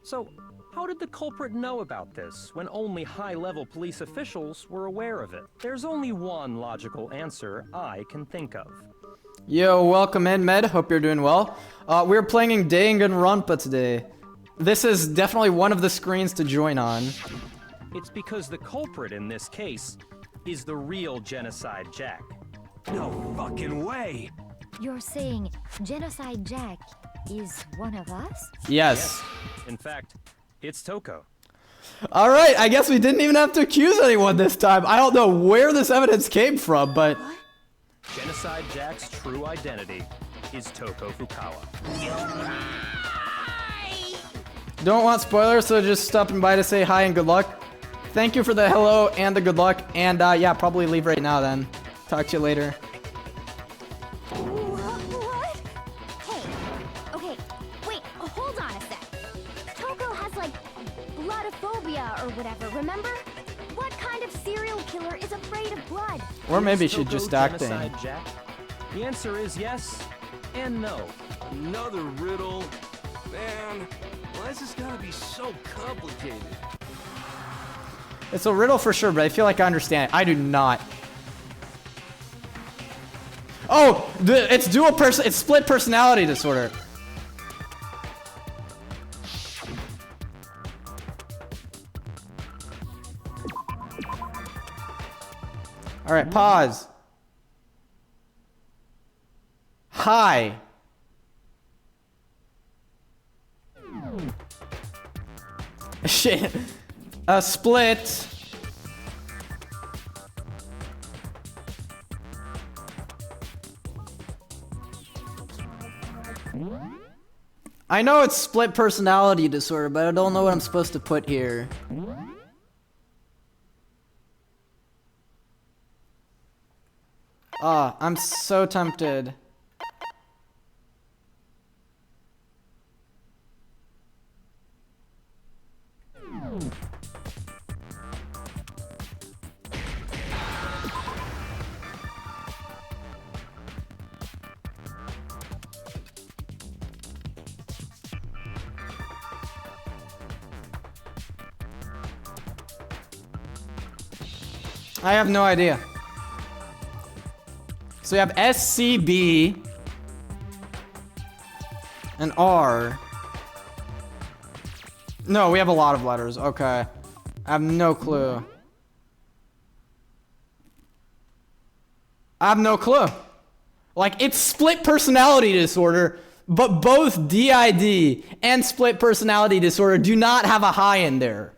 So, how did the culprit know about this when only high-level police officials were aware of it? There's only one logical answer I can think of. Yo, welcome in, Med. Hope you're doing well. We're playing Danganronpa today. This is definitely one of the screens to join on. It's because the culprit in this case is the real Genocide Jack. No fucking way! You're saying Genocide Jack is one of us? Yes. In fact, it's Toko. Alright, I guess we didn't even have to accuse anyone this time. I don't know where this evidence came from, but... Genocide Jack's true identity is Toko Fukawa. Don't want spoilers, so just stopping by to say hi and good luck. Thank you for the hello and the good luck. And yeah, probably leave right now then. Talk to you later. What? Hey, okay, wait, hold on a sec. Toko has like bloodophobia or whatever, remember? What kind of serial killer is afraid of blood? Or maybe Is she's Toko just acting. genocide, Jack? The answer is yes and no. Another riddle? Man, why is this gotta be so complicated? It's a riddle for sure, but I feel like I understand it. I do not. Oh, it's it's split personality disorder. All right, pause. Hi. Shit. A split. I know it's split personality disorder, but I don't know what I'm supposed to put here. Ah, I'm so tempted. I have no idea. So we have S, C, B, and R. No, we have a lot of letters. Okay. I have no clue. I have no clue. Like, it's split personality disorder, but both DID and split personality disorder do not have a high in there.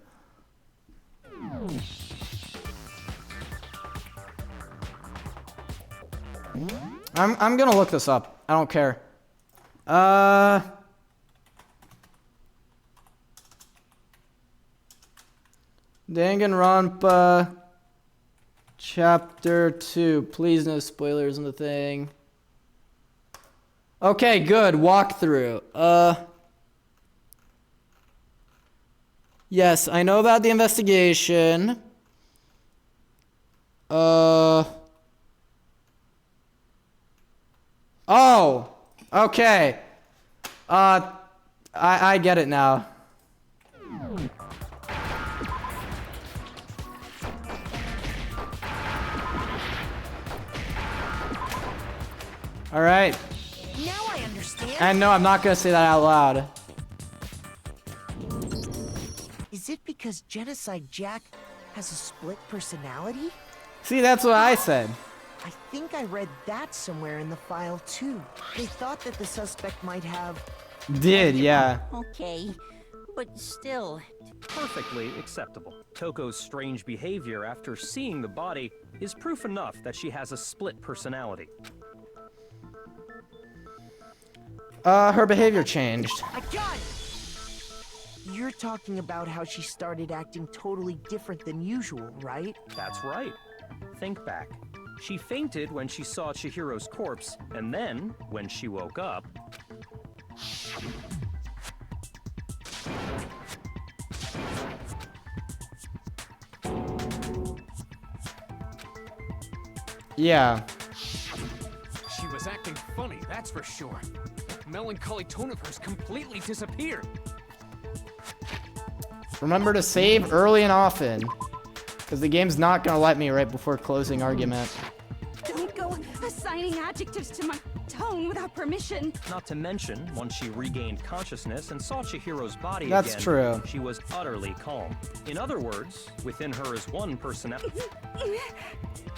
I'm gonna look this up. I don't care. Danganronpa Chapter 2. Please no spoilers on the thing. Okay, good. Walkthrough. Yes, I know about the investigation. Oh, okay. I get it now. All right. Now I understand. And no, I'm not gonna say that out loud. Is it because Genocide Jack has a split personality? See, that's what I said. I think I read that somewhere in the file too. They thought that the suspect might have... Did, yeah. Okay, but still. Perfectly acceptable. Toko's strange behavior after seeing the body is proof enough that she has a split personality. Her behavior changed. I got it! You're talking about how she started acting totally different than usual, right? That's right. Think back. She fainted when she saw Chihiro's corpse, and then, when she woke up... Yeah. She was acting funny, that's for sure. Melancholy tone of hers completely disappeared. Remember to save early and often. Because the game's not gonna let me right before closing argument. Don't go assigning adjectives to my tone without permission. Not to mention, once she regained consciousness and saw Chihiro's body That's again, true. she was utterly calm. In other words, within her is one personality.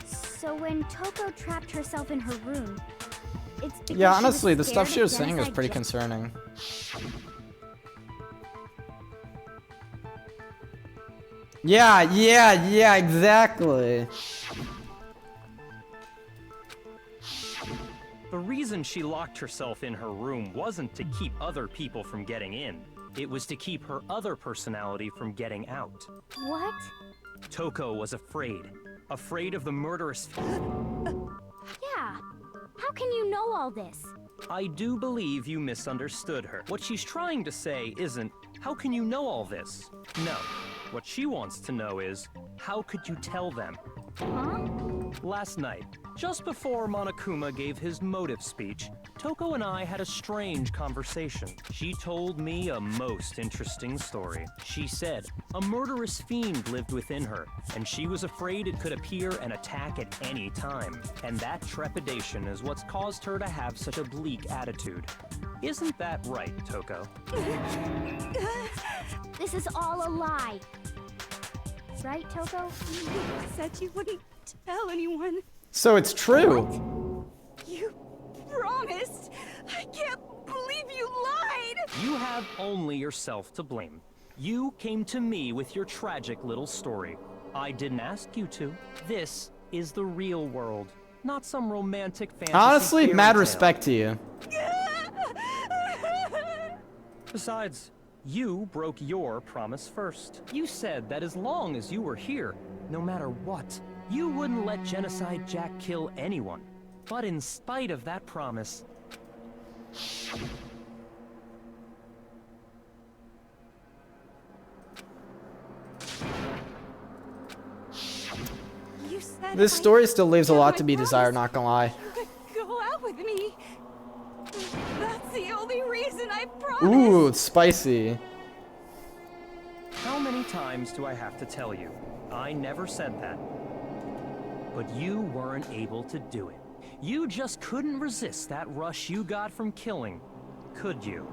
So when Toko trapped herself in her room, it's because Yeah, she was honestly, the stuff scared she of was saying was Genocide pretty Jack. concerning. Yeah, exactly. The reason she locked herself in her room wasn't to keep other people from getting in. It was to keep her other personality from getting out. What? Toko was afraid. Afraid of the murderous... Yeah. How can you know all this? I do believe you misunderstood her. What she's trying to say isn't, how can you know all this? No. What she wants to know is, how could you tell them? Huh? Last night, just before Monokuma gave his motive speech, Toko and I had a strange conversation. She told me a most interesting story. She said a murderous fiend lived within her, and she was afraid it could appear and attack at any time. And that trepidation is what's caused her to have such a bleak attitude. Isn't that right, Toko? This is all a lie. Right, Toko? You said you wouldn't tell anyone. So it's true. You promised. I can't believe you lied. You have only yourself to blame. You came to me with your tragic little story. I didn't ask you to. This is the real world, not some romantic fantasy. Honestly, fairy mad tale. respect to you. Besides, you broke your promise first. You said that as long as you were here, no matter what, you wouldn't let Genocide Jack kill anyone. But in spite of that promise... You said This if I story still leaves a kept lot my to be desired, promise, not gonna lie. you could go out with me. That's the only reason I promised. Ooh, it's spicy. How many times do I have to tell you? I never said that. But you weren't able to do it. You just couldn't resist that rush you got from killing, could you?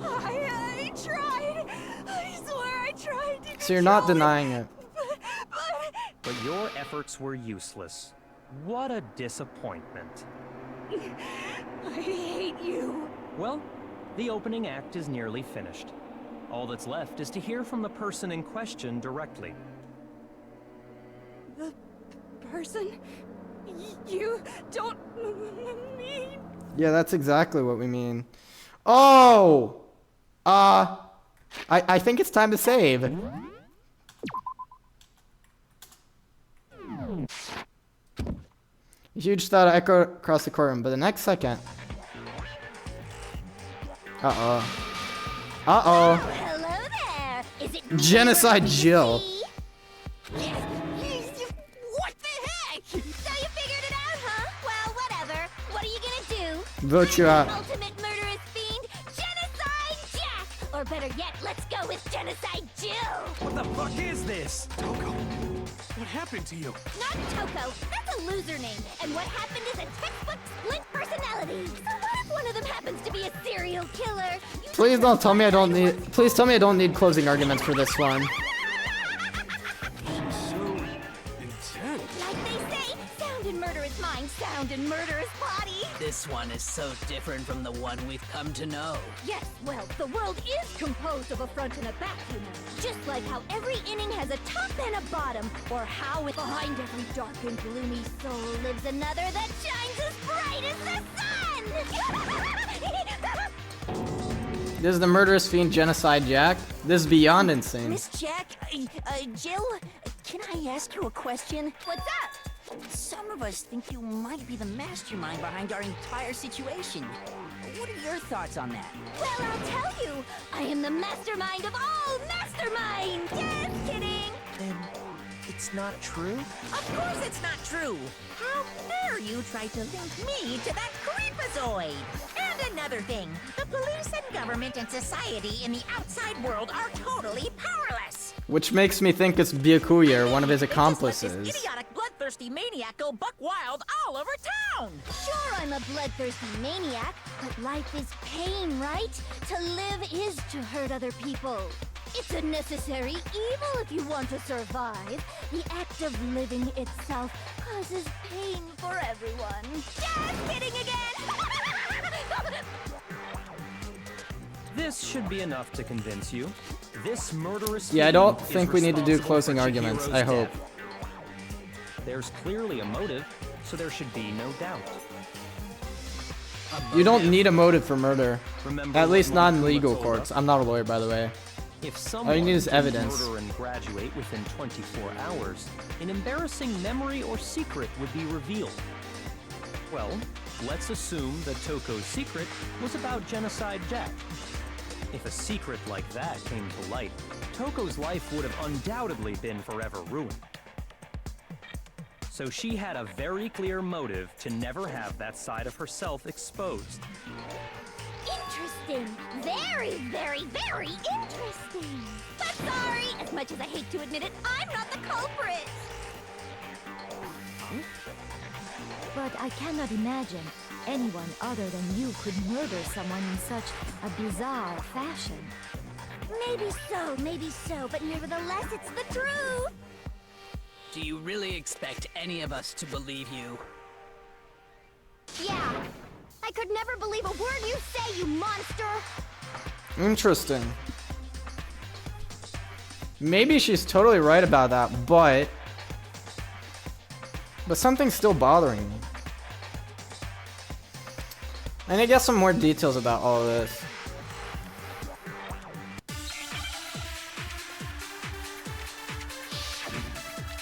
I tried. I swear I tried to. So you're not control denying it. But your efforts were useless. What a disappointment. I hate you. Well, the opening act is nearly finished. All that's left is to hear from the person in question directly. The person you don't mean. Yeah, that's exactly what we mean. Oh! I think it's time to save. Huge thought echoed across the courtroom, but the next second... Uh-oh. Uh-oh. Hello there. Is it Genocide Jill. What the heck? So you figured it out, huh? Well, whatever. What are you gonna do? Vote you out. Ultimate murderous fiend, Genocide Jack! Or better yet, let's go with Genocide Jill! What the fuck is this? Toko, what happened to you? Not Toko, that's a loser name. And what happened is a textbook split personality. So what if one of them happens to be a serial killer? Please don't tell me I don't need... Please tell me I don't need closing arguments for this one. So intense. Like they say, sound in murderous mind, sound in murderous body. This one is so different from the one we've come to know. Yes, well, the world is composed of a front and a back, you know. Just like how every inning has a top and a bottom, or how behind every dark and gloomy soul lives another that shines as bright as the sun! This is the murderous fiend Genocide Jack. This is beyond insane. Miss Jack, Jill, can I ask you a question? What's up? Some of us think you might be the mastermind behind our entire situation. What are your thoughts on that? Well, I'll tell you. I am the mastermind of all masterminds! Just kidding! Then it's not true? Of course it's not true! How dare you try to link me to that creepazoid? And another thing, the police and government and society in the outside world are totally powerless! Which makes me think it's Byakuya or one of his They just let accomplices. this idiotic, bloodthirsty maniac go buck wild all over town! Sure, I'm a bloodthirsty maniac, but life is pain, right? To live is to hurt other people. It's a necessary evil if you want to survive. The act of living itself causes pain for everyone. Just kidding again! This should be enough to convince you. This murderous Yeah, I don't fiend think is we need to do responsible closing for arguments, Chihiro's I hope. death. There's clearly a motive, so there should be no doubt. You don't need a motive for murder. Remember At what least not in Monokuma legal told courts. us? I'm not a lawyer, by the way. If All someone you need is can evidence. murder and graduate within 24 hours, an embarrassing memory or secret would be revealed. Well, let's assume that Toko's secret was about Genocide Jack. If a secret like that came to light, Toko's life would have undoubtedly been forever ruined. So she had a very clear motive to never have that side of herself exposed. Interesting. Very, very, very interesting. But sorry, as much as I hate to admit it, I'm not the culprit. But I cannot imagine anyone other than you could murder someone in such a bizarre fashion. Maybe so, but nevertheless, it's the truth. Do you really expect any of us to believe you? Yeah. I could never believe a word you say, you monster. Interesting. Maybe she's totally right about that, but something's still bothering me. I need to get some more details about all of this.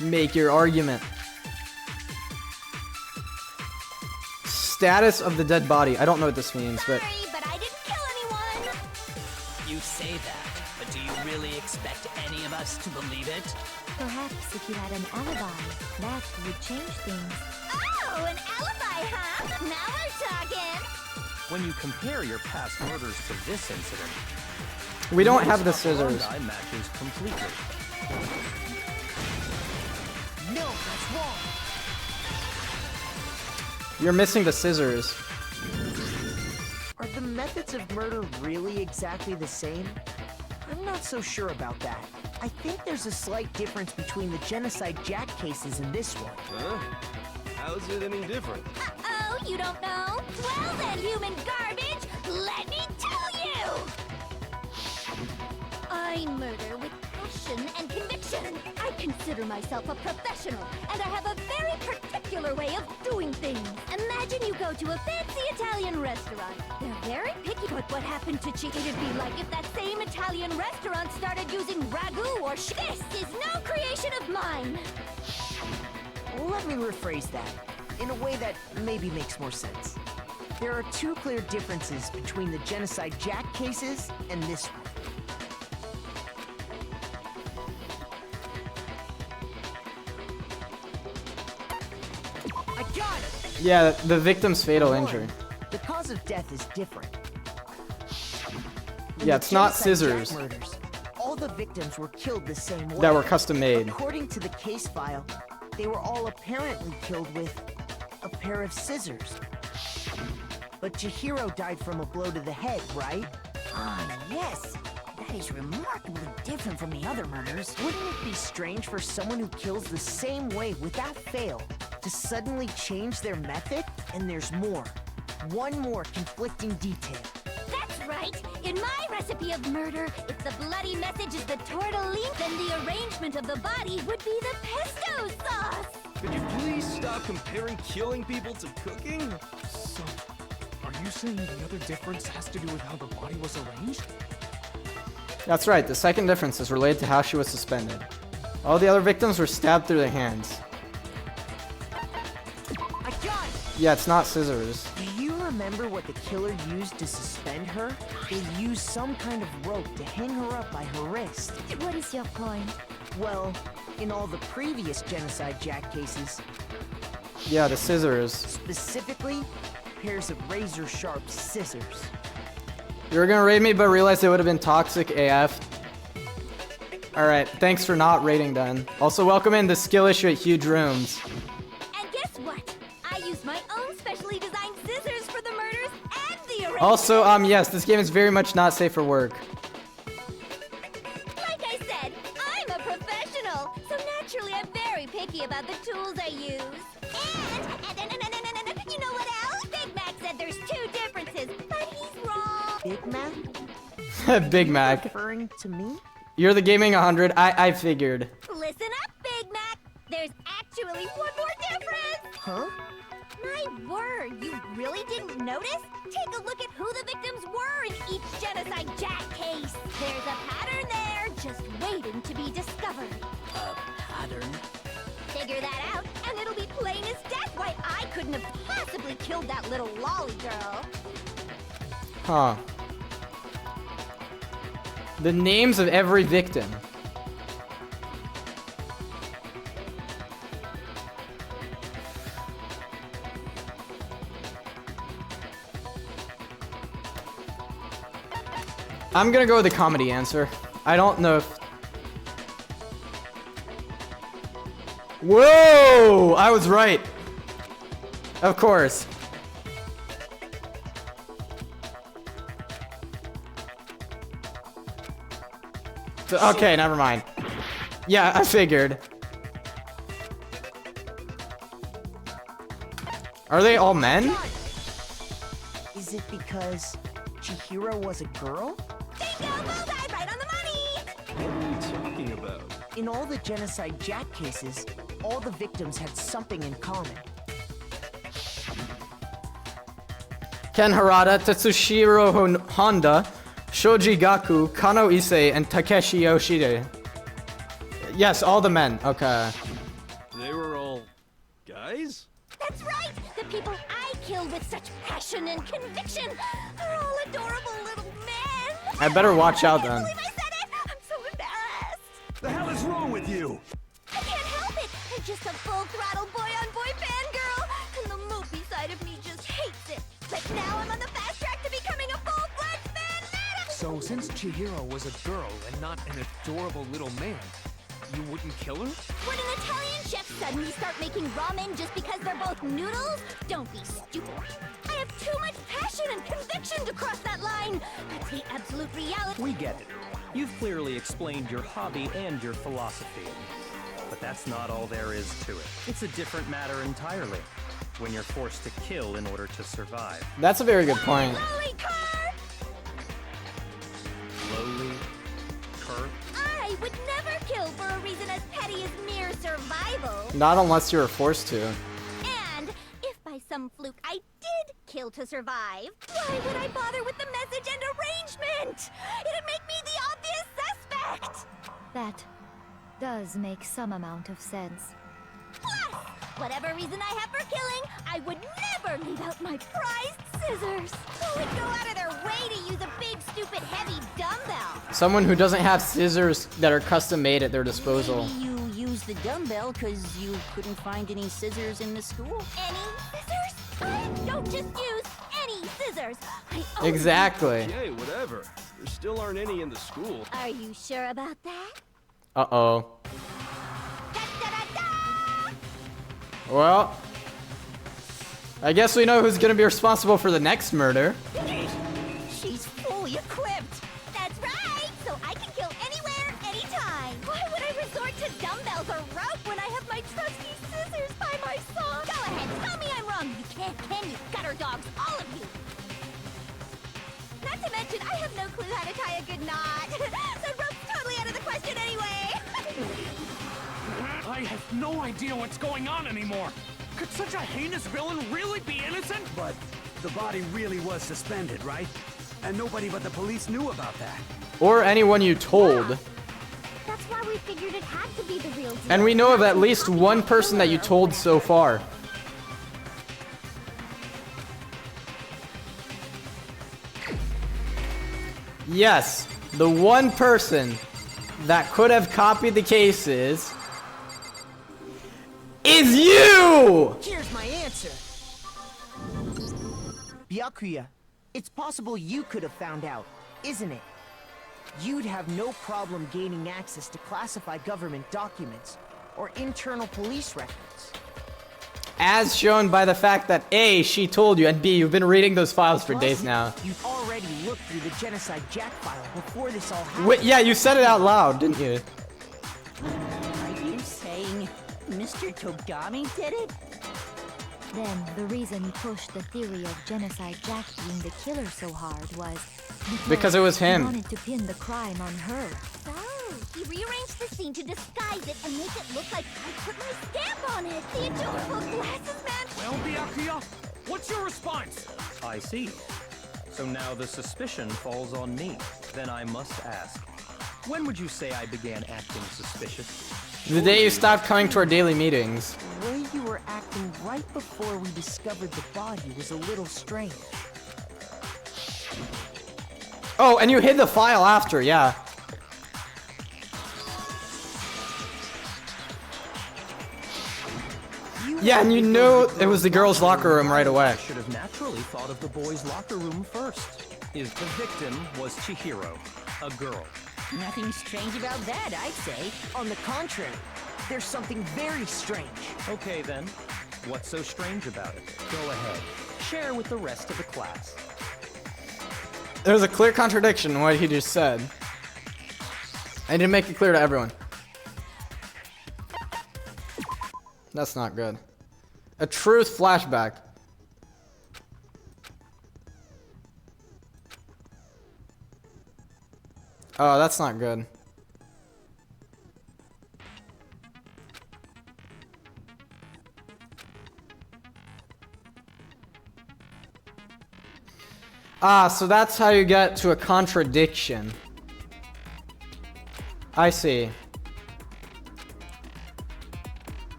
Make your argument. Status of the dead body. I don't know what this means, but... Sorry, but I didn't kill anyone. You say that, but do you really expect any of us to believe it? Perhaps if you had an alibi, that would change things. Oh, an alibi, huh? Now we're talking. When you compare your past murders to this incident, we don't have the scissors. Eye matches completely. No, that's wrong. You're missing the scissors. Are the methods of murder really exactly the same? I'm not so sure about that. I think there's a slight difference between the Genocide Jack cases and this one. Huh? How's it any different? Uh-oh, you don't know? Well then, human garbage, let me tell you! I murder with passion and conviction. I consider myself a professional, and I have a very particular way of doing things. Imagine you go to a fancy Italian restaurant. They're very picky, but what happened to it'd be like if that same Italian restaurant started using ragu or This is no creation of mine! Let me rephrase that, in a way that maybe makes more sense. There are two clear differences between the Genocide Jack cases and this one. I got it! Yeah, the victim's fatal injury. The cause of death is different. In Yeah, the it's not Genocide scissors. Jack murders, all the victims were killed the same way. That were custom made. According to the case file, they were all apparently killed with a pair of scissors. But Chihiro died from a blow to the head, right? Ah, yes. That is remarkably different from the other murders. Wouldn't it be strange for someone who kills the same way without fail to suddenly change their method? And there's more. One more conflicting detail. That's right! In my recipe of murder, if the bloody message is the tortellini, then the arrangement of the body would be the pesto sauce! Could you please stop comparing killing people to cooking? So, are you saying the other difference has to do with how the body was arranged? That's right, the second difference is related to how she was suspended. All the other victims were stabbed through their hands. I got it! Yeah, it's not scissors. Do you remember what the killer used to suspend her? They used some kind of rope to hang her up by her wrist. What is your point? Well, in all the previous Genocide Jack cases, Yeah, the scissors. specifically, pairs of razor-sharp scissors. You were gonna raid me, but realized it would have been toxic AF. Alright, thanks for not raiding then. Also, welcome in the skill issue at Huge Rooms. And guess what? I used my own specially designed scissors for the murders and the arrangement. Also, yes, this game is very much not safe for work. Like I said, I'm a professional, so naturally I'm very picky about the tools I use. And you know what else? Big Mac said there's two differences, but he's wrong. Big Mac? Big Mac. Referring to me? You're the Gaming 100, I figured. Listen up, Big Mac. There's actually one more difference. Huh? My My word, you really didn't notice? Take a look at who the victims were in each Genocide Jack case. There's a pattern there, just waiting to be discovered. A pattern? Figure that out, and it'll be plain as death why I couldn't have possibly killed that little lolly girl. Huh. The names of every victim. I'm gonna go with the comedy answer. I don't know if... Whoa! I was right. Of course. So, okay, never mind. Yeah, I figured. Are they all men? Is it because Chihiro was a girl? Bingo! Bullseye! Right on the money! What are you talking about? In all the Genocide Jack cases, all the victims had something in common. Ken Harada, Tetsushiro Honda, Shoji Gaku, Kano Issei, and Takeshi Yoshide. Yes, all the men. Okay. They were all guys? That's right! The people I killed with such passion and conviction are all adorable little men! I better watch out then. I can't believe I said it! I'm so embarrassed! The hell is wrong with you? I can't help it! I'm just a full-throttle boy-on-boy fangirl! And the movie side of me just hates it! But now I'm on the fast track to becoming a full-fledged fan! So since Chihiro was a girl and not an adorable little man, you wouldn't kill her? Would an Italian chef suddenly start making ramen just because they're both noodles? Don't be stupid. I have too much passion and conviction to cross that line. That's the absolute reality. We get it. You've clearly explained your hobby and your philosophy. But that's not all there is to it. It's a different matter entirely. When you're forced to kill in order to survive. That's a very good point. Lolly car! Lowly? Cur? I would never kill for a reason as petty as mere survival. Not unless you were forced to. And if by some fluke I did kill to survive, why would I bother with the message and arrangement? It'd make me the obvious suspect. That does make some amount of sense. Plus, whatever reason I have for killing, I would never leave out my prized scissors. Who would go out of their way to use a big, stupid, heavy dumbbell? Someone who doesn't have scissors that are custom made at their disposal. Maybe you used the dumbbell because you couldn't find any scissors in the school? Any scissors? I don't just use any scissors. I only... Exactly. Okay, whatever. There still aren't any in the school. Are you sure about that? Uh-oh. Well, I guess we know who's gonna be responsible for the next murder. She's fully equipped. That's right. So I can kill anywhere, anytime. Why would I resort to dumbbells or rope when I have my trusty scissors by my side? Go ahead, tell me I'm wrong. You can't, can you? Gutter dogs, all of you. Not to mention, I have no clue how to tie a good knot. So rope's totally out of the question anyway. I have no idea what's going on anymore. Could such a heinous villain really be innocent? But the body really was suspended, right? And nobody but the police knew about that. Or anyone you told. Yeah. That's why we figured it had to be the real deal. And we know of at least one person that you told so far. Yes, the one person that could have copied the cases is you! Here's my answer. Byakuya, it's possible you could have found out, isn't it? You'd have no problem gaining access to classified government documents or internal police records. As shown by the fact that A, she told you, and B, you've been reading those files for Plus, days now. You've already looked through the Genocide Jack file before this all happened. Wait, yeah, you said it out loud, didn't you? Are you saying Mr. Togami did it? Then the reason he pushed the theory of Genocide Jack being the killer so hard was because it was him. He wanted to pin the crime on her. So, He rearranged the scene to disguise it and make it look like I put my stamp on it. The adorable glasses man. Well, Byakuya, what's your response? I see. So now the suspicion falls on me. Then I must ask, when would you say I began acting suspicious? The day you stopped coming to our daily meetings. The way you were acting right before we discovered the body was a little strange. Oh, and you hid the file after, yeah. Yeah, and you knew it was the girls' locker room right away. I should have naturally thought of the boys' locker room first. If the victim was Chihiro, a girl. Nothing strange about that, I'd say. On the contrary, there's something very strange. Okay then, what's so strange about it? Go ahead, share with the rest of the class. There's a clear contradiction in what he just said. I need to make it clear to everyone. That's not good. A truth flashback. Oh, that's not good. Ah, so that's how you get to a contradiction. I see.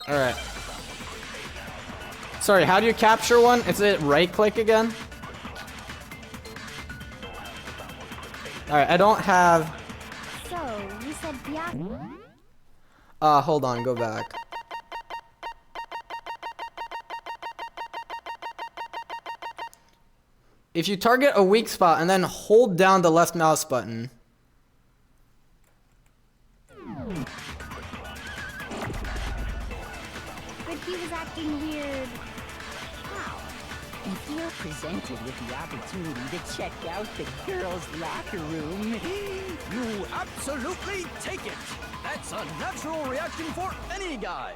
Alright. Sorry, how do you capture one? Is it right click again? Alright, I don't have... So, you said Byakuya? Hold on, go back. If you target a weak spot and then hold down the left mouse button. But he was acting weird. How? If you're presented with the opportunity to check out the girls' locker room, You absolutely take it. That's a natural reaction for any guy.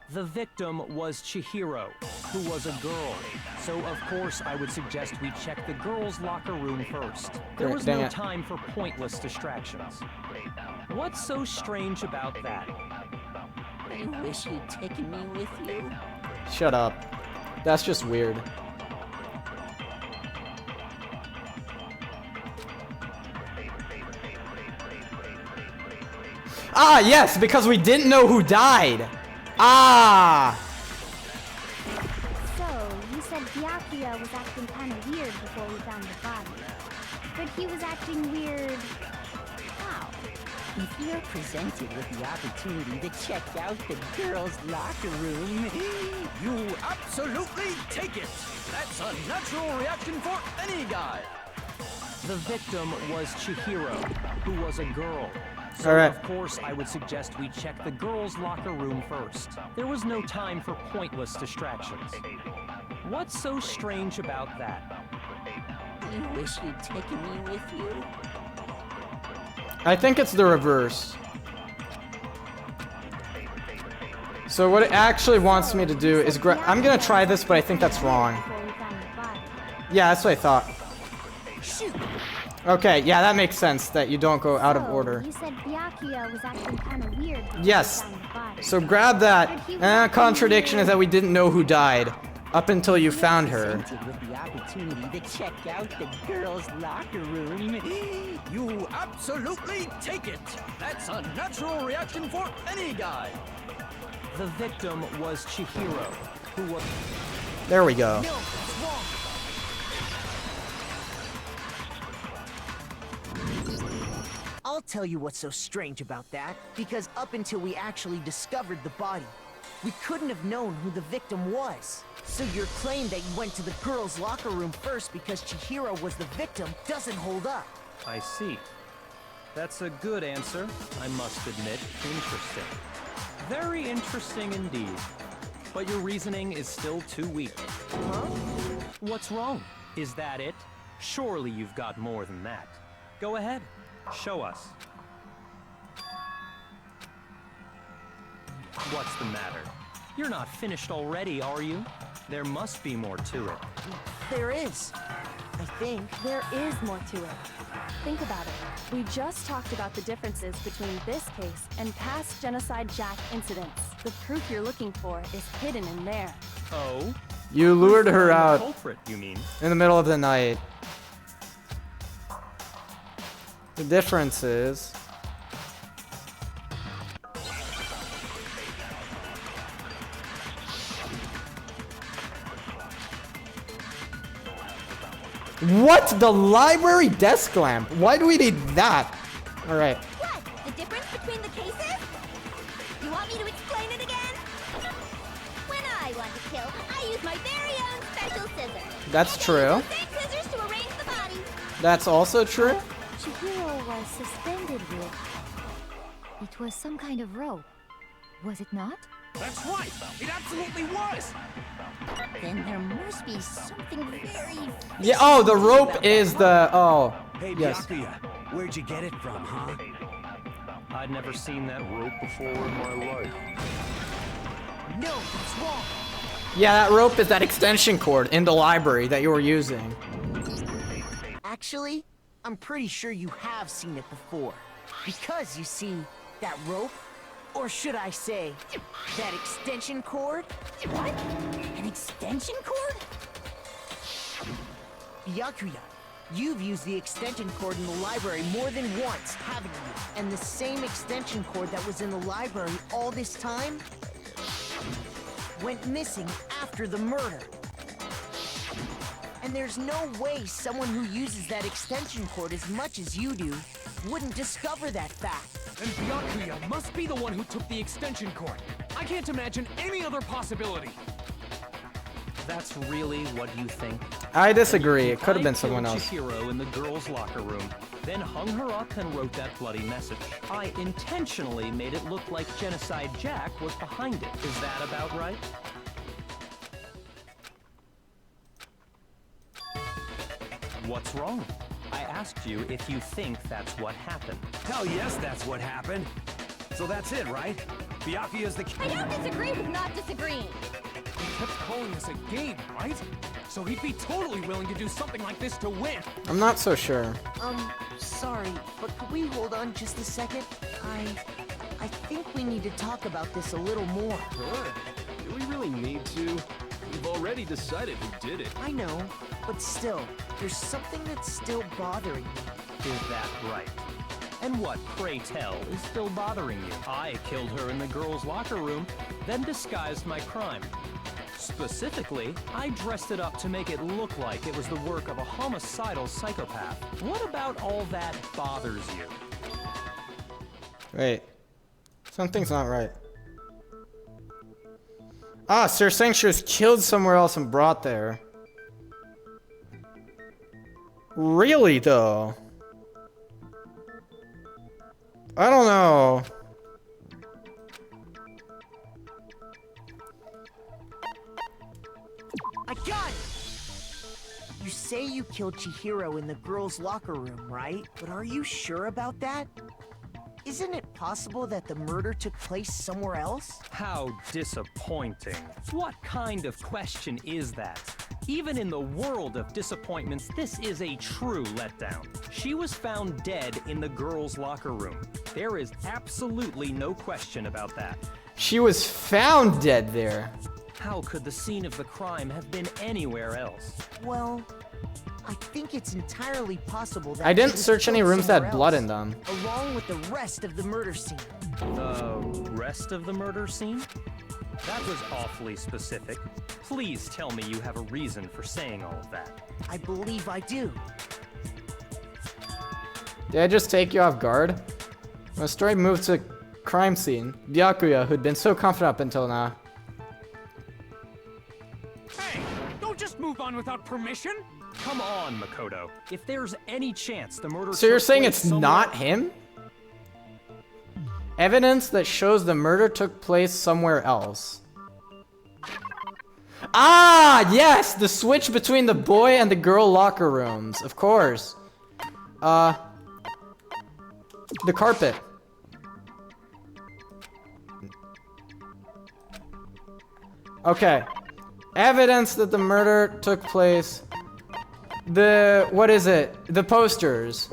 The victim was Chihiro, who was a girl. So of course I would suggest we check the girls' locker room first. There was no time for pointless distractions. What's so strange about that? I wish you'd taken me with you. Shut up. That's just weird. Ah, yes, because we didn't know who died. Ah! So, you said Byakuya was acting kind of weird before we found the body. But he was acting weird... how? If you're presented with the opportunity to check out the girls' locker room, You absolutely take it. That's a natural reaction for any guy. The victim was Chihiro, who was a girl. So Alright. of course I would suggest we check the girls' locker room first. There was no time for pointless distractions. What's so strange about that? I wish you'd taken me with you. I think it's the reverse. So what it actually wants me to do is I'm gonna try this, but I think that's wrong. Yeah, that's what I thought. Okay, yeah, that makes sense that you don't go out of order. You said Byakuya was acting kind of weird before Yes. we found the body. So grab that. And the contradiction is that we didn't know who died up until you found her. Presented with the opportunity to check out the girls' locker room, You absolutely take it. That's a natural reaction for any guy. The victim was Chihiro, who was... There we go. I'll tell you what's so strange about that, because up until we actually discovered the body, we couldn't have known who the victim was. So your claim that you went to the girls' locker room first because Chihiro was the victim doesn't hold up. I see. That's a good answer, I must admit. Interesting. Very interesting indeed. But your reasoning is still too weak. Huh? What's wrong? Is that it? Surely you've got more than that. Go ahead. Show us. What's the matter? You're not finished already, are you? There must be more to it. There is. I think. There is more to it. think about it. We just talked about the differences between this case and past Genocide Jack incidents. The proof you're looking for is hidden in there. Oh? You lured her out Culprit, you mean? in the middle of the night. The difference is... What? The library desk lamp? Why do we need that? Alright. What? The difference between the cases? You want me to explain it again? When I want to kill, I use my very own special scissors. That's true. Same scissors to arrange the body. That's also true. Chihiro was suspended with... It was some kind of rope. Was it not? That's right! It absolutely was! Then there must be something very... Yeah, oh, the rope is the... Oh, Hey, yes. Byakuya, where'd you get it from, huh? I'd never seen that rope before in my life. No, that's wrong. Yeah, that rope is that extension cord in the library that you were using. Actually, I'm pretty sure you have seen it before. Because, you see, that rope, or should I say, that extension cord? What? An extension cord? Byakuya, you've used the extension cord in the library more than once, haven't you? And the same extension cord that was in the library all this time went missing after the murder. And there's no way someone who uses that extension cord as much as you do wouldn't discover that fact. And Byakuya must be the one who took the extension cord. I can't imagine any other possibility. That's really what you think? I disagree. It could have been I someone killed else. Chihiro in the girls' locker room, then hung her up and wrote that bloody message. I intentionally made it look like Genocide Jack was behind it. Is that about right? What's wrong? I asked you if you think that's what happened. Hell yes, that's what happened. So that's it, right? Byakuya's the... I don't disagree with not disagreeing. He kept calling this a game, right? So he'd be totally willing to do something like this to win. I'm not so sure. Sorry, but could we hold on just a second? I think we need to talk about this a little more. Sure. Do we really need to? We've already decided who did it. I know, but still, there's something that's still bothering me. Is that right? And what, pray tell, is still bothering you? I killed her in the girls' locker room, then disguised my crime. Specifically, I dressed it up to make it look like it was the work of a homicidal psychopath. What about all that bothers you? Wait. Something's not right. Ah, so you're saying she was killed somewhere else and brought there. Really, though? I don't know. I got it! You say you killed Chihiro in the girls' locker room, right? But are you sure about that? Isn't it possible that the murder took place somewhere else? How disappointing. What kind of question is that? Even in the world of disappointments, this is a true letdown. She was found dead in the girls' locker room. There is absolutely no question about that. She was found dead there. How could the scene of the crime have been anywhere else? Well, I think it's entirely possible that I didn't she was search any killed rooms that somewhere had blood else, in them. along with the rest of the murder scene. The rest of the murder scene? That was awfully specific. Please tell me you have a reason for saying all of that. I believe I do. Did I just take you off guard? When the story moved to crime scene, Byakuya, who'd been so confident up until now. Hey, don't just move on without permission. Come on, Makoto. If there's any chance the murder So you're took saying place it's somewhere- not him? Evidence that shows the murder took place somewhere else. Ah, yes! The switch between the boy and the girl locker rooms. Of course. The carpet. Okay. Evidence that the murder took place. What is it? The posters.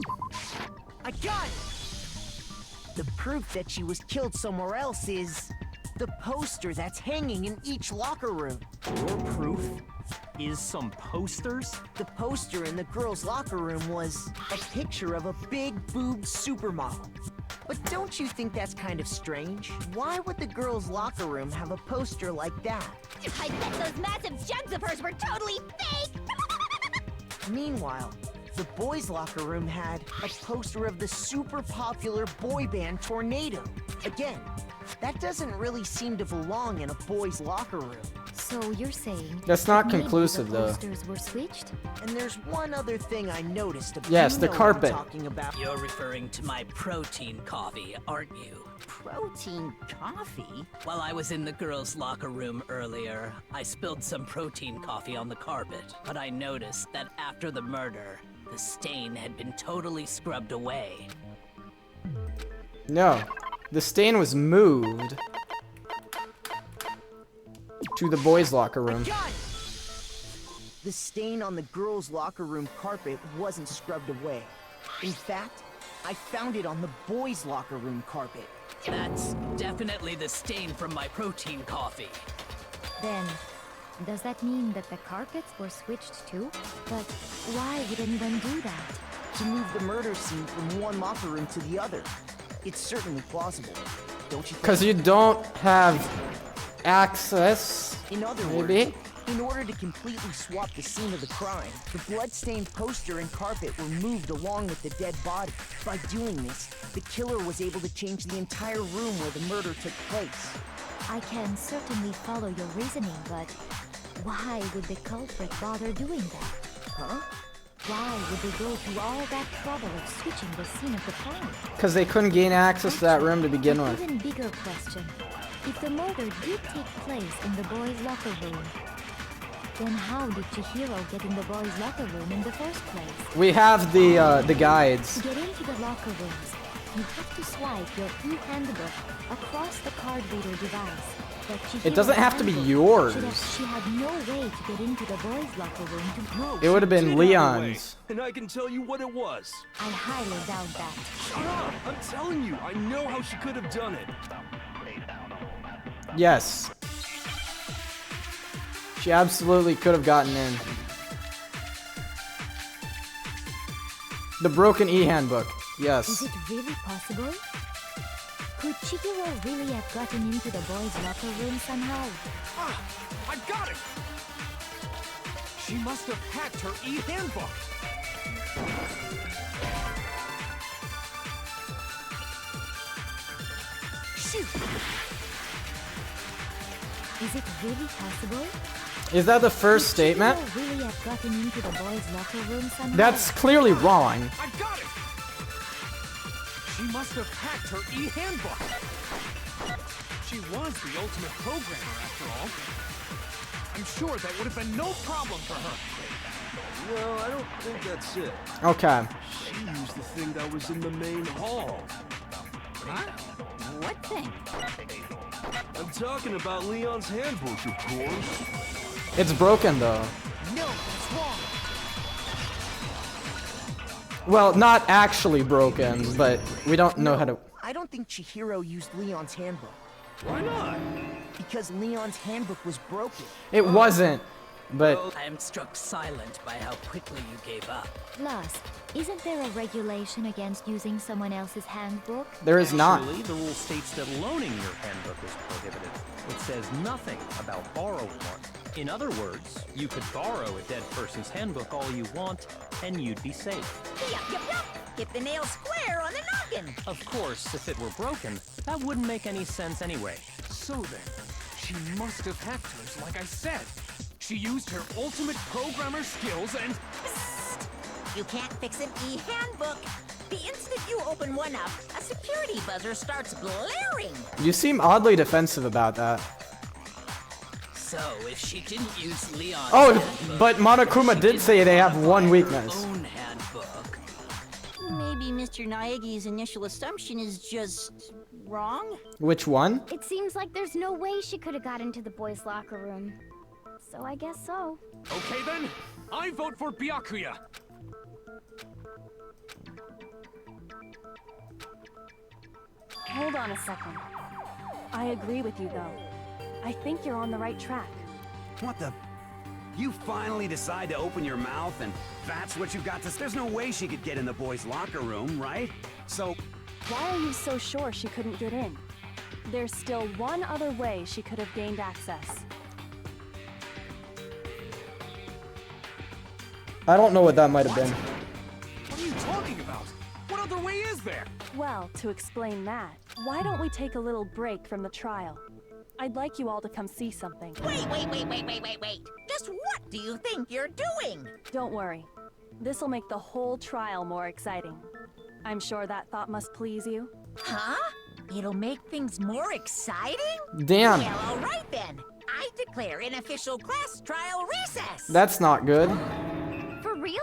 I got it! The proof that she was killed somewhere else is the poster that's hanging in each locker room. Your proof is some posters? The poster in the girls' locker room was a picture of a big-boobed supermodel. But don't you think that's kind of strange? Why would the girls' locker room have a poster like that? I bet those massive jugs of hers were totally fake! Meanwhile, the boys' locker room had a poster of the super popular boy band Tornado. Again, that doesn't really seem to belong in a boys' locker room. So you're saying That's not maybe conclusive, the though. posters were switched? And there's one other thing I noticed about. Yes, You the know what carpet. I'm talking about. You're referring to my protein coffee, aren't you? Protein coffee? While I was in the girls' locker room earlier, I spilled some protein coffee on the carpet, but I noticed that after the murder, the stain had been totally scrubbed away. No. The stain was moved to the boys' locker room. Got it! The stain on the girls' locker room carpet wasn't scrubbed away. In fact, I found it on the boys' locker room carpet. That's definitely the stain from my protein coffee. Then, does that mean that the carpets were switched too? But why would anyone do that? To move the murder scene from one locker room to the other. It's certainly plausible, don't you think? Because you don't have access, In other maybe? words, in order to completely swap the scene of the crime, the blood-stained poster and carpet were moved along with the dead body. By doing this, the killer was able to change the entire room where the murder took place. I can certainly follow your reasoning, but why would the culprit bother doing that? Huh? Why would they go through all that trouble of switching the scene of the crime? Because they couldn't gain access to that room to begin An with. even bigger question. If the murder did take place in the boys' locker room, then how did Chihiro get in the boys' locker room in the first place? We have the guides. To get into the locker rooms, you have to swipe your e-handbook across the card reader device. But It doesn't have to be Chihiro's yours. handbook showed that she had no way to get into the boys' locker room to No, It would have she been did have a way, Leon's. and I can tell you what it was. I highly doubt that. Shut up! I'm telling you, I know how she could have done it. Yes. She absolutely could have gotten in. The broken e-handbook. Is Yes. it really possible? Could Chihiro really have gotten into the boys' locker room somehow? Ah, I got it! She must have hacked her e-handbook. Shoot! Is it really possible? Is that the first Could statement? Chihiro really have gotten into the boys' locker room somehow? That's clearly wrong. I got it! She must have hacked her e-handbook. She was the ultimate programmer, after all. I'm sure that would have been no problem for her. Well, I don't think that's it. Okay. She used the thing that was in the main hall. Huh? What thing? I'm talking about Leon's handbook, of course. It's broken though. No, it's wrong. Well, not actually broken, but we don't know how to... I don't think Chihiro used Leon's handbook. Why not? Because Leon's handbook was broken. It wasn't, but... I am struck silent by how quickly you gave up. Plus, isn't there a regulation against using someone else's handbook? There is not. Actually, the rule states that loaning your handbook is prohibited. It says nothing about borrowing one. In other words, you could borrow a dead person's handbook all you want, and you'd be safe. Yup, yup, yup. Hit the nail square on the noggin. Of course, if it were broken, that wouldn't make any sense anyway. So then, she must have hacked hers, like I said. She used her ultimate programmer skills and... You can't fix an e-handbook. The instant you open one up, a security buzzer starts blaring. You seem oddly defensive about that. So, if she didn't use Leon's Oh, handbook, but Monokuma did say they have one her weakness. own handbook. Maybe Mr. Naegi's initial assumption is just wrong? Which one? It seems like there's no way she could have got into the boys' locker room. So I guess so. Okay then, I vote for Byakuya. Hold on a second. I agree with you, though. I think you're on the right track. What the? You finally decide to open your mouth and that's what you've got to... There's no way she could get in the boys' locker room, right? So... Why are you so sure she couldn't get in? There's still one other way she could have gained access. I don't know what that might have been. What are you talking about? What other way is there? Well, to explain that, why don't we take a little break from the trial? I'd like you all to come see something. Wait. Just what do you think you're doing? Don't worry. This'll make the whole trial more exciting. I'm sure that thought must please you. Huh? It'll make things more exciting? Damn. Well, all right then. I declare an official class trial recess. That's not good. For real?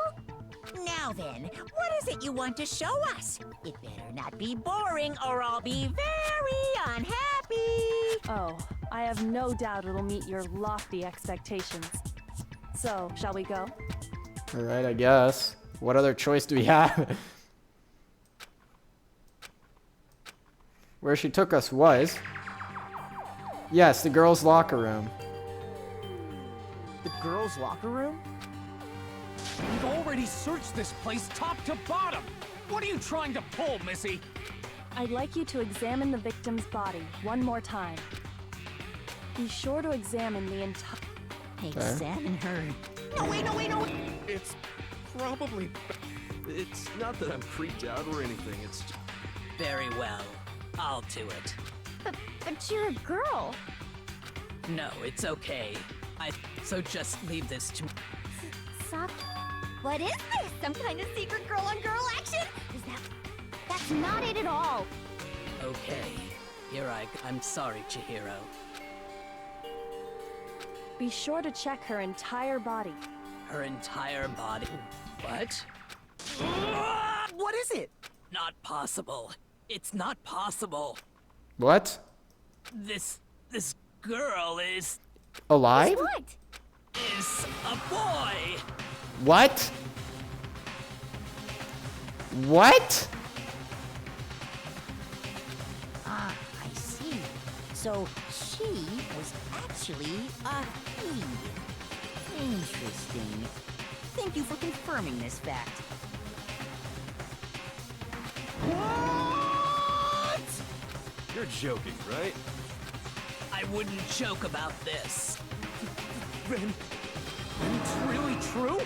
Now then, what is it you want to show us? It better not be boring or I'll be very unhappy. Oh, I have no doubt it'll meet your lofty expectations. So, shall we go? Alright, I guess. What other choice do we have? Where she took us was... Yes, the girls' locker room. The girls' locker room? We've already searched this place top to bottom. What are you trying to pull, Missy? I'd like you to examine the victim's body one more time. Be sure to examine the entire... Examine her. No, wait. It's probably... It's not that I'm creeped out or anything, it's just... Very well. I'll do it. But you're a girl. No, it's okay. So just leave this to me. Saki, what is this? Some kind of secret girl-on-girl action? That's not it at all. Okay. I'm sorry, Chihiro. Be sure to check her entire body. Her entire body? What? What is it? Not possible. It's not possible. What? This girl is Alive? What? is a boy. What? What? Ah, I see. So she was actually a he. Interesting. Thank you for confirming this fact. What? You're joking, right? I wouldn't joke about this. Then it's really true?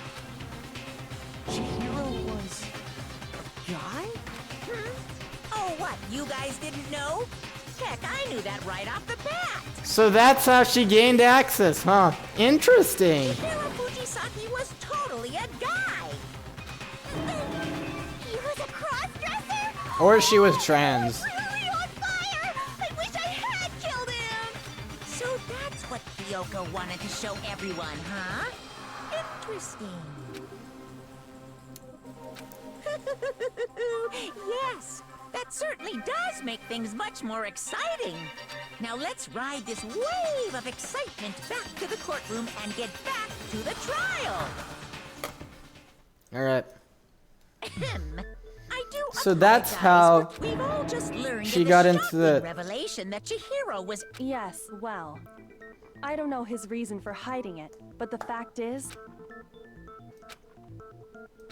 Chihiro was a guy? Oh, what? You guys didn't know? Heck, I knew that right off the bat. So that's how she gained access, huh? Interesting. Hiro Fujisaki was totally a guy. He was a cross-dresser? Or she was trans. Really on fire! I wish I had killed him! So that's what Kyoko wanted to show everyone, huh? Interesting. Yes, that certainly does make things much more exciting. Now let's ride this wave of excitement back to the courtroom and get back to the trial. Alright. I do So that's how apologize, but we've all just learned she of got the into shocking the... revelation that Chihiro was... Yes, well, I don't know his reason for hiding it, but the fact is...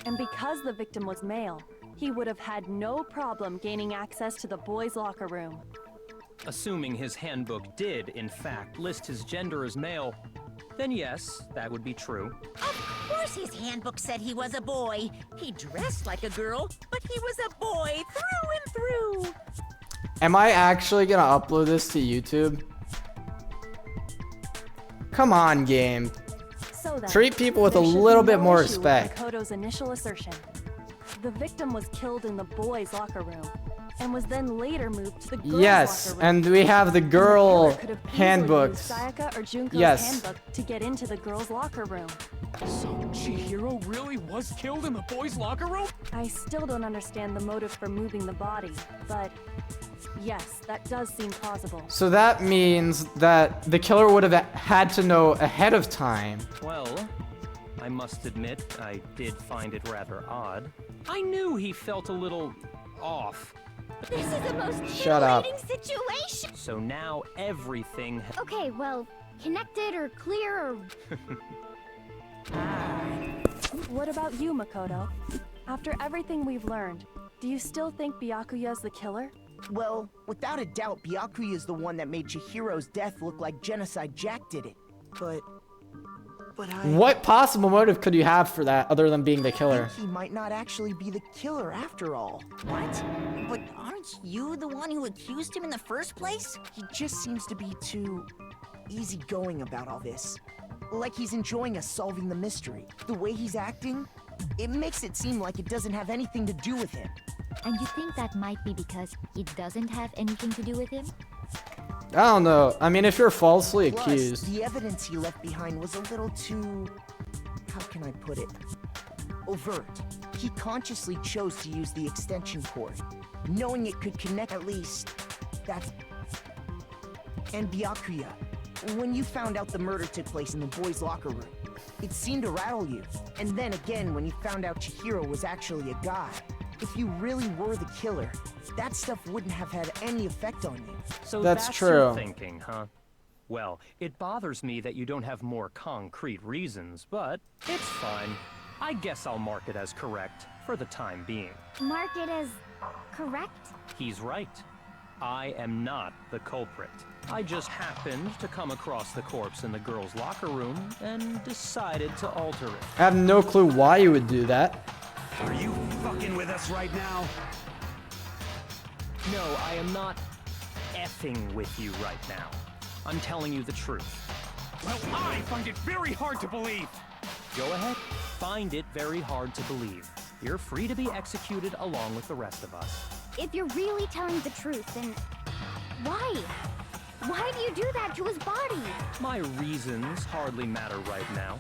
And because the victim was male, he would have had no problem gaining access to the boys' locker room. Assuming his handbook did, in fact, list his gender as male, then yes, that would be true. Of course his handbook said he was a boy. He dressed like a girl, but he was a boy through and through. Am I actually gonna upload this to YouTube? Come on, game. So then, Treat people with a there should be little bit no more issue with respect. Makoto's initial assertion. The victim was killed in the boys' locker room, and was then later moved to the girls' Yes, locker room. and we have the girl Could have easily handbooks. used Sayaka or Junko's Yes. handbook to get into the girls' locker room. So Chihiro really was killed in the boys' locker room? I still don't understand the motive for moving the body, but yes, that does seem plausible. So that means that the killer would have had to know ahead of time. Well, I must admit, I did find it rather odd. I knew he felt a little off. This is the most Shut up. titillating situation! So now everything... Okay, well, connected or clear or... What about you, Makoto? After everything we've learned, do you still think Byakuya's the killer? Well, without a doubt, Byakuya is the one that made Chihiro's death look like Genocide Jack did it. But I... What possible motive could you have for that other than being the killer? He might not actually be the killer after all. What? But aren't you the one who accused him in the first place? He just seems to be too easygoing about all this. Like he's enjoying us solving the mystery. The way he's acting, it makes it seem like it doesn't have anything to do with him. And you think that might be because it doesn't have anything to do with him? I don't know. I mean, if you're falsely Plus, accused. the evidence he left behind was a little too... how can I put it? Overt. He consciously chose to use the extension cord, knowing it could connect at least... that's... And Byakuya, when you found out the murder took place in the boys' locker room, it seemed to rattle you. And then again, when you found out Chihiro was actually a guy. If you really were the killer, that stuff wouldn't have had any effect on you. So That's that's your true. thinking, huh? Well, it bothers me that you don't have more concrete reasons, but it's fine. I guess I'll mark it as correct for the time being. Mark it as... correct? He's right. I am not the culprit. I just happened to come across the corpse in the girls' locker room and decided to alter it. I have no clue why you would do that. Are you fucking with us right now? No, I am not effing with you right now. I'm telling you the truth. Well, I find it very hard to believe. Go ahead. Find it very hard to believe. You're free to be executed along with the rest of us. If you're really telling the truth, then... why? Why do you do that to his body? My reasons hardly matter right now.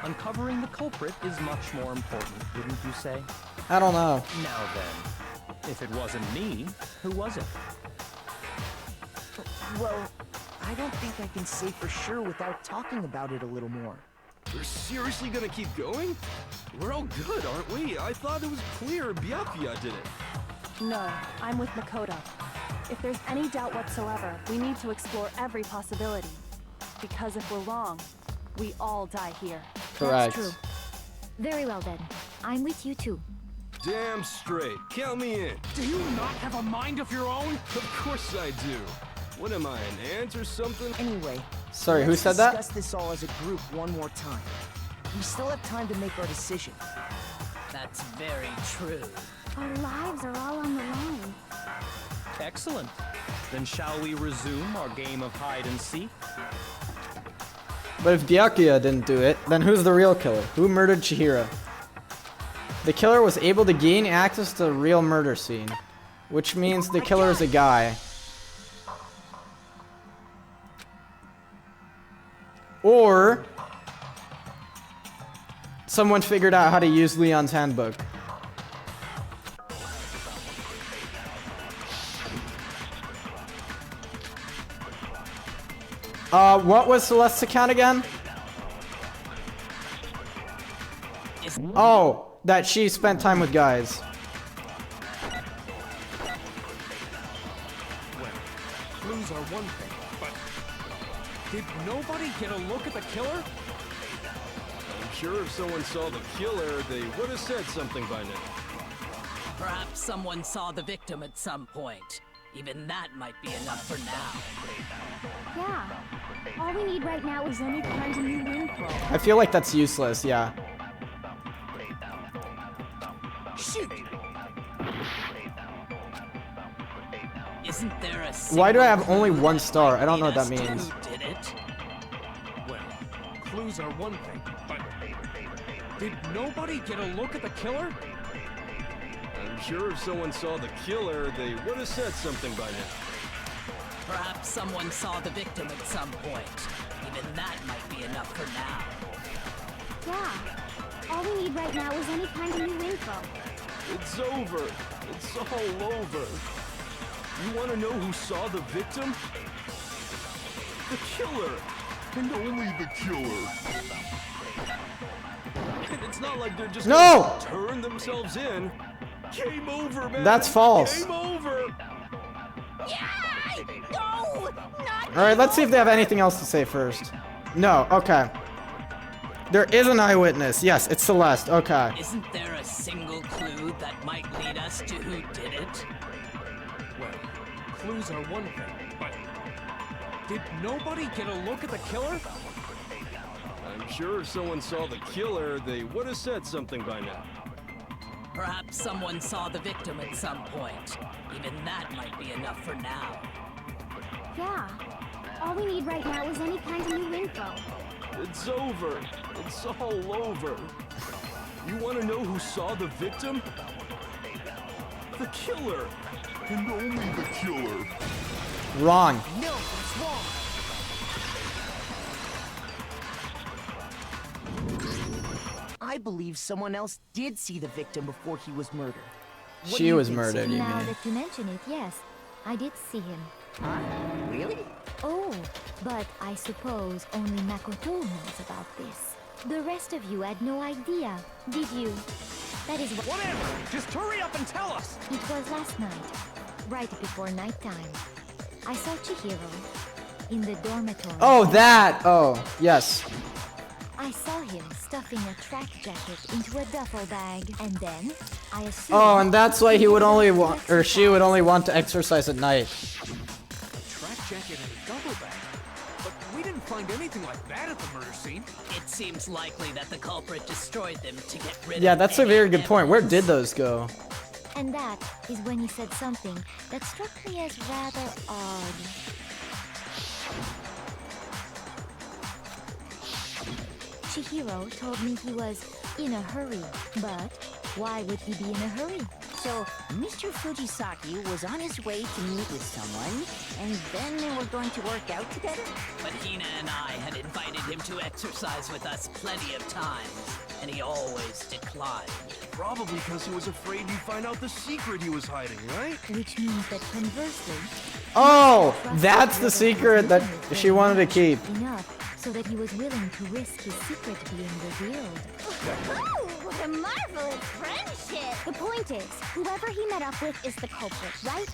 Uncovering the culprit is much more important, wouldn't you say? I don't know. Now then, if it wasn't me, who was it? Well, I don't think I can say for sure without talking about it a little more. We're seriously gonna keep going? We're all good, aren't we? I thought it was clear Byakuya did it. No, I'm with Makoto. If there's any doubt whatsoever, we need to explore every possibility. Because if we're wrong, we all die here. Correct. That's true. Very well then. I'm with you too. Damn straight. Count me in. Do you not have a mind of your own? Of course I do. What am I, an ant or something? Anyway, Sorry, who let's said that? discuss this all as a group one more time. We still have time to make our decision. That's very true. Our lives are all on the line. Excellent. Then shall we resume our game of hide and seek? But if Byakuya didn't do it, then who's the real killer? Who murdered Chihiro? The killer was able to gain access to the real murder scene, which means the killer is a guy. Or someone figured out how to use Leon's handbook. What was Celeste's account again? Oh, that she spent time with guys. Well, clues are one thing, but did nobody get a look at the killer? I'm sure if someone saw the killer, they would have said something by now. Perhaps someone saw the victim at some point. Even that might be enough for now. Yeah. All we need right now is any kind of new info. I feel like that's useless, yeah. Shoot! Isn't there a Why do I have single only clue one that star? might I don't know lead what that us to means. Who did it? Well, clues are one thing, but did nobody get a look at the killer? I'm sure if someone saw the killer, they would have said something by now. Perhaps someone saw the victim at some point. Even that might be enough for now. Yeah. All we need right now is any kind of new info. It's over. It's all over. You want to know who saw the victim? The killer. And only the killer. And it's not like they're just No! gonna turn themselves in. Game over, man. That's false. Game over. No! Not Alright, let's see if they have anything else to say first. No, okay. There is an eyewitness. Yes, it's Celeste. Okay. Isn't there a single clue that might lead us to who did it? Well, clues are one thing, but did nobody get a look at the killer? I'm sure if someone saw the killer, they would have said something by now. Perhaps someone saw the victim at some point. Even that might be enough for now. Yeah. All we need right now is any kind of new info. It's over. It's all over. You want to know who saw the victim? The killer. And only the killer. Wrong. No, that's wrong. I believe someone else did see the victim before he was murdered. What do She you was think, murdered, Sam? you Now mean? that you mention it, yes, I did see him. Really? Oh, but I suppose only Makoto knows about this. The rest of you had no idea, did you? That is what... Whatever! Just hurry up and tell us! It was last night, right before nighttime. I saw Chihiro in the dormitory. Oh, that! Oh, yes. I saw him stuffing a track jacket into a duffel bag, and then I assumed... Oh, and that's why he would only want, or she would only want to exercise at night. Track jacket and a duffel bag. But we didn't find anything like that at the murder scene. It seems likely that the culprit destroyed them to get rid Yeah, of that's a any very good point. Where evidence. did those go? And that is when he said something that struck me as rather odd. Chihiro told me he was in a hurry, but why would he be in a hurry? So, Mr. Fujisaki was on his way to meet with someone, and then they were going to work out together? But Hina and I had invited him to exercise with us plenty of times, and he always declined. Probably because he was afraid you'd find out the secret he was hiding, right? Which means that conversely, Oh, that's the secret that she wanted to keep. enough so that he was willing to risk his secret being revealed. Oh, what a marvelous friendship! The point is, whoever he met up with is the culprit, right?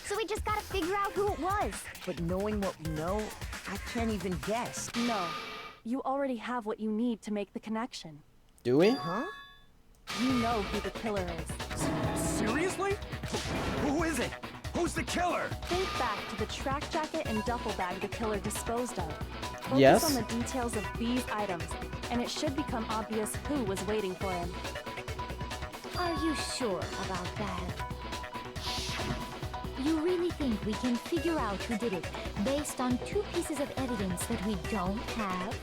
So we just gotta figure out who it was. But knowing what we know, I can't even guess. No. You already have what you need to make the connection. Do we? Huh? You know who the killer is. Seriously? Who is it? Who's the killer? Think back to the track jacket and duffel bag the killer disposed of. Focus Yes. on the details of these items, and it should become obvious who was waiting for him. Are you sure about that? You really think we can figure out who did it based on two pieces of evidence that we don't have?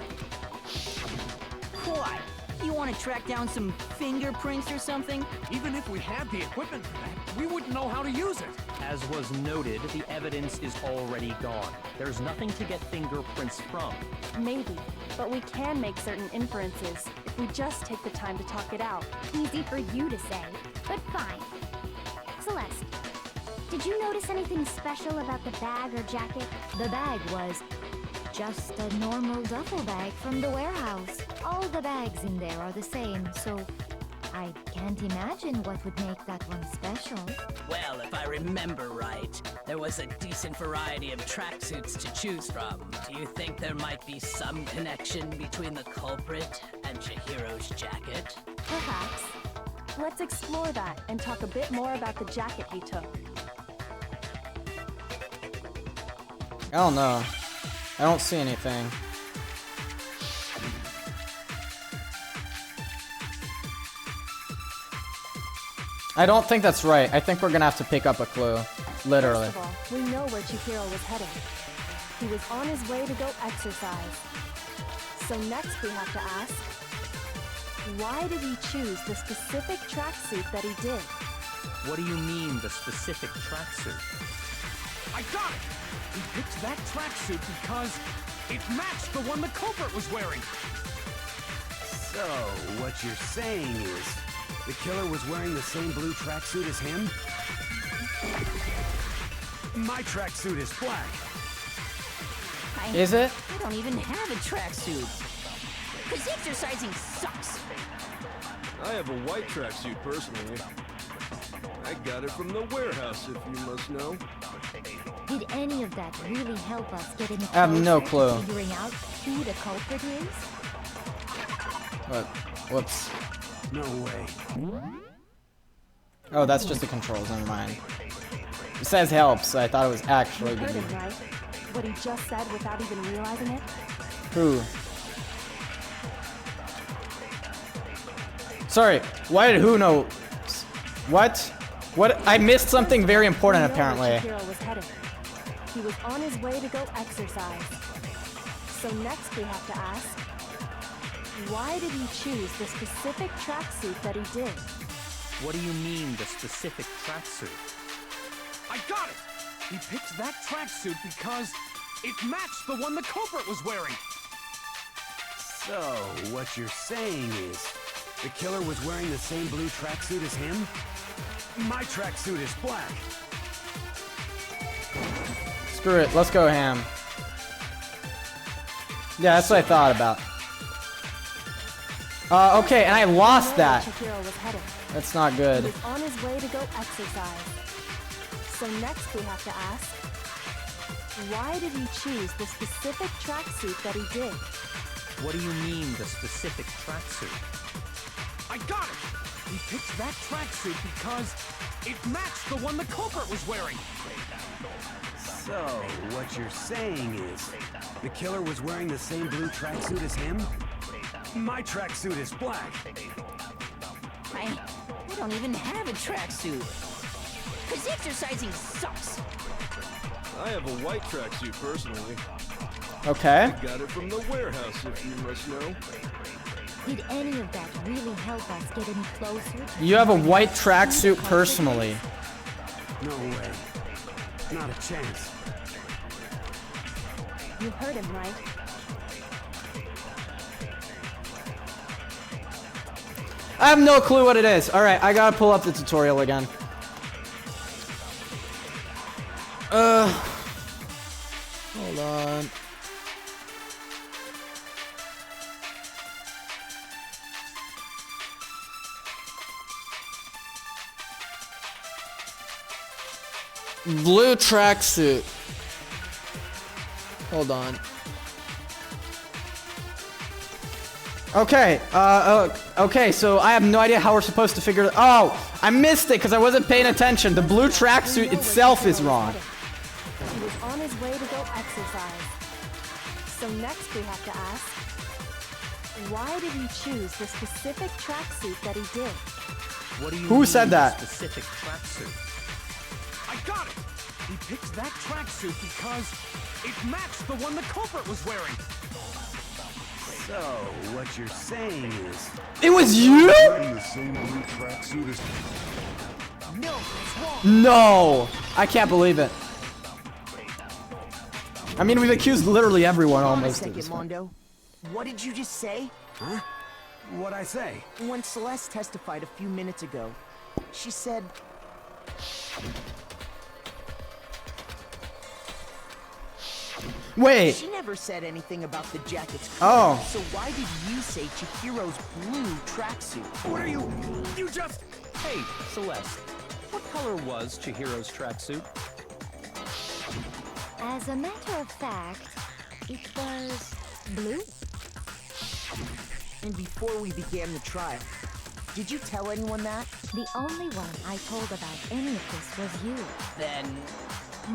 Why? You want to track down some fingerprints or something? Even if we had the equipment for that, we wouldn't know how to use it. As was noted, the evidence is already gone. There's nothing to get fingerprints from. Maybe, but we can make certain inferences if we just take the time to talk it out. Easy for you to say, but fine. Celeste, did you notice anything special about the bag or jacket? The bag was just a normal duffel bag from the warehouse. All the bags in there are the same, so I can't imagine what would make that one special. Well, if I remember right, there was a decent variety of tracksuits to choose from. Do you think there might be some connection between the culprit and Chihiro's jacket? Perhaps. Let's explore that and talk a bit more about the jacket he took. I don't know. I don't see anything. I don't think that's right. I think we're gonna have to pick up a clue. Literally. First of all, we know where Chihiro was heading. He was on his way to go exercise. So next we have to ask, why did he choose the specific tracksuit that he did? What do you mean, the specific tracksuit? I got it! He picked that tracksuit because it matched the one the culprit was wearing. So, what you're saying is, the killer was wearing the same blue tracksuit as him? My tracksuit is black. Is it? I don't even have a tracksuit. Because exercising sucks. I have a white tracksuit personally. I got it from the warehouse, if you must know. Did any of that really help us get any I have no closer clue. to figuring out who the culprit is? What? Whoops. No way. Oh, that's just the controls. Never mind. It says help, so I thought it was actually You heard good. him, right? What he just said without even realizing it? Who? Sorry. Why did who know? What? What? I missed something very important We know where apparently. Chihiro was heading. He was on his way to go exercise. So next we have to ask, why did he choose the specific tracksuit that he did? What do you mean, the specific tracksuit? I got it! He picked that tracksuit because it matched the one the culprit was wearing. So, what you're saying is, the killer was wearing the same blue tracksuit as him? My tracksuit is black. Screw it. Let's go ham. Yeah, that's what I thought about. Okay, and I lost We know where that. Chihiro was heading. That's not He good. was on his way to go exercise. So next we have to ask, why did he choose the specific tracksuit that he did? What do you mean, the specific tracksuit? I got it! He picked that tracksuit because it matched the one the culprit was wearing. So, what you're saying is, the killer was wearing the same blue tracksuit as him? My tracksuit is black. I don't even have a tracksuit. Cause exercising sucks. I have a white tracksuit personally. Okay. I got it from the warehouse, if you must know. Did any of that really help us get any closer? to You have a figuring white out who the tracksuit culprit personally. is? No way. Not a chance. You heard him, right? I have no clue what it is. Alright, I gotta pull up the tutorial again. Hold on. Blue tracksuit. Hold on. Okay, okay, so I have no idea how we're supposed to figure it. Oh, I missed it because I wasn't paying attention. The blue tracksuit itself is wrong. He was on his way to go exercise. So next we have to ask, why did he choose the specific tracksuit that he did? What do you Who mean, said the that? specific tracksuit? I got it! He picked that tracksuit because it matched the one the culprit was wearing. So, what you're saying is... It was you? Wearing the same blue tracksuit as... No, it's wrong. No! I can't believe it. I mean, we've accused literally everyone Hold on a almost at second, this point. Mondo. What did you just say? Huh? What'd I say? When Celeste testified a few minutes ago, she said... Wait. She never said anything about the jacket's Oh. color. So why did you say Chihiro's blue tracksuit? What are you? You just... Hey, Celeste. What color was Chihiro's tracksuit? As a matter of fact, it was blue. And before we began the trial, did you tell anyone that? The only one I told about any of this was you. Then,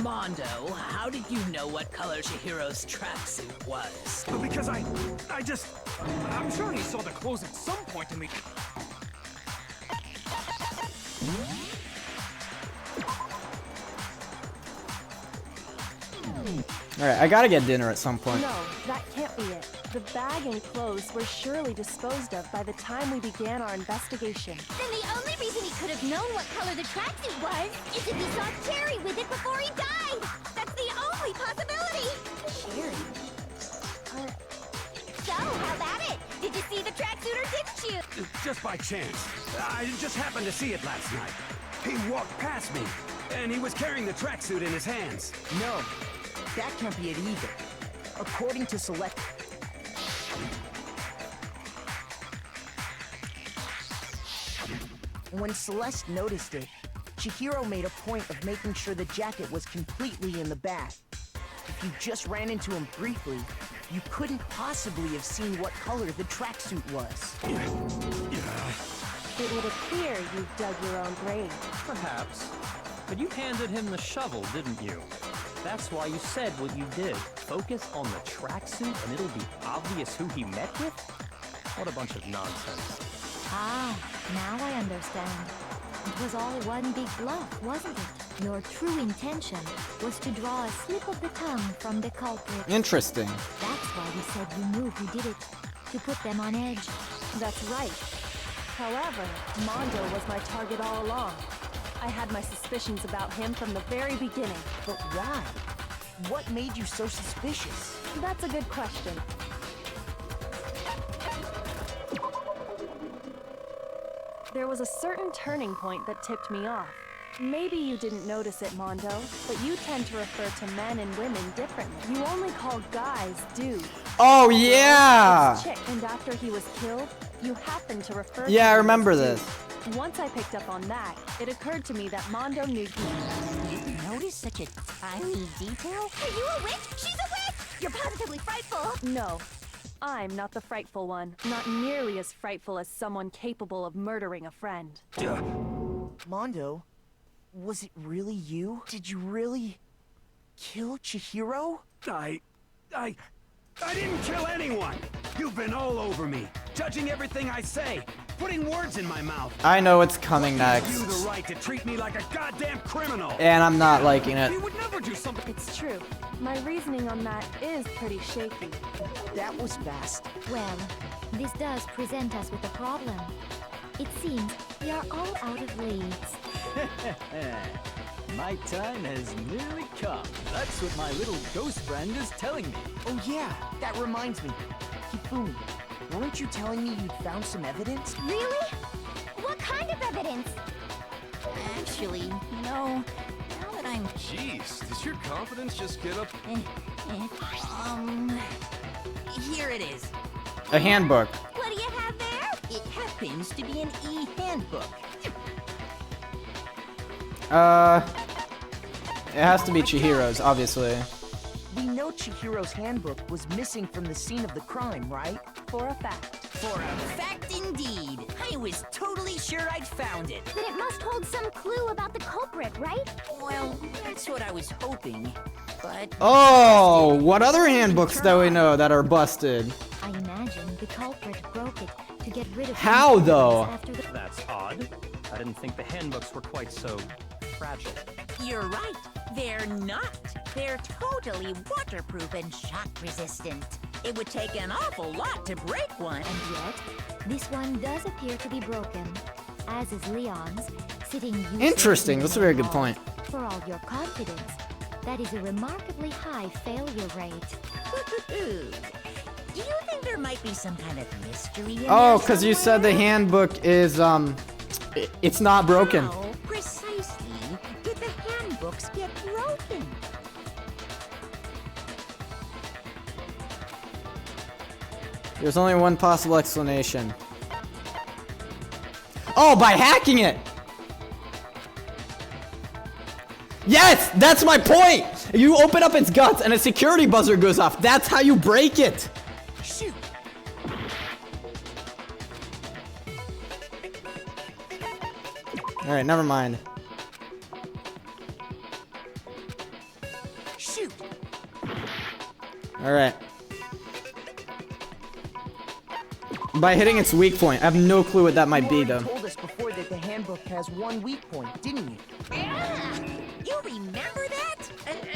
Mondo, how did you know what color Chihiro's tracksuit was? Because I'm sure he saw the clothes at some point in the... Alright, I gotta get dinner at some point. No, that can't be it. The bag and clothes were surely disposed of by the time we began our investigation. Then the only reason he could have known what color the tracksuit was is if he saw Cherry with it before he died. That's the only possibility. Cherry. So, how about it? Did you see the tracksuit or didn't you? Just by chance. I just happened to see it last night. He walked past me, and he was carrying the tracksuit in his hands. No, that can't be it either. According to Select... When Celeste noticed it, Chihiro made a point of making sure the jacket was completely in the bag. If you just ran into him briefly, you couldn't possibly have seen what color the tracksuit was. It would appear you dug your own grave. Perhaps. But you handed him the shovel, didn't you? That's why you said what you did. Focus on the tracksuit and it'll be obvious who he met with? What a bunch of nonsense. Ah, now I understand. It was all one big bluff, wasn't it? Your true intention was to draw a slip of the tongue from the culprit. Interesting. That's why you said you knew who did it, to put them on edge. That's right. However, Mondo was my target all along. I had my suspicions about him from the very beginning. But why? What made you so suspicious? That's a good question. There was a certain turning point that tipped me off. Maybe you didn't notice it, Mondo, but you tend to refer to men and women differently. You only call guys dudes. Oh, yeah! Chick, and after he was killed, you happened to refer to Yeah, I him remember as this. dude. Once I picked up on that, it occurred to me that Mondo knew you. You notice such a tiny detail? Are you a witch? She's a witch! You're positively frightful! No. I'm not the frightful one. Not nearly as frightful as someone capable of murdering a friend. Mondo, was it really you? Did you really kill Chihiro? I didn't kill anyone! You've been all over me, judging everything I say, putting words in my mouth. I know what's coming next. You the right to treat me like a goddamn criminal. And I'm not liking it. He would never do something. It's true. My reasoning on that is pretty shaky. That was fast. Well, this does present us with a problem. It seems we are all out of leads. My time has nearly come. That's what my little ghost friend is telling me. Oh yeah, that reminds me. Hifumi, weren't you telling me you'd found some evidence? Really? What kind of evidence? Actually, now that I'm... Jeez, does your confidence just get up? Here it is. A handbook. What do you have there? It happens to be an e-handbook. It has to be Chihiro's, obviously. We know Chihiro's handbook was missing from the scene of the crime, right? For a fact. For a fact indeed. I was totally sure I'd found it. Then it must hold some clue about the culprit, right? Well, that's what I was hoping. But... Oh, what other handbooks do we know that are busted? I imagine the culprit broke it to get rid of How, him though? after the... That's odd. I didn't think the handbooks were quite so fragile. You're right. They're not. They're totally waterproof and shock resistant. It would take an awful lot to break one. And yet, this one does appear to be broken, as is Leon's, sitting useless Interesting, in that's a the very good hall. point. For all your confidence, that is a remarkably high failure rate. Do you think there might be some kind of mystery in Oh, there because you said the somewhere? handbook is, it's not broken. How precisely did the handbooks get broken? There's only one possible explanation. Oh, by hacking it! Yes! That's my point! You open up its guts and a security buzzer goes off. That's how you break it! Shoot! Alright, never mind. Shoot! Alright. By hitting its weak point. I have no clue what that might be, You though. told us before that the handbook has one weak point, didn't you? You remember that?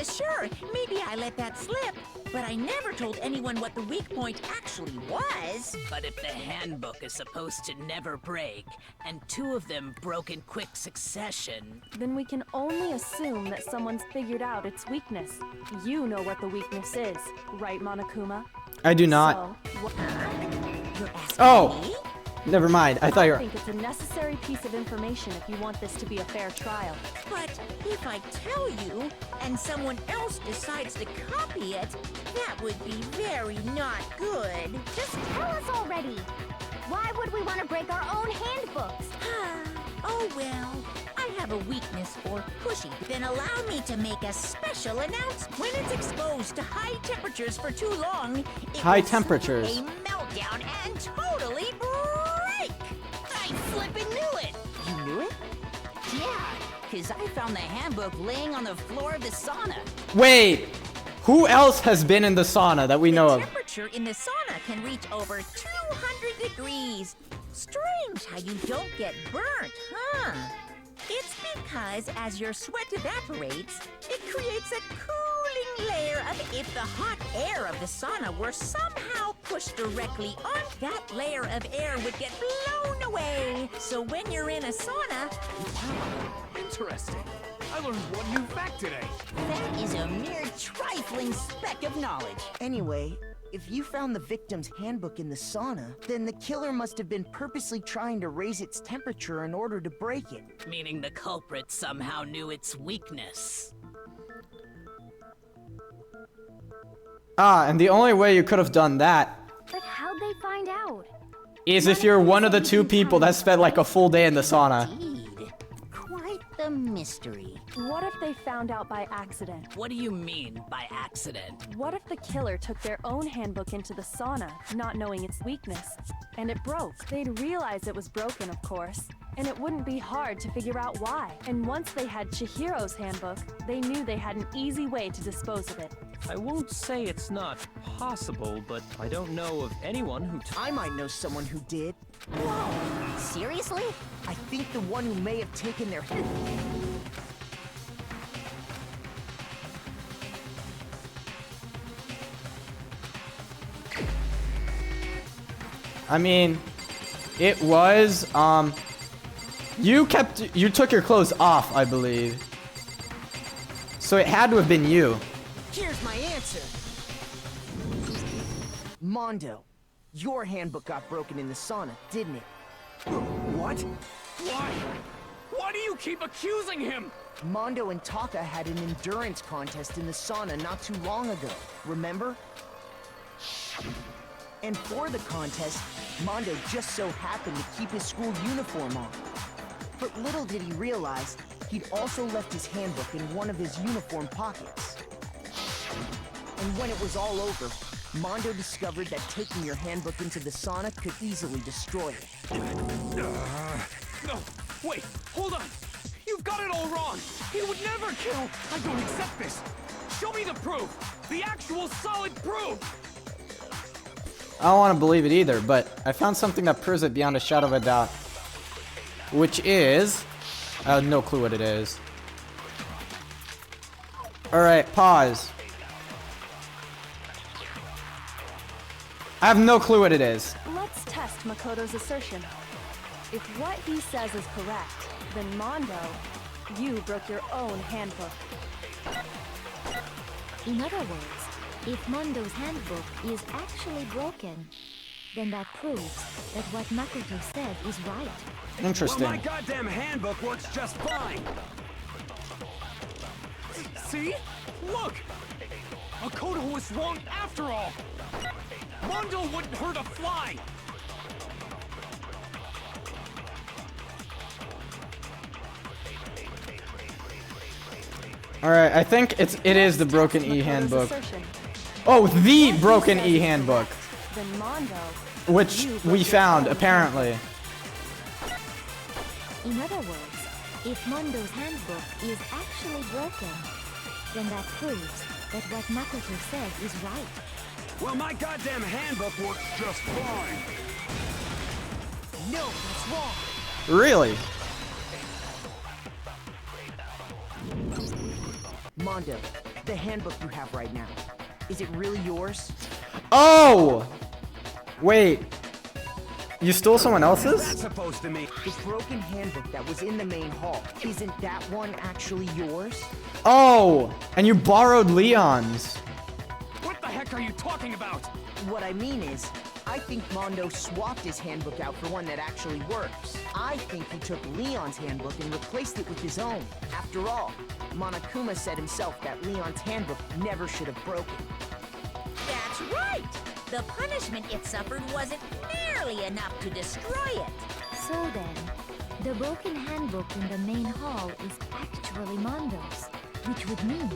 Sure, maybe I let that slip. But I never told anyone what the weak point actually was. But if the handbook is supposed to never break, and two of them broke in quick succession... Then we can only assume that someone's figured out its weakness. You know what the weakness is, right, Monokuma? I do not. So, You're asking Oh! me? Never mind. I thought you I were. think it's a necessary piece of information if you want this to be a fair trial. But if I tell you, and someone else decides to copy it, that would be very not good. Just tell us already. Why would we want to break our own handbooks? Oh well, I have a weakness for pushy. Then allow me to make a special announcement. When it's exposed to high temperatures for too long, it High will temperatures. suffer a meltdown and totally break. I flippin' knew it. You knew it? Yeah, because I found the handbook laying on the floor of the sauna. Wait, who else has been in the sauna that we know The of? temperature in the sauna can reach over 200 degrees. Strange how you don't get burnt, huh? It's because as your sweat evaporates, it creates a cooling layer of if the hot air of the sauna were somehow pushed directly on, that layer of air would get blown away. So when you're in a sauna, Interesting. I learned one new fact today. that is a mere trifling speck of knowledge. Anyway, if you found the victim's handbook in the sauna, then the killer must have been purposely trying to raise its temperature in order to break it. Meaning the culprit somehow knew its weakness. Ah, and the only way you could have done that But how'd they find out? is if you're one of the two people that spent like a full day in the sauna. Indeed. Quite the mystery. What if they found out by accident? What do you mean by accident? What if the killer took their own handbook into the sauna, not knowing its weakness, and it broke? They'd realize it was broken, of course, and it wouldn't be hard to figure out why. And once they had Chihiro's handbook, they knew they had an easy way to dispose of it. I won't say it's not possible, but I don't know of anyone who... I might know someone who did. Whoa, seriously? I think the one who may have taken their I mean, it was, you took your clothes off, I believe. So it had to have been you. Here's my answer. Mondo, your handbook got broken in the sauna, didn't it? What? Why? Why do you keep accusing him? Mondo and Taka had an endurance contest in the sauna not too long ago, remember? And for the contest, Mondo just so happened to keep his school uniform on. But little did he realize, he'd also left his handbook in one of his uniform pockets. And when it was all over, Mondo discovered that taking your handbook into the sauna could easily destroy it. No, wait, hold on. You've got it all wrong. He would never kill. I don't accept this. Show me the proof. The actual solid proof. I don't want to believe it either, but I found something that proves it beyond a shadow of a doubt. Which is... I have no clue what it is. Alright, pause. I have no clue what it is. Let's test Makoto's assertion. If what he says is correct, then Mondo, you broke your own handbook. In other words, if Mondo's handbook is actually broken, then that proves that what Makoto said is right. Interesting. Well, my goddamn handbook works just fine. See? Look! Makoto was wrong after all. Mondo wouldn't hurt a fly. Alright, I think it is the broken E-handbook. Oh, the broken E-handbook. Then Mondo, Which we found, apparently. In other words, if Mondo's handbook is actually broken, then that proves that what Makoto said is right. Well, my goddamn handbook works just fine. No, that's wrong. Really? Mondo, the handbook you have right now, is it really yours? Oh! Wait. You stole someone What's else's? that supposed to mean? The broken handbook that was in the main hall, isn't that one actually yours? Oh! And you borrowed Leon's. What the heck are you talking about? What I mean is, I think Mondo swapped his handbook out for one that actually works. I think he took Leon's handbook and replaced it with his own. After all, Monokuma said himself that Leon's handbook never should have broken. That's right! The punishment it suffered wasn't nearly enough to destroy it. So then, The broken handbook in the main hall is actually Mondo's, which would mean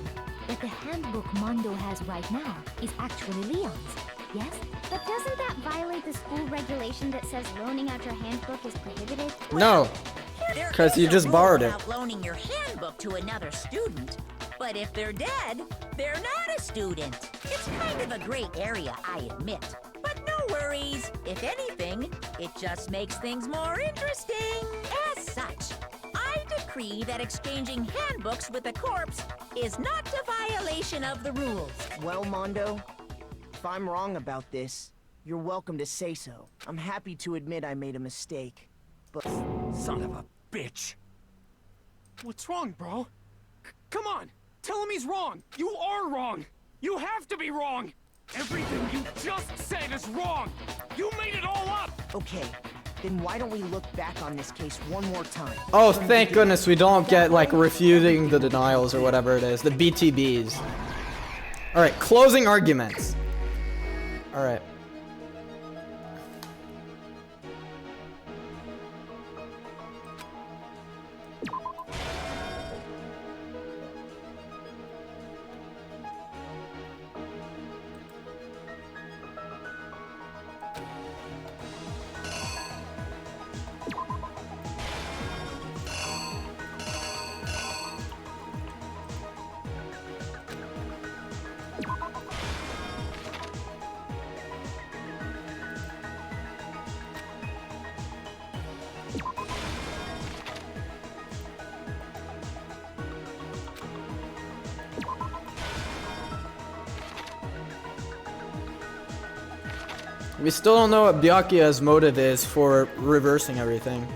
that the handbook Mondo has right now is actually Leon's, yes? But doesn't that violate the school regulation that says loaning out your handbook is prohibited? No, There because is you a just rule borrowed it. about loaning your handbook to another student, but if they're dead, they're not a student. It's kind of a gray area, I admit. But no worries. If anything, it just makes things more interesting. As such, I decree that exchanging handbooks with a corpse is not a violation of the rules. Well, Mondo, if I'm wrong about this, you're welcome to say so. I'm happy to admit I made a mistake, but... Son of a bitch. What's wrong, bro? Come on, tell him he's wrong. You are wrong. You have to be wrong. Everything you just said is wrong. You made it all up. Okay, then why don't we look back on this case one more time? Oh, thank goodness we don't get, like, refuting the denials or whatever it is. The BTBs. Alright, closing arguments. Alright. We still don't know what Byakuya's motive is for reversing everything.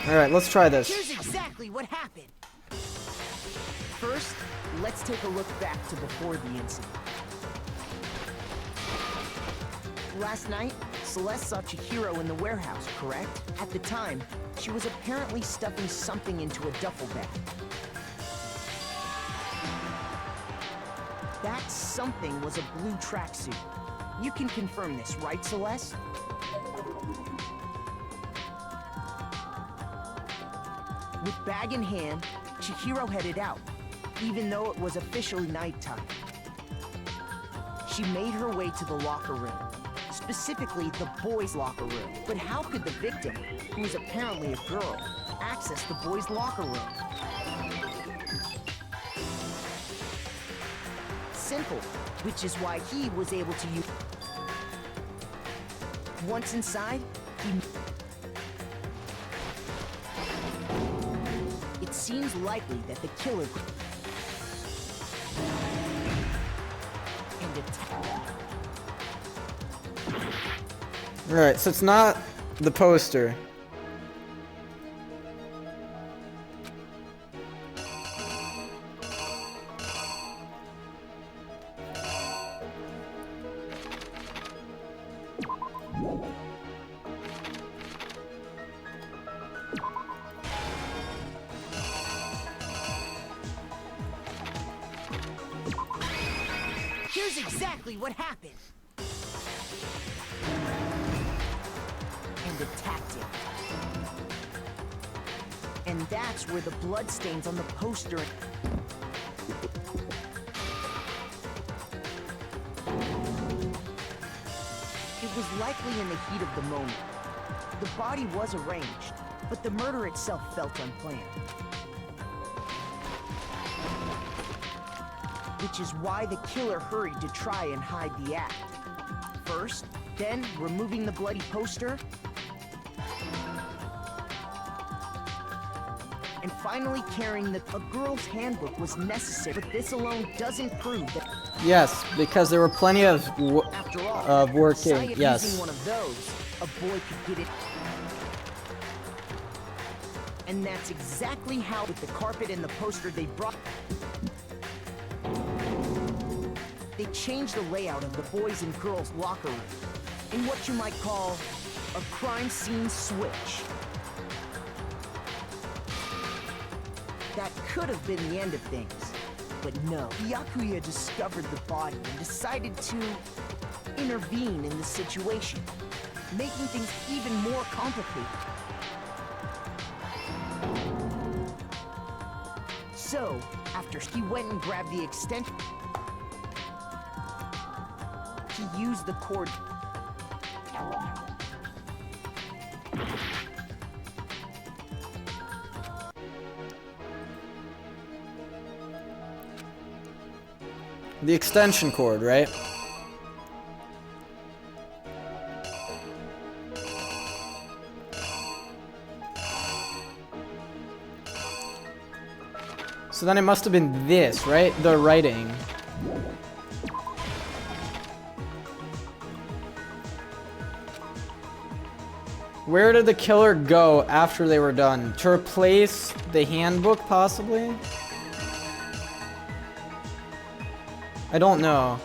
Alright, let's try this. Here's exactly what happened. First, let's take a look back to before the incident. Last night, Celeste saw Chihiro in the warehouse, correct? At the time, she was apparently stuffing something into a duffel bag. That something was a blue tracksuit. You can confirm this, right, Celeste? With bag in hand, Chihiro headed out, even though it was officially nighttime. She made her way to the locker room, specifically the boys' locker room. But how could the victim, who is apparently a girl, access the boys' locker room? Simple, which is why he was able to use... Once inside, he... It seems likely that the killer... And attack... Alright, so it's not the poster. Here's exactly what happened. And attacked him. And that's where the bloodstains on the poster... likely in the heat of the moment. The body was arranged, but the murder itself felt unplanned. Which is why the killer hurried to try and hide the act. First, then removing the bloody poster, and finally carrying a girl's handbook was necessary, but this alone doesn't prove that. Yes, because there were plenty of After all, working. Yes. Using one of those, a boy could get it. And that's exactly how, with the carpet and the poster they brought, they changed the layout of the boys' and girls' locker room in what you might call a crime scene switch. That could have been the end of things, but no. Byakuya discovered the body and decided to intervene in the situation, making things even more complicated. So, after he went and grabbed the extension, he used the cord. The extension cord, right? So then it must have been this, right? The writing. Where did the killer go after they were done? To replace the handbook, possibly? I don't know.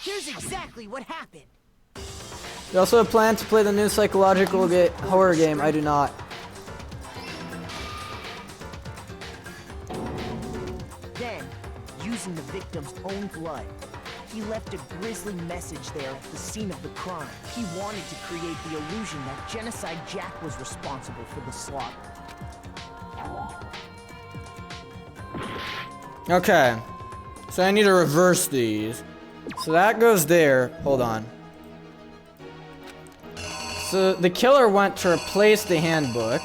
Here's exactly what happened. You also have planned to play the new psychological horror game. I do not. Then, using the victim's own blood, he left a grisly message there at the scene of the crime. He wanted to create the illusion that Genocide Jack was responsible for the slaughter. Okay. So I need to reverse these. So that goes there. Hold on. So the killer went to replace the handbook.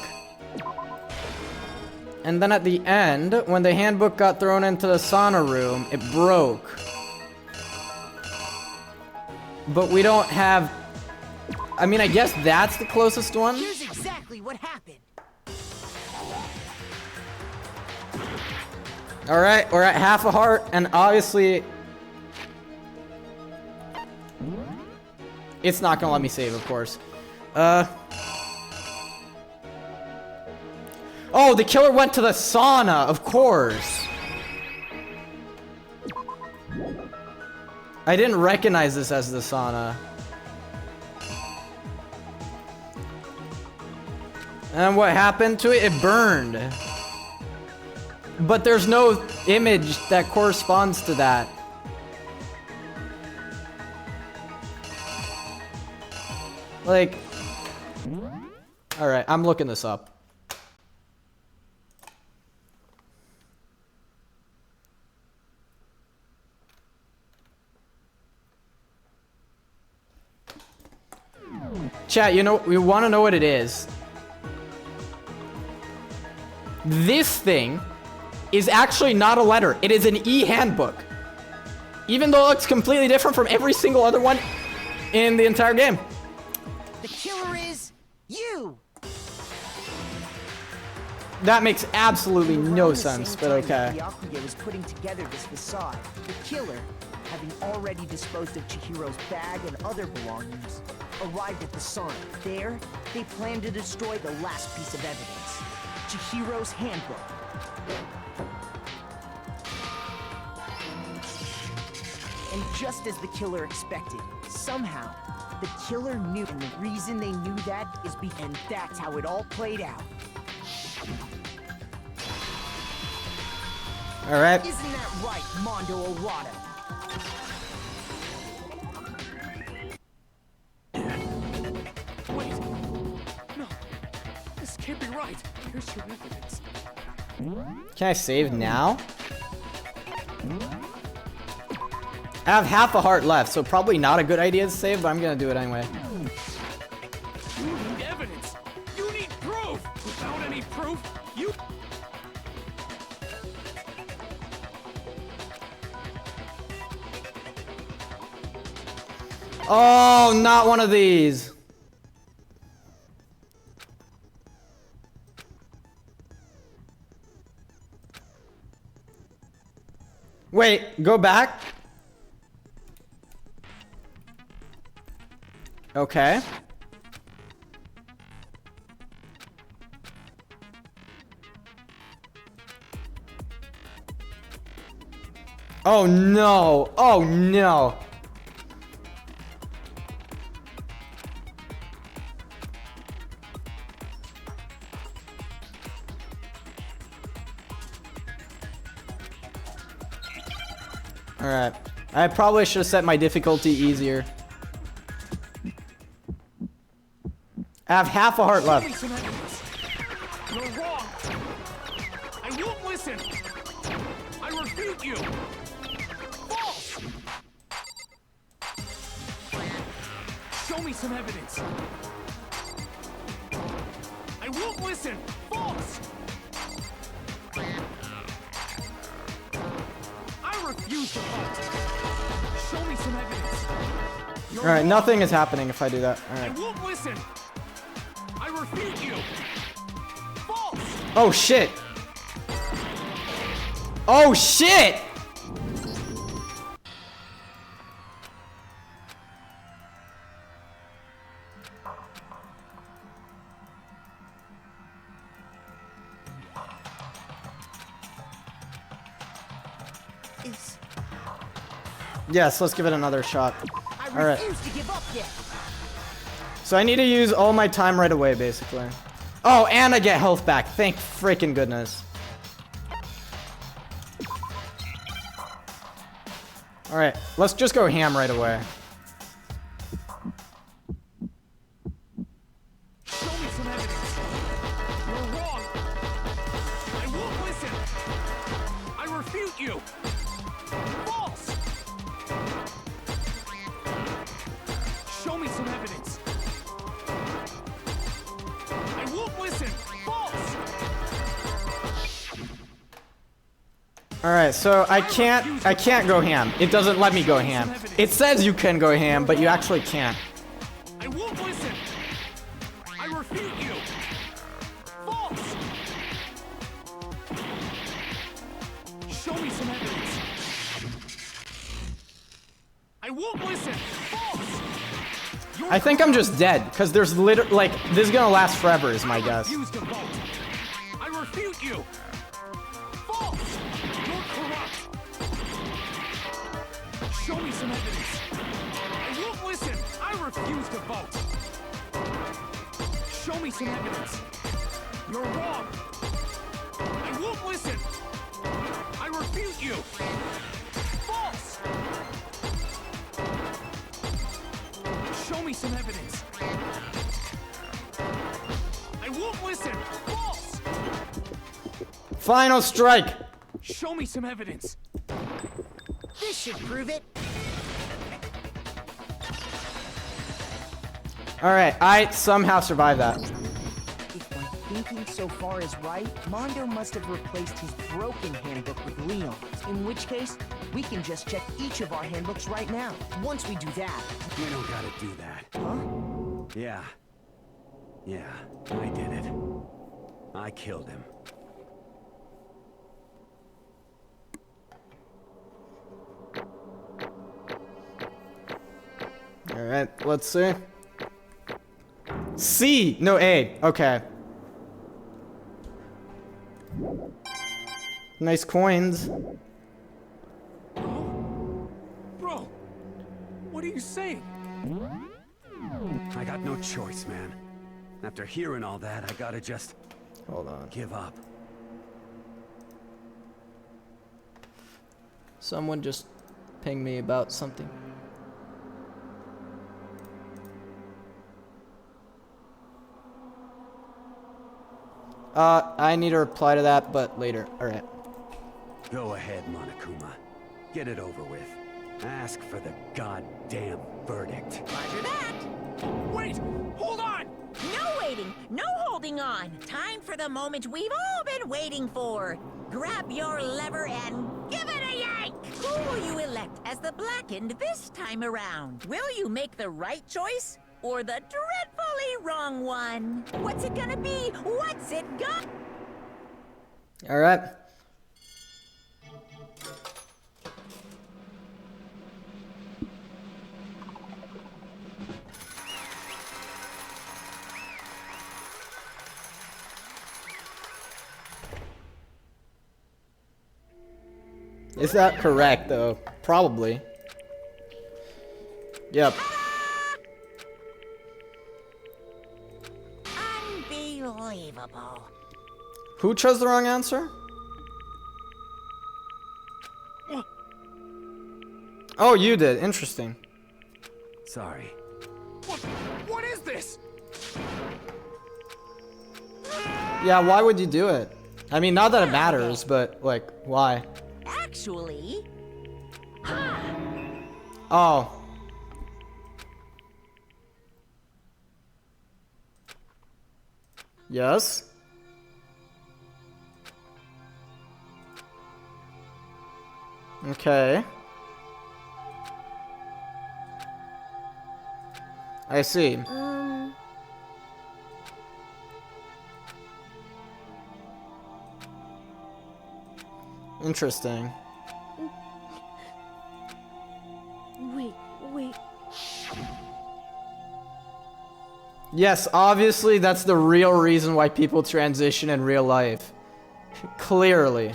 And then at the end, when the handbook got thrown into the sauna room, it broke. But we don't have... I mean, I guess that's the closest one. Here's exactly what happened. Alright, we're at half a heart, and obviously... It's not gonna let me save, of course. Oh, the killer went to the sauna, of course. I didn't recognize this as the sauna. And what happened to it? It burned. But there's no image that corresponds to that. Like... Alright, I'm looking this up. Chat, you know, we want to know what it is. This thing is actually not a letter. It is an e-handbook. Even though it looks completely different from every single other one in the entire game. The killer is you. That makes absolutely no sense, but okay. Byakuya was putting together this facade. The killer, having already disposed of Chihiro's bag and other belongings, arrived at the sauna. There, they planned to destroy the last piece of evidence, Chihiro's handbook. And just as the killer expected, somehow, the killer knew, and the reason they knew that is because, and that's how it all played out. Alright. Isn't that right, Mondo Arado? Wait! No! This can't be right! Here's your evidence. Can I save now? I have half a heart left, so probably not a good idea to save, but I'm gonna do it anyway. You need evidence. You need proof. Without any proof, you... Oh, not one of these. Wait, go back. Okay. Oh no. Oh no. Alright. I probably should have set my difficulty easier. I have half a heart left. You're wrong. I won't listen. I refute you. False. Show me some evidence. I won't listen. False. I refuse to vote. Show me some evidence. Alright, nothing is happening if I do that. I Alright. won't listen. I refute you. False. Oh shit! Oh shit! Yes, let's give it another shot. Alright. To give up yet. So I need to use all my time right away, basically. Oh, and I get health back. Thank freaking goodness. Alright, let's just go ham right away. Show me some evidence. You're wrong. I won't listen. I refute you. False. Show me some evidence. I won't listen. False. Alright, so I can't go ham. It doesn't let me go ham. It says you can go ham, but you actually can't. I won't listen. I refute you. False. Show me some evidence. I won't listen. False. I think I'm just dead, because there's literally, like, this is gonna last forever is my guess. Refuse to vote. I refute you. False. You're corrupt. Show me some evidence. I won't listen. I refuse to vote. Show me some evidence. You're wrong. I won't listen. I refute you. False. Show me some evidence. I won't listen. False. Final strike! Show me some evidence. This should prove it. Alright, I somehow survived that. If my thinking so far is right, Mondo must have replaced his broken handbook with Leon's. In which case, we can just check each of our handbooks right now. Once we do that... We don't gotta do that. Huh? Yeah. Yeah, I did it. I killed him. Alright, let's see. C! No, A. Okay. Nice coins. Bro, what are you saying? I got no choice, man. After hearing all that, I gotta just... Hold on. give up. Someone just pinged me about something. I need to reply to that, but later. Alright. Go ahead, Monokuma. Get it over with. Ask for the goddamn verdict. Roger that. Wait! Hold on! No waiting, no holding on. Time for the moment we've all been waiting for. Grab your lever and give it a yank! Who will you elect as the Blackened this time around? Will you make the right choice or the dreadfully wrong one? What's it gonna be? What's it gonna... All right. Is that correct, though? Probably. Yep. Unbelievable. Who chose the wrong answer? Oh, you did. Interesting. Sorry. What is this? Yeah, why would you do it? I mean, not that it matters, but, like, why? Actually... Oh. Yes? Okay. I see. Interesting. Wait. Yes, obviously that's the real reason why people transition in real life. Clearly.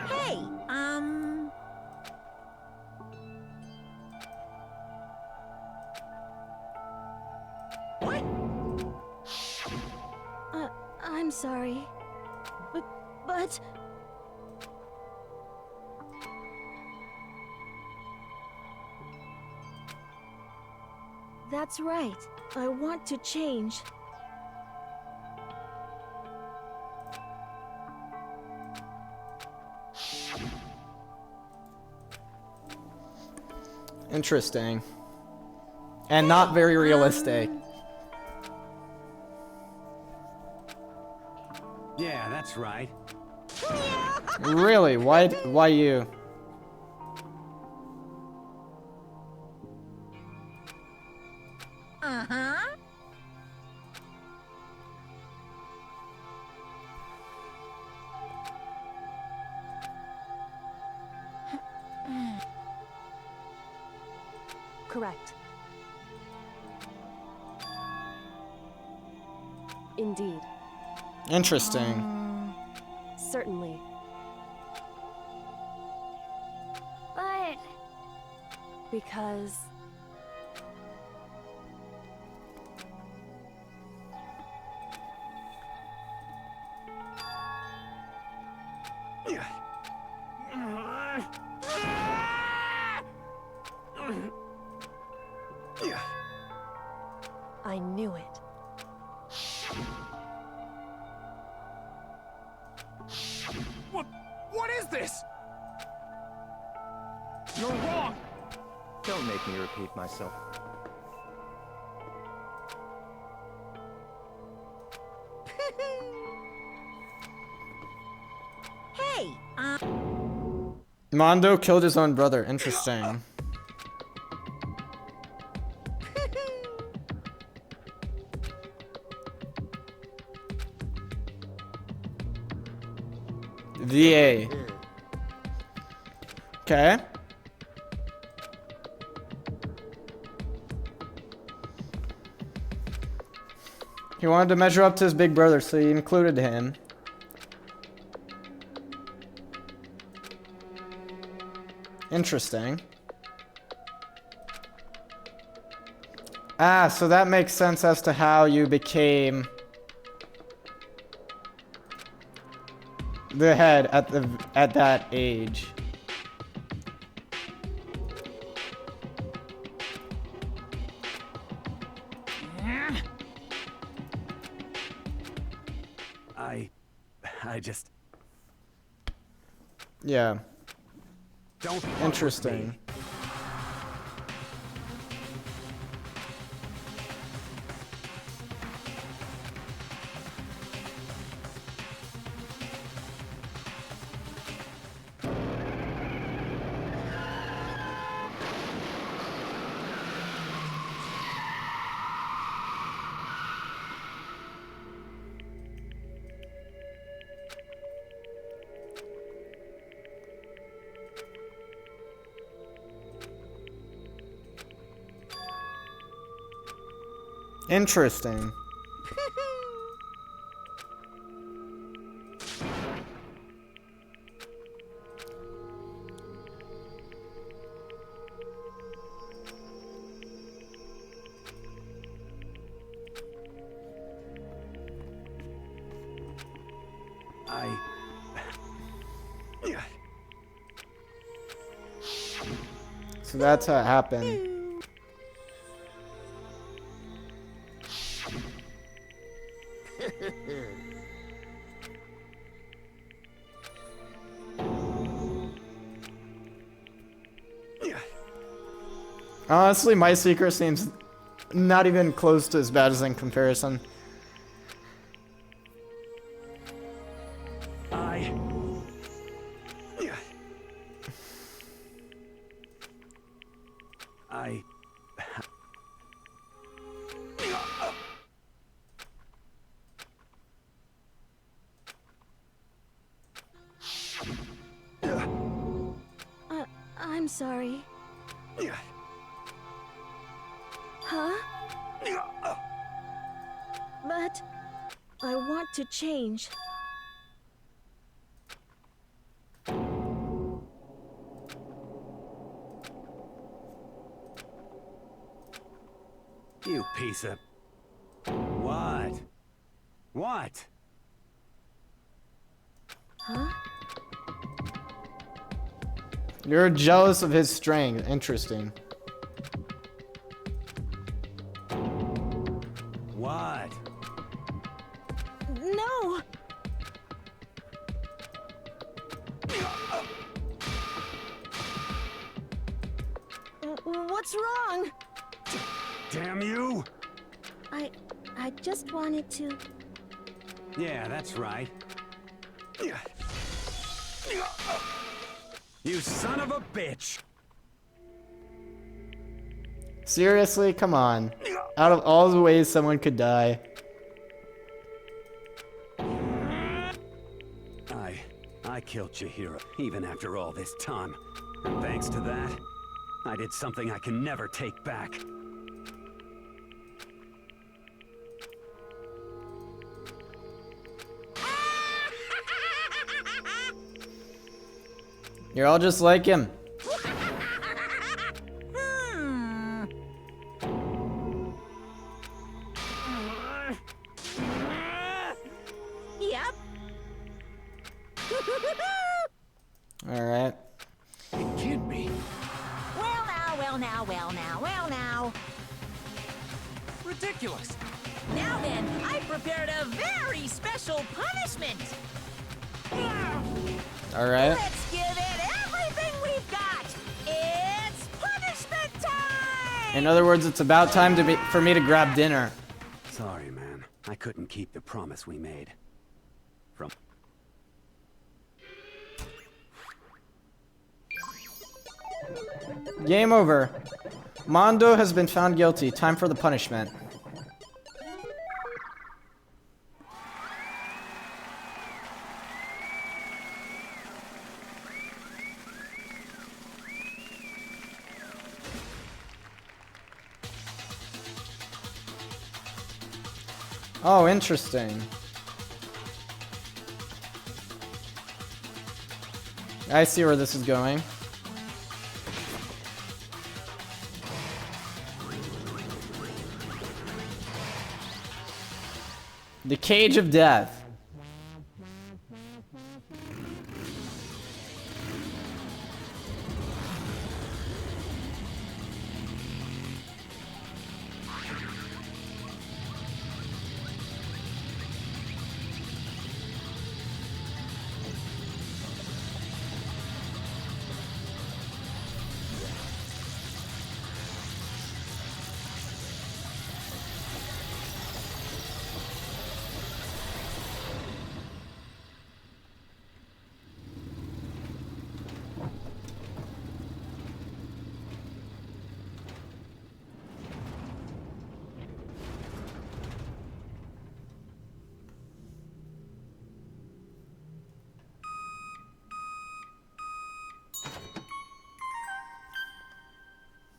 Hey, What? I'm sorry. But... That's right. I want to change. Interesting. And not very realistic. Yeah, that's right. Really? Why you? Uh-huh. Correct. Indeed. Interesting. Certainly. But... Because... I knew it. What is this? You're wrong! Don't make me repeat myself. Hey, Mondo killed his own brother. Interesting. VA. Okay. He wanted to measure up to his big brother, so he included him. Interesting. Ah, so that makes sense as to how you became the head at that age. just... Yeah. Don't fuck with Interesting. me. Interesting. So that's how it happened. Honestly, my secret seems not even close to as bad as in comparison. I'm sorry. Huh? But I want to change. You piece of... What? What? Huh? You're jealous of his strength. Interesting. What? No! What's wrong? Damn you! I just wanted to... Yeah, that's right. You son of a bitch! Seriously? Come on. Out of all the ways someone could die. I killed Chihiro, even after all this time. And thanks to that, I did something I can never take back. You're all just like him. Yep. Alright. It can't be. Well now, well now, well now, well now. Ridiculous. Now then, I prepared a very special punishment. Alright. Let's give it everything we've got. It's punishment time! In other words, it's about time for me to grab dinner. Sorry, man. I couldn't keep the promise we made. From... Game over. Mondo has been found guilty. Time for the punishment. Oh, interesting. I see where this is going. The Cage of Death.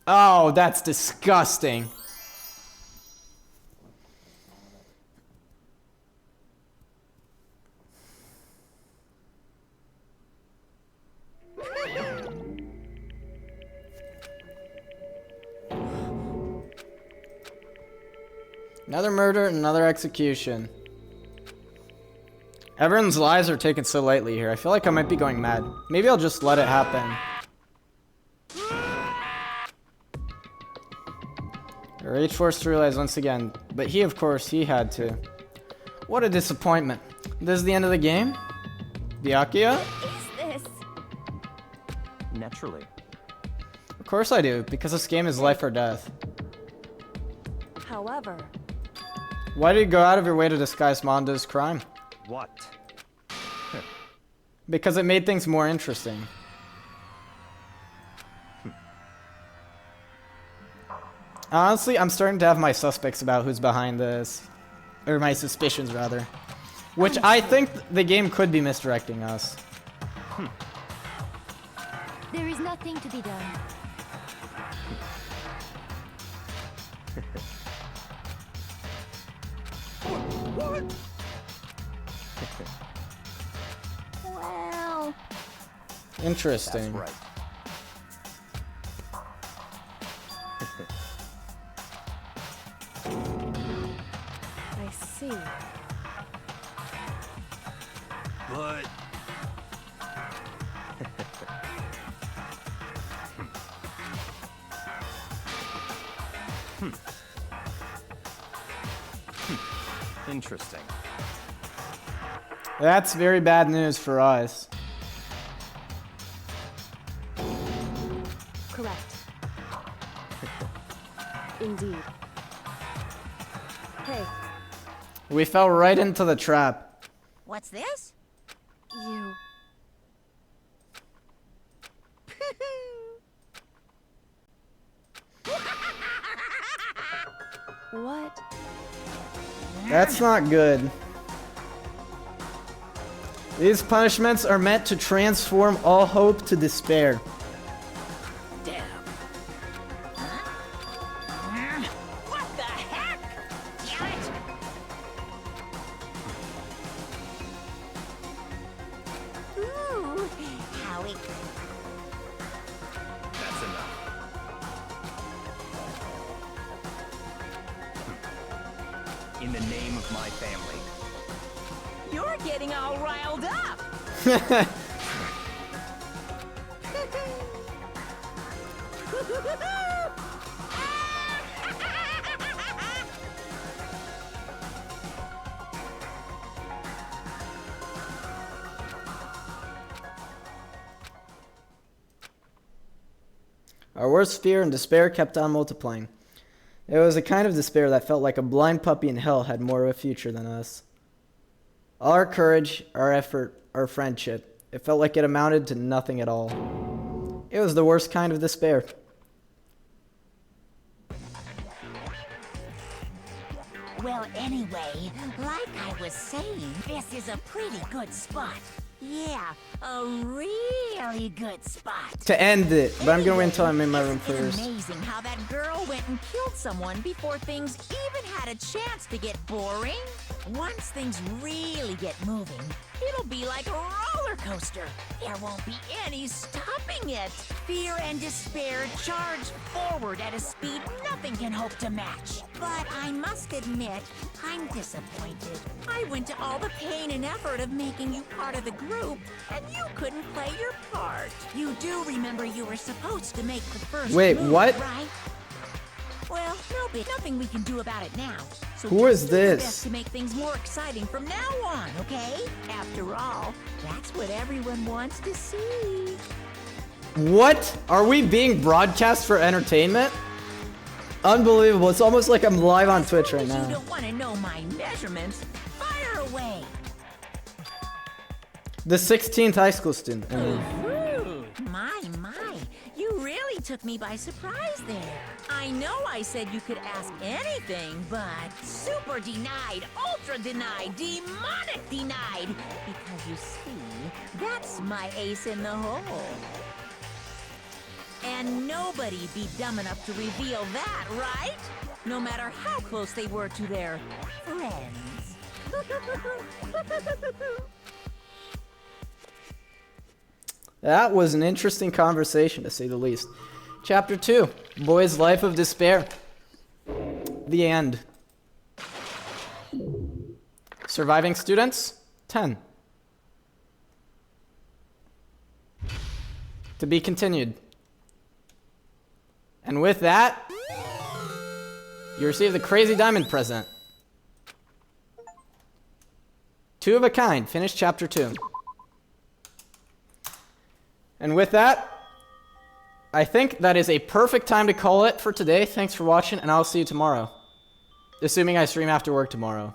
Oh, that's disgusting. Another murder, another execution. Everyone's lives are taken so lightly here. I feel like I might be going mad. Maybe I'll just let it happen. Rage forced to realize once again, but he, of course, he had to. What a disappointment. This is the end of the game? Byakuya? What is this? Naturally. Of course I do, because this game is life or death. However, Why did you go out of your way to disguise Mondo's crime? What? Because it made things more interesting. Honestly, I'm starting to have my suspects about who's behind this. Or my suspicions, rather. Which I think the game could be misdirecting us. There is nothing to be done. What? Well... Interesting. That's right. I see. But... Interesting. That's very bad news for us. Correct. Indeed. Hey, We fell right into the trap. What's this? you. What? That's not good. These punishments are meant to transform all hope to despair. Damn. What the heck? Damn it! Ooh, how it... That's enough. In the name of my family. You're getting all riled up! Our worst fear and despair kept on multiplying. It was a kind of despair that felt like a blind puppy in hell had more of a future than us. All our courage, our effort, our friendship, it felt like it amounted to nothing at all. It was the worst kind of despair. Well, anyway, like I was saying, this is a pretty good spot. Yeah, a really good spot. To end it, but I'm gonna wait until I'm in my room Isn't it first. amazing how that girl went and killed someone before things even had a chance to get boring? Once things really get moving, it'll be like a roller coaster. There won't be any stopping it. Fear and despair charge forward at a speed nothing can hope to match. But I must admit, I'm disappointed. I went to all the pain and effort of making you part of the group, and you couldn't play your part. You do remember you were supposed to make the first Wait, move, what? right? Well, nothing we can do about it now. So Who is just do your this? best to make things more exciting from now on, okay? After all, that's what everyone wants to see. What? Are we being broadcast for entertainment? Unbelievable. It's almost like I'm live on Twitch right As long as you now. don't want to know my measurements, fire away. The 16th high school student. I mean, My, you really took me by surprise there. I know I said you could ask anything, but super denied, ultra denied, demonic denied. Because you see, that's my ace in the hole. And nobody'd be dumb enough to reveal that, right? No matter how close they were to their friends. That was an interesting conversation, to say the least. Chapter 2, Boy's Life of Despair. The end. Surviving students, 10. To be continued. And with that, you receive the Crazy Diamond present. 2 of a kind. Finish chapter 2. And with that, I think that is a perfect time to call it for today. Thanks for watching, and I'll see you tomorrow. Assuming I stream after work tomorrow.